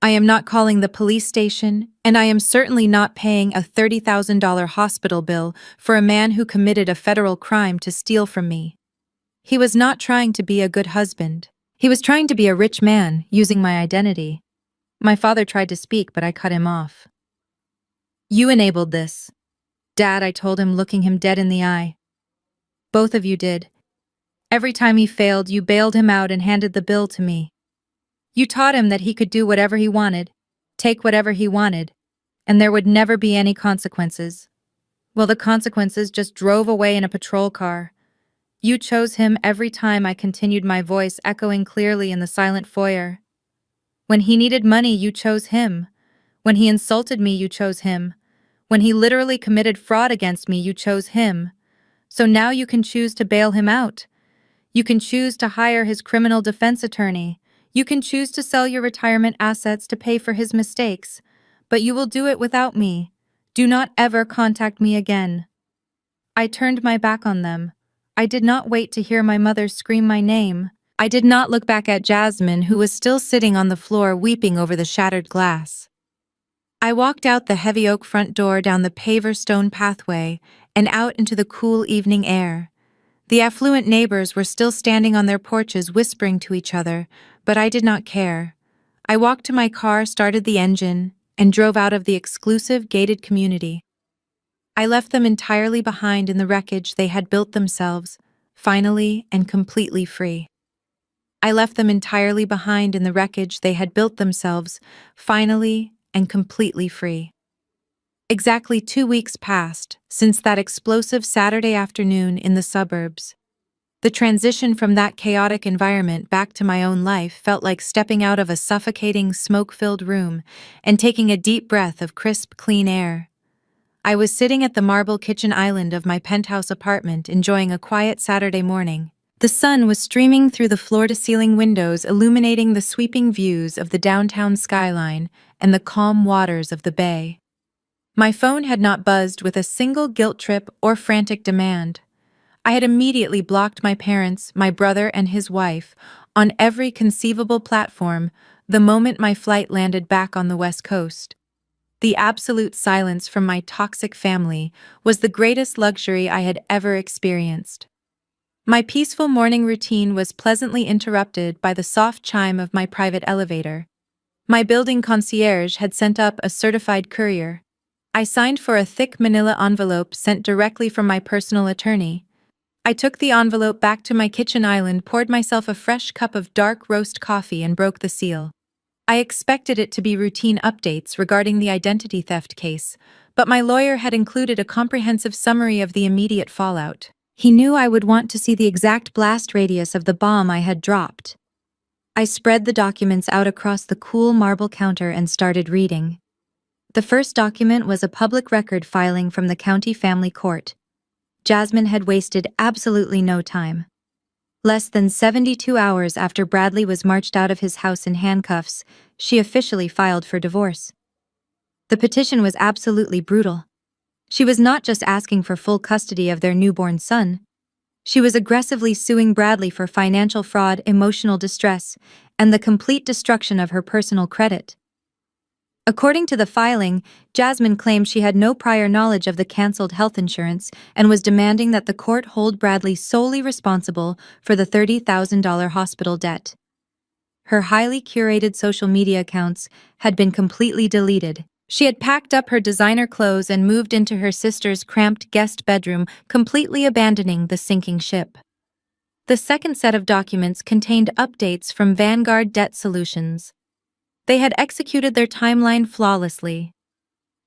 "I am not calling the police station, and I am certainly not paying a $30,000 hospital bill for a man who committed a federal crime to steal from me. He was not trying to be a good husband. He was trying to be a rich man, using my identity." My father tried to speak, but I cut him off. "You enabled this, Dad," I told him, looking him dead in the eye. "Both of you did. Every time he failed, you bailed him out and handed the bill to me. You taught him that he could do whatever he wanted, take whatever he wanted, and there would never be any consequences. Well, the consequences just drove away in a patrol car. You chose him every time," I continued, my voice echoing clearly in the silent foyer. "When he needed money, you chose him. When he insulted me, you chose him. When he literally committed fraud against me, you chose him. So now you can choose to bail him out. You can choose to hire his criminal defense attorney. You can choose to sell your retirement assets to pay for his mistakes. But you will do it without me. Do not ever contact me again." I turned my back on them. I did not wait to hear my mother scream my name. I did not look back at Jasmine, who was still sitting on the floor weeping over the shattered glass. I walked out the heavy oak front door, down the paver stone pathway, and out into the cool evening air. The affluent neighbors were still standing on their porches whispering to each other, but I did not care. I walked to my car, started the engine, and drove out of the exclusive gated community. I left them entirely behind in the wreckage they had built themselves, finally and completely free. I left them entirely behind in the wreckage they had built themselves, finally and completely free. Exactly 2 weeks passed since that explosive Saturday afternoon in the suburbs. The transition from that chaotic environment back to my own life felt like stepping out of a suffocating, smoke-filled room and taking a deep breath of crisp, clean air. I was sitting at the marble kitchen island of my penthouse apartment enjoying a quiet Saturday morning. The sun was streaming through the floor-to-ceiling windows, illuminating the sweeping views of the downtown skyline and the calm waters of the bay. My phone had not buzzed with a single guilt trip or frantic demand. I had immediately blocked my parents, my brother and his wife, on every conceivable platform the moment my flight landed back on the West Coast. The absolute silence from my toxic family was the greatest luxury I had ever experienced. My peaceful morning routine was pleasantly interrupted by the soft chime of my private elevator. My building concierge had sent up a certified courier. I signed for a thick manila envelope sent directly from my personal attorney. I took the envelope back to my kitchen island, poured myself a fresh cup of dark roast coffee, and broke the seal. I expected it to be routine updates regarding the identity theft case, but my lawyer had included a comprehensive summary of the immediate fallout. He knew I would want to see the exact blast radius of the bomb I had dropped. I spread the documents out across the cool marble counter and started reading. The first document was a public record filing from the county family court. Jasmine had wasted absolutely no time. Less than 72 hours after Bradley was marched out of his house in handcuffs, she officially filed for divorce. The petition was absolutely brutal. She was not just asking for full custody of their newborn son. She was aggressively suing Bradley for financial fraud, emotional distress, and the complete destruction of her personal credit. According to the filing, Jasmine claimed she had no prior knowledge of the canceled health insurance and was demanding that the court hold Bradley solely responsible for the $30,000 hospital debt. Her highly curated social media accounts had been completely deleted. She had packed up her designer clothes and moved into her sister's cramped guest bedroom, completely abandoning the sinking ship. The second set of documents contained updates from Vanguard Debt Solutions. They had executed their timeline flawlessly.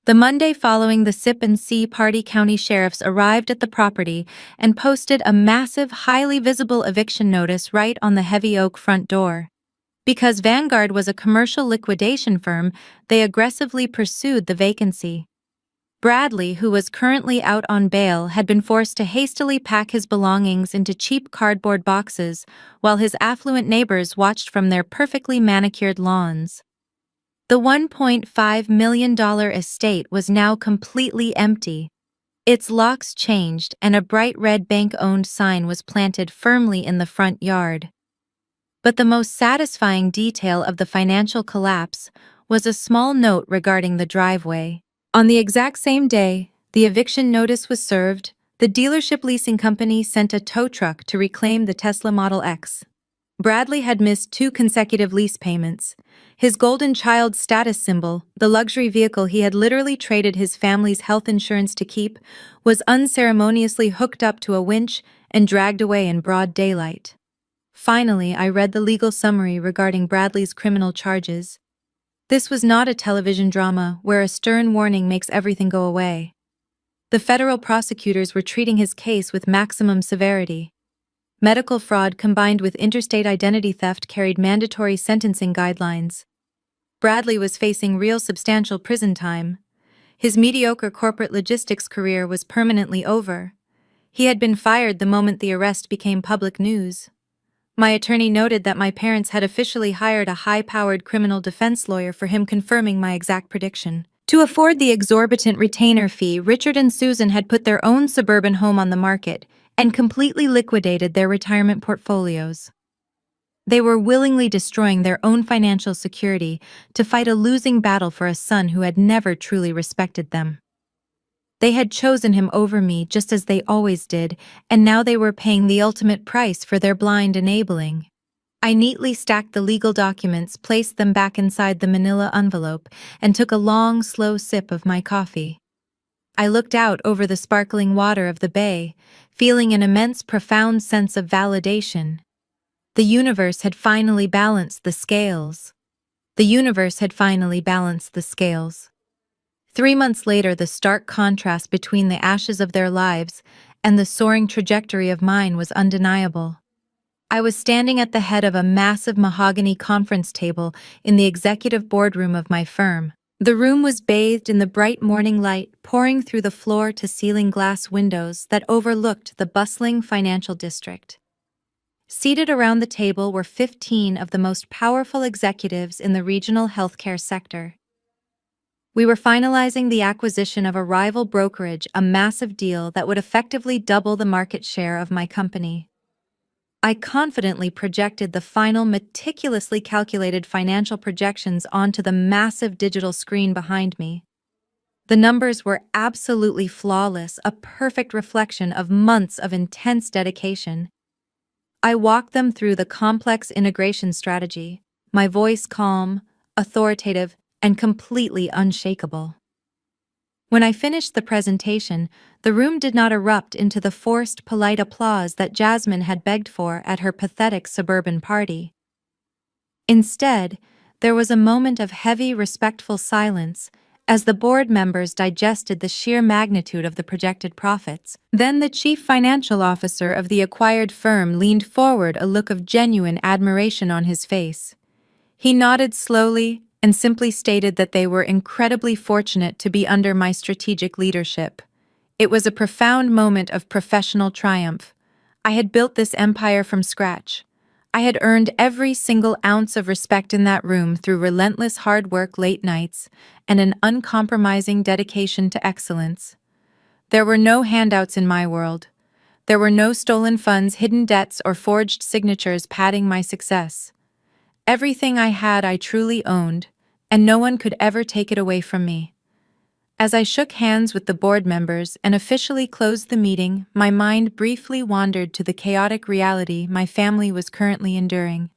The Monday following the sip and see party, county sheriffs arrived at the property and posted a massive, highly visible eviction notice right on the heavy oak front door. Because Vanguard was a commercial liquidation firm, they aggressively pursued the vacancy. Bradley, who was currently out on bail, had been forced to hastily pack his belongings into cheap cardboard boxes while his affluent neighbors watched from their perfectly manicured lawns. The $1.5 million estate was now completely empty. Its locks changed and a bright red bank-owned sign was planted firmly in the front yard. But the most satisfying detail of the financial collapse was a small note regarding the driveway. On the exact same day the eviction notice was served, the dealership leasing company sent a tow truck to reclaim the Tesla Model X. Bradley had missed 2 consecutive lease payments. His golden child status symbol, the luxury vehicle he had literally traded his family's health insurance to keep, was unceremoniously hooked up to a winch and dragged away in broad daylight. Finally, I read the legal summary regarding Bradley's criminal charges. This was not a television drama where a stern warning makes everything go away. The federal prosecutors were treating his case with maximum severity. Medical fraud combined with interstate identity theft carried mandatory sentencing guidelines. Bradley was facing real substantial prison time. His mediocre corporate logistics career was permanently over. He had been fired the moment the arrest became public news. My attorney noted that my parents had officially hired a high-powered criminal defense lawyer for him, confirming my exact prediction. To afford the exorbitant retainer fee, Richard and Susan had put their own suburban home on the market and completely liquidated their retirement portfolios. They were willingly destroying their own financial security to fight a losing battle for a son who had never truly respected them. They had chosen him over me just as they always did, and now they were paying the ultimate price for their blind enabling. I neatly stacked the legal documents, placed them back inside the manila envelope, and took a long, slow sip of my coffee. I looked out over the sparkling water of the bay, feeling an immense, profound sense of validation. The universe had finally balanced the scales. The universe had finally balanced the scales. 3 months later, the stark contrast between the ashes of their lives and the soaring trajectory of mine was undeniable. I was standing at the head of a massive mahogany conference table in the executive boardroom of my firm. The room was bathed in the bright morning light pouring through the floor-to-ceiling glass windows that overlooked the bustling financial district. Seated around the table were 15 of the most powerful executives in the regional healthcare sector. We were finalizing the acquisition of a rival brokerage, a massive deal that would effectively double the market share of my company. I confidently projected the final meticulously calculated financial projections onto the massive digital screen behind me. The numbers were absolutely flawless, a perfect reflection of months of intense dedication. I walked them through the complex integration strategy, my voice calm, authoritative, and completely unshakable. When I finished the presentation, the room did not erupt into the forced, polite applause that Jasmine had begged for at her pathetic suburban party. Instead, there was a moment of heavy, respectful silence as the board members digested the sheer magnitude of the projected profits. Then the chief financial officer of the acquired firm leaned forward, a look of genuine admiration on his face. He nodded slowly and simply stated that they were incredibly fortunate to be under my strategic leadership. It was a profound moment of professional triumph. I had built this empire from scratch. I had earned every single ounce of respect in that room through relentless hard work, late nights, and an uncompromising dedication to excellence. There were no handouts in my world. There were no stolen funds, hidden debts, or forged signatures padding my success. Everything I had I truly owned, and no one could ever take it away from me. As I shook hands with the board members and officially closed the meeting, my mind briefly wandered to the chaotic reality my family was currently enduring.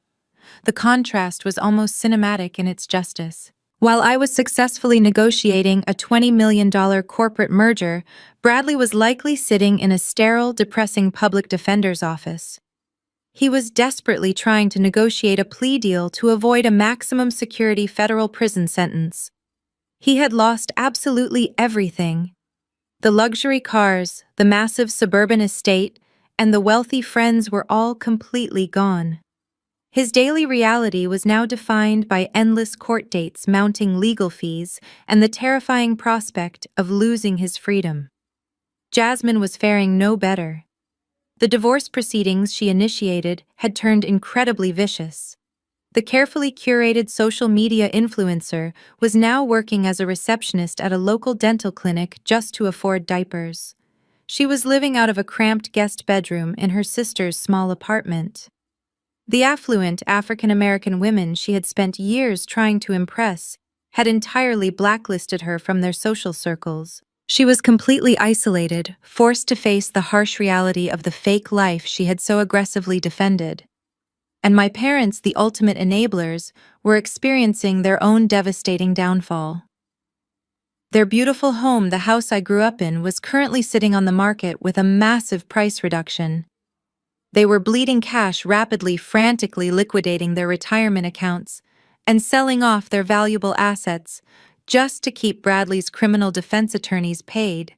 The contrast was almost cinematic in its justice. While I was successfully negotiating a $20 million corporate merger, Bradley was likely sitting in a sterile, depressing public defender's office. He was desperately trying to negotiate a plea deal to avoid a maximum security federal prison sentence. He had lost absolutely everything: the luxury cars, the massive suburban estate, and the wealthy friends were all completely gone. His daily reality was now defined by endless court dates, mounting legal fees, and the terrifying prospect of losing his freedom. Jasmine was faring no better. The divorce proceedings she initiated had turned incredibly vicious. The carefully curated social media influencer was now working as a receptionist at a local dental clinic just to afford diapers. She was living out of a cramped guest bedroom in her sister's small apartment. The affluent African-American women she had spent years trying to impress had entirely blacklisted her from their social circles. She was completely isolated, forced to face the harsh reality of the fake life she had so aggressively defended. And my parents, the ultimate enablers, were experiencing their own devastating downfall. Their beautiful home, the house I grew up in, was currently sitting on the market with a massive price reduction. They were bleeding cash, rapidly, frantically liquidating their retirement accounts and selling off their valuable assets just to keep Bradley's criminal defense attorneys paid.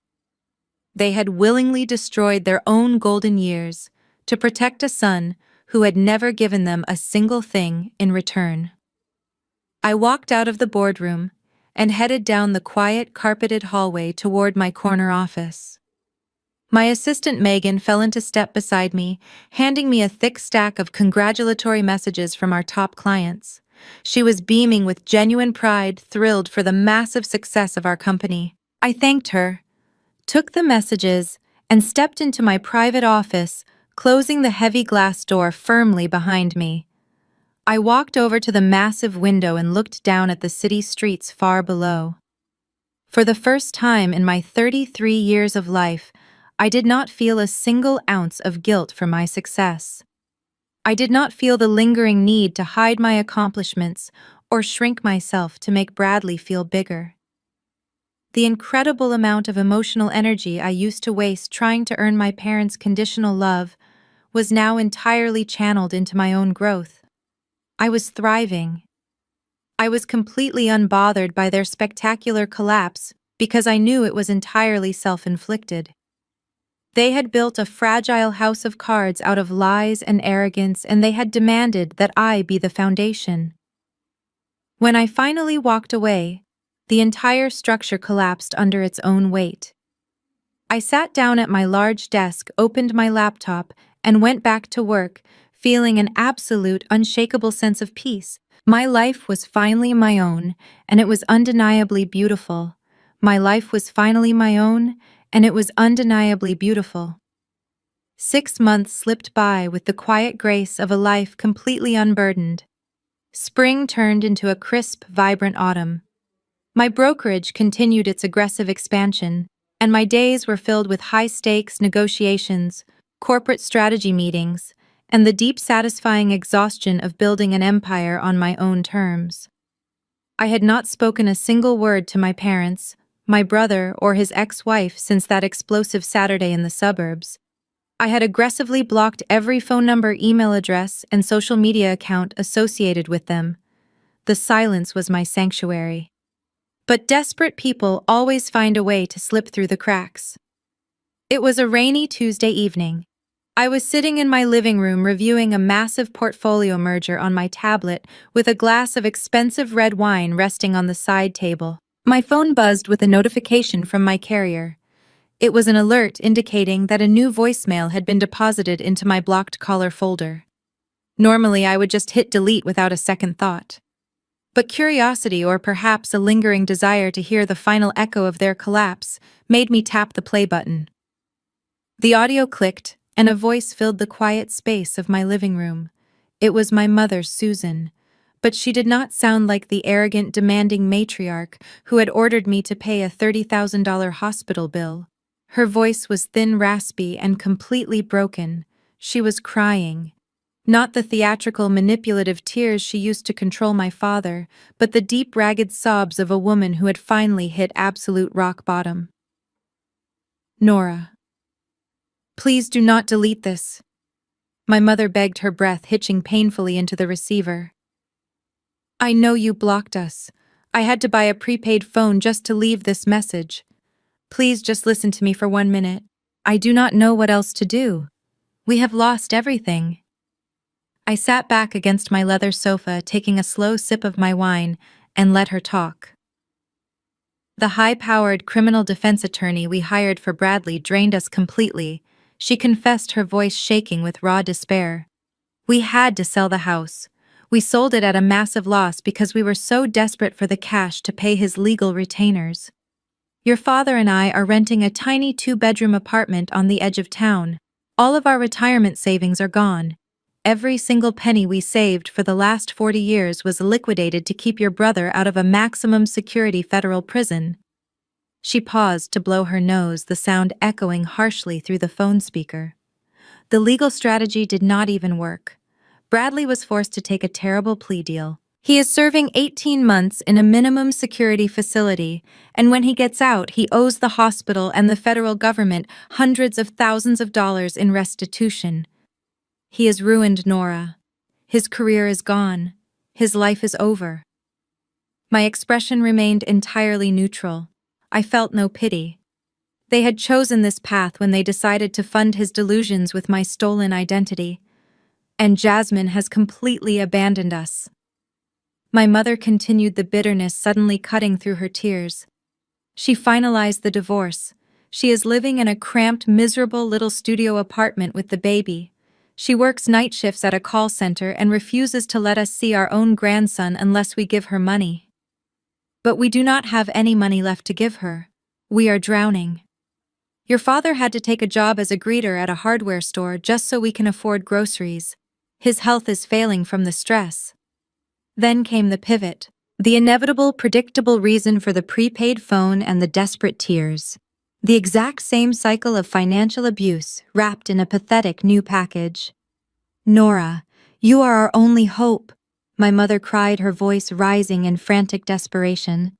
They had willingly destroyed their own golden years to protect a son who had never given them a single thing in return. I walked out of the boardroom and headed down the quiet, carpeted hallway toward my corner office. My assistant Megan fell into step beside me, handing me a thick stack of congratulatory messages from our top clients. She was beaming with genuine pride, thrilled for the massive success of our company. I thanked her, took the messages, and stepped into my private office, closing the heavy glass door firmly behind me. I walked over to the massive window and looked down at the city streets far below. For the first time in my 33 years of life, I did not feel a single ounce of guilt for my success. I did not feel the lingering need to hide my accomplishments or shrink myself to make Bradley feel bigger. The incredible amount of emotional energy I used to waste trying to earn my parents' conditional love was now entirely channeled into my own growth. I was thriving. I was completely unbothered by their spectacular collapse because I knew it was entirely self-inflicted. They had built a fragile house of cards out of lies and arrogance, and they had demanded that I be the foundation. When I finally walked away, the entire structure collapsed under its own weight. I sat down at my large desk, opened my laptop, and went back to work, feeling an absolute, unshakable sense of peace. My life was finally my own, and it was undeniably beautiful. My life was finally my own, and it was undeniably beautiful. 6 months slipped by with the quiet grace of a life completely unburdened. Spring turned into a crisp, vibrant autumn. My brokerage continued its aggressive expansion, and my days were filled with high-stakes negotiations, corporate strategy meetings, and the deep satisfying exhaustion of building an empire on my own terms. I had not spoken a single word to my parents, my brother, or his ex-wife since that explosive Saturday in the suburbs. I had aggressively blocked every phone number, email address, and social media account associated with them. The silence was my sanctuary. But desperate people always find a way to slip through the cracks. It was a rainy Tuesday evening. I was sitting in my living room reviewing a massive portfolio merger on my tablet with a glass of expensive red wine resting on the side table. My phone buzzed with a notification from my carrier. It was an alert indicating that a new voicemail had been deposited into my blocked caller folder. Normally, I would just hit delete without a second thought. But curiosity, or perhaps a lingering desire to hear the final echo of their collapse, made me tap the play button. The audio clicked, and a voice filled the quiet space of my living room. It was my mother, Susan, but she did not sound like the arrogant, demanding matriarch who had ordered me to pay a $30,000 hospital bill. Her voice was thin, raspy, and completely broken. She was crying. Not the theatrical, manipulative tears she used to control my father, but the deep, ragged sobs of a woman who had finally hit absolute rock bottom. "Nora, please do not delete this," my mother begged, her breath hitching painfully into the receiver. "I know you blocked us. I had to buy a prepaid phone just to leave this message. Please just listen to me for 1 minute. I do not know what else to do. We have lost everything." I sat back against my leather sofa, taking a slow sip of my wine, and let her talk. "The high-powered criminal defense attorney we hired for Bradley drained us completely," she confessed, her voice shaking with raw despair. "We had to sell the house. We sold it at a massive loss because we were so desperate for the cash to pay his legal retainers. Your father and I are renting a tiny 2-bedroom apartment on the edge of town. All of our retirement savings are gone. Every single penny we saved for the last 40 years was liquidated to keep your brother out of a maximum security federal prison." She paused to blow her nose, the sound echoing harshly through the phone speaker. The legal strategy did not even work. Bradley was forced to take a terrible plea deal. He is serving 18 months in a minimum security facility, and when he gets out, he owes the hospital and the federal government hundreds of thousands of dollars in restitution. He is ruined, Nora. His career is gone. His life is over. My expression remained entirely neutral. I felt no pity. They had chosen this path when they decided to fund his delusions with my stolen identity. And Jasmine has completely abandoned us. My mother continued, the bitterness suddenly cutting through her tears. She finalized the divorce. She is living in a cramped, miserable little studio apartment with the baby. She works night shifts at a call center and refuses to let us see our own grandson unless we give her money. But we do not have any money left to give her. We are drowning. Your father had to take a job as a greeter at a hardware store just so we can afford groceries. His health is failing from the stress. Then came the pivot, the inevitable, predictable reason for the prepaid phone and the desperate tears. The exact same cycle of financial abuse wrapped in a pathetic new package. "Nora, you are our only hope," my mother cried, her voice rising in frantic desperation.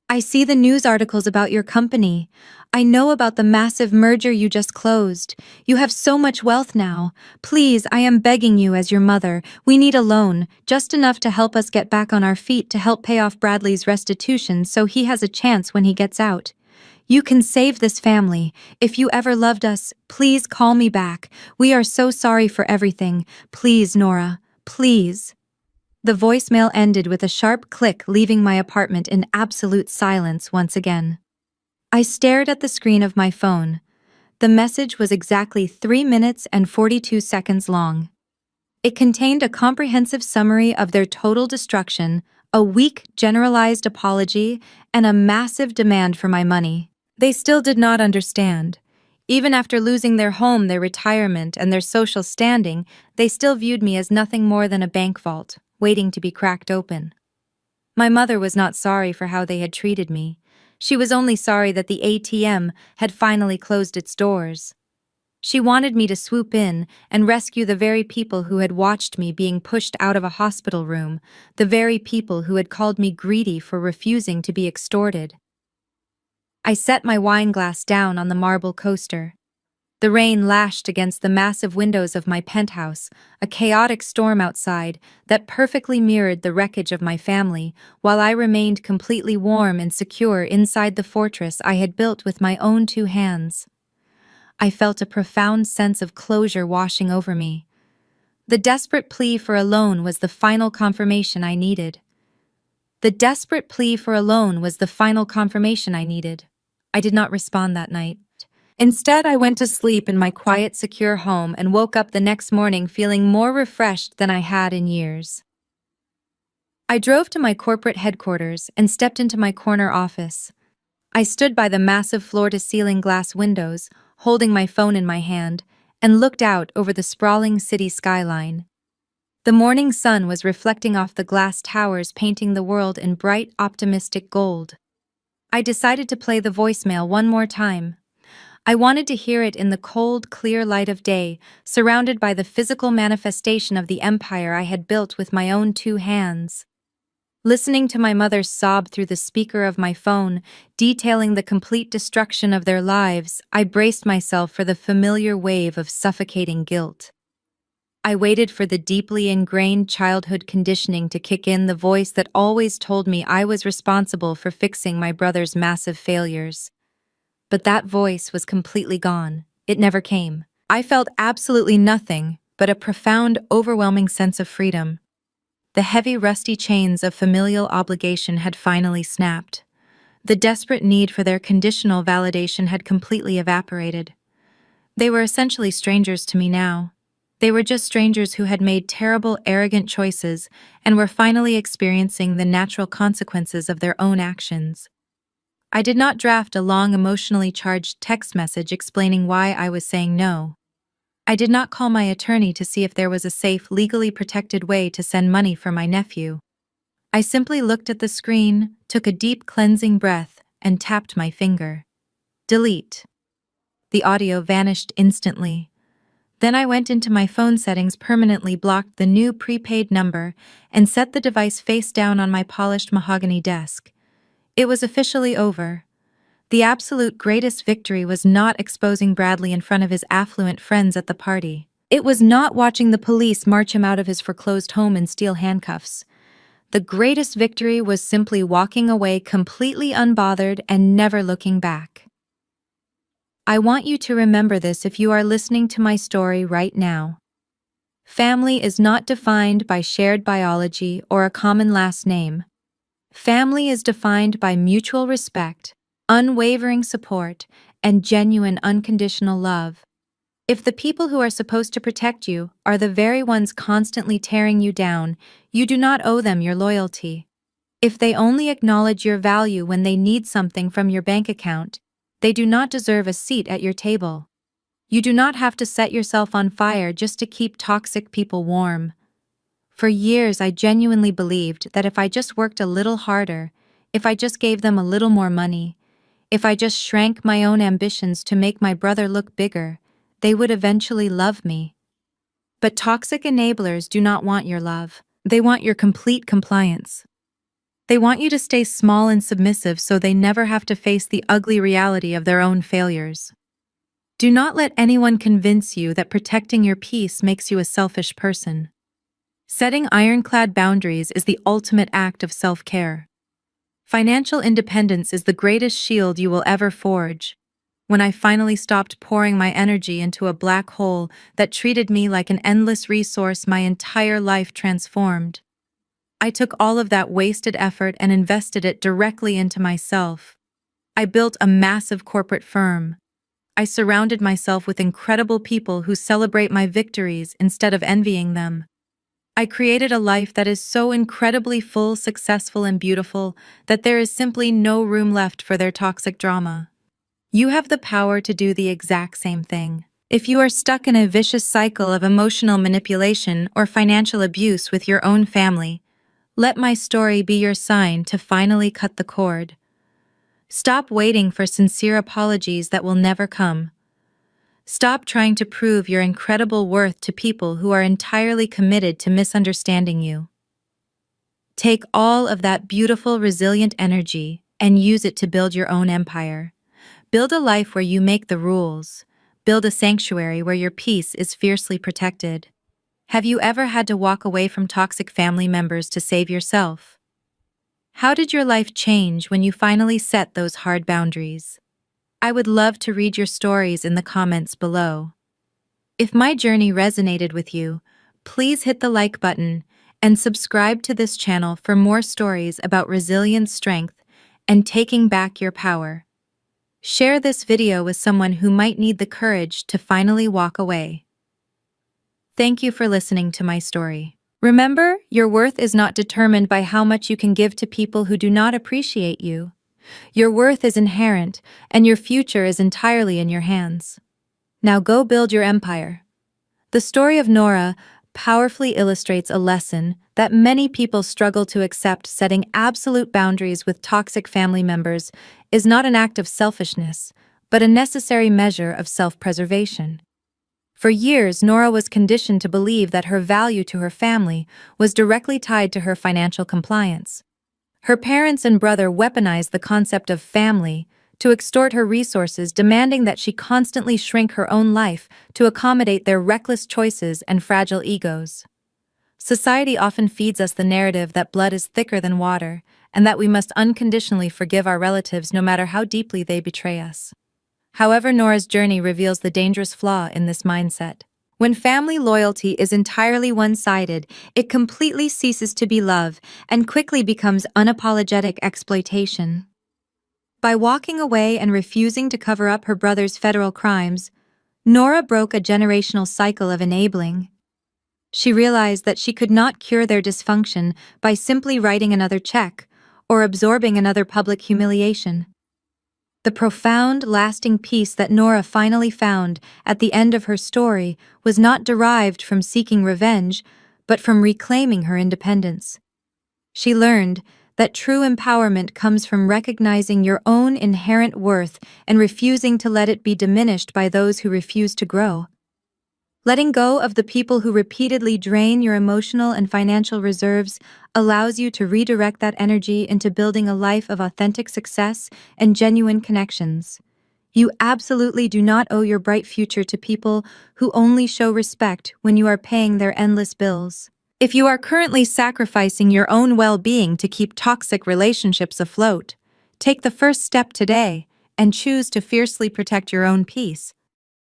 I see the news articles about your company. I know about the massive merger you just closed. You have so much wealth now. Please, I am begging you as your mother. We need a loan, just enough to help us get back on our feet to help pay off Bradley's restitution so he has a chance when he gets out. You can save this family. If you ever loved us, please call me back. We are so sorry for everything. Please, Nora. Please. The voicemail ended with a sharp click, leaving my apartment in absolute silence once again. I stared at the screen of my phone. The message was exactly 3 minutes and 42 seconds long. It contained a comprehensive summary of their total destruction, a weak, generalized apology, and a massive demand for my money. They still did not understand. Even after losing their home, their retirement, and their social standing, they still viewed me as nothing more than a bank vault, waiting to be cracked open. My mother was not sorry for how they had treated me. She was only sorry that the ATM had finally closed its doors. She wanted me to swoop in and rescue the very people who had watched me being pushed out of a hospital room, the very people who had called me greedy for refusing to be extorted. I set my wine glass down on the marble coaster. The rain lashed against the massive windows of my penthouse, a chaotic storm outside that perfectly mirrored the wreckage of my family, while I remained completely warm and secure inside the fortress I had built with my own 2 hands. I felt a profound sense of closure washing over me. The desperate plea for a loan was the final confirmation I needed. The desperate plea for a loan was the final confirmation I needed. I did not respond that night. Instead, I went to sleep in my quiet, secure home and woke up the next morning feeling more refreshed than I had in years. I drove to my corporate headquarters and stepped into my corner office. I stood by the massive floor-to-ceiling glass windows, holding my phone in my hand, and looked out over the sprawling city skyline. The morning sun was reflecting off the glass towers, painting the world in bright, optimistic gold. I decided to play the voicemail one more time. I wanted to hear it in the cold, clear light of day, surrounded by the physical manifestation of the empire I had built with my own 2 hands. Listening to my mother sob through the speaker of my phone, detailing the complete destruction of their lives, I braced myself for the familiar wave of suffocating guilt. I waited for the deeply ingrained childhood conditioning to kick in, the voice that always told me I was responsible for fixing my brother's massive failures. But that voice was completely gone. It never came. I felt absolutely nothing but a profound, overwhelming sense of freedom. The heavy, rusty chains of familial obligation had finally snapped. The desperate need for their conditional validation had completely evaporated. They were essentially strangers to me now. They were just strangers who had made terrible, arrogant choices and were finally experiencing the natural consequences of their own actions. I did not draft a long, emotionally charged text message explaining why I was saying no. I did not call my attorney to see if there was a safe, legally protected way to send money for my nephew. I simply looked at the screen, took a deep, cleansing breath, and tapped my finger. Delete. The audio vanished instantly. Then I went into my phone settings, permanently blocked the new prepaid number, and set the device face down on my polished mahogany desk. It was officially over. The absolute greatest victory was not exposing Bradley in front of his affluent friends at the party. It was not watching the police march him out of his foreclosed home in steel handcuffs. The greatest victory was simply walking away completely unbothered and never looking back. I want you to remember this if you are listening to my story right now. Family is not defined by shared biology or a common last name. Family is defined by mutual respect, unwavering support, and genuine unconditional love. If the people who are supposed to protect you are the very ones constantly tearing you down, you do not owe them your loyalty. If they only acknowledge your value when they need something from your bank account, they do not deserve a seat at your table. You do not have to set yourself on fire just to keep toxic people warm. For years, I genuinely believed that if I just worked a little harder, if I just gave them a little more money, if I just shrank my own ambitions to make my brother look bigger, they would eventually love me. But toxic enablers do not want your love. They want your complete compliance. They want you to stay small and submissive so they never have to face the ugly reality of their own failures. Do not let anyone convince you that protecting your peace makes you a selfish person. Setting ironclad boundaries is the ultimate act of self-care. Financial independence is the greatest shield you will ever forge. When I finally stopped pouring my energy into a black hole that treated me like an endless resource, my entire life transformed. I took all of that wasted effort and invested it directly into myself. I built a massive corporate firm. I surrounded myself with incredible people who celebrate my victories instead of envying them. I created a life that is so incredibly full, successful, and beautiful that there is simply no room left for their toxic drama. You have the power to do the exact same thing. If you are stuck in a vicious cycle of emotional manipulation or financial abuse with your own family, let my story be your sign to finally cut the cord. Stop waiting for sincere apologies that will never come. Stop trying to prove your incredible worth to people who are entirely committed to misunderstanding you. Take all of that beautiful, resilient energy and use it to build your own empire. Build a life where you make the rules. Build a sanctuary where your peace is fiercely protected. Have you ever had to walk away from toxic family members to save yourself? How did your life change when you finally set those hard boundaries? I would love to read your stories in the comments below. If my journey resonated with you, please hit the like button and subscribe to this channel for more stories about resilience, strength, and taking back your power. Share this video with someone who might need the courage to finally walk away. Thank you for listening to my story. Remember, your worth is not determined by how much you can give to people who do not appreciate you. Your worth is inherent, and your future is entirely in your hands. Now go build your empire. The story of Nora powerfully illustrates a lesson that many people struggle to accept. Setting absolute boundaries with toxic family members is not an act of selfishness, but a necessary measure of self-preservation. For years, Nora was conditioned to believe that her value to her family was directly tied to her financial compliance. Her parents and brother weaponized the concept of family to extort her resources, demanding that she constantly shrink her own life to accommodate their reckless choices and fragile egos. Society often feeds us the narrative that blood is thicker than water, and that we must unconditionally forgive our relatives no matter how deeply they betray us. However, Nora's journey reveals the dangerous flaw in this mindset. When family loyalty is entirely one-sided, it completely ceases to be love and quickly becomes unapologetic exploitation. By walking away and refusing to cover up her brother's federal crimes, Nora broke a generational cycle of enabling. She realized that she could not cure their dysfunction by simply writing another check or absorbing another public humiliation. The profound, lasting peace that Nora finally found at the end of her story was not derived from seeking revenge, but from reclaiming her independence. She learned that true empowerment comes from recognizing your own inherent worth and refusing to let it be diminished by those who refuse to grow. Letting go of the people who repeatedly drain your emotional and financial reserves allows you to redirect that energy into building a life of authentic success and genuine connections. You absolutely do not owe your bright future to people who only show respect when you are paying their endless bills. If you are currently sacrificing your own well-being to keep toxic relationships afloat, take the first step today and choose to fiercely protect your own peace.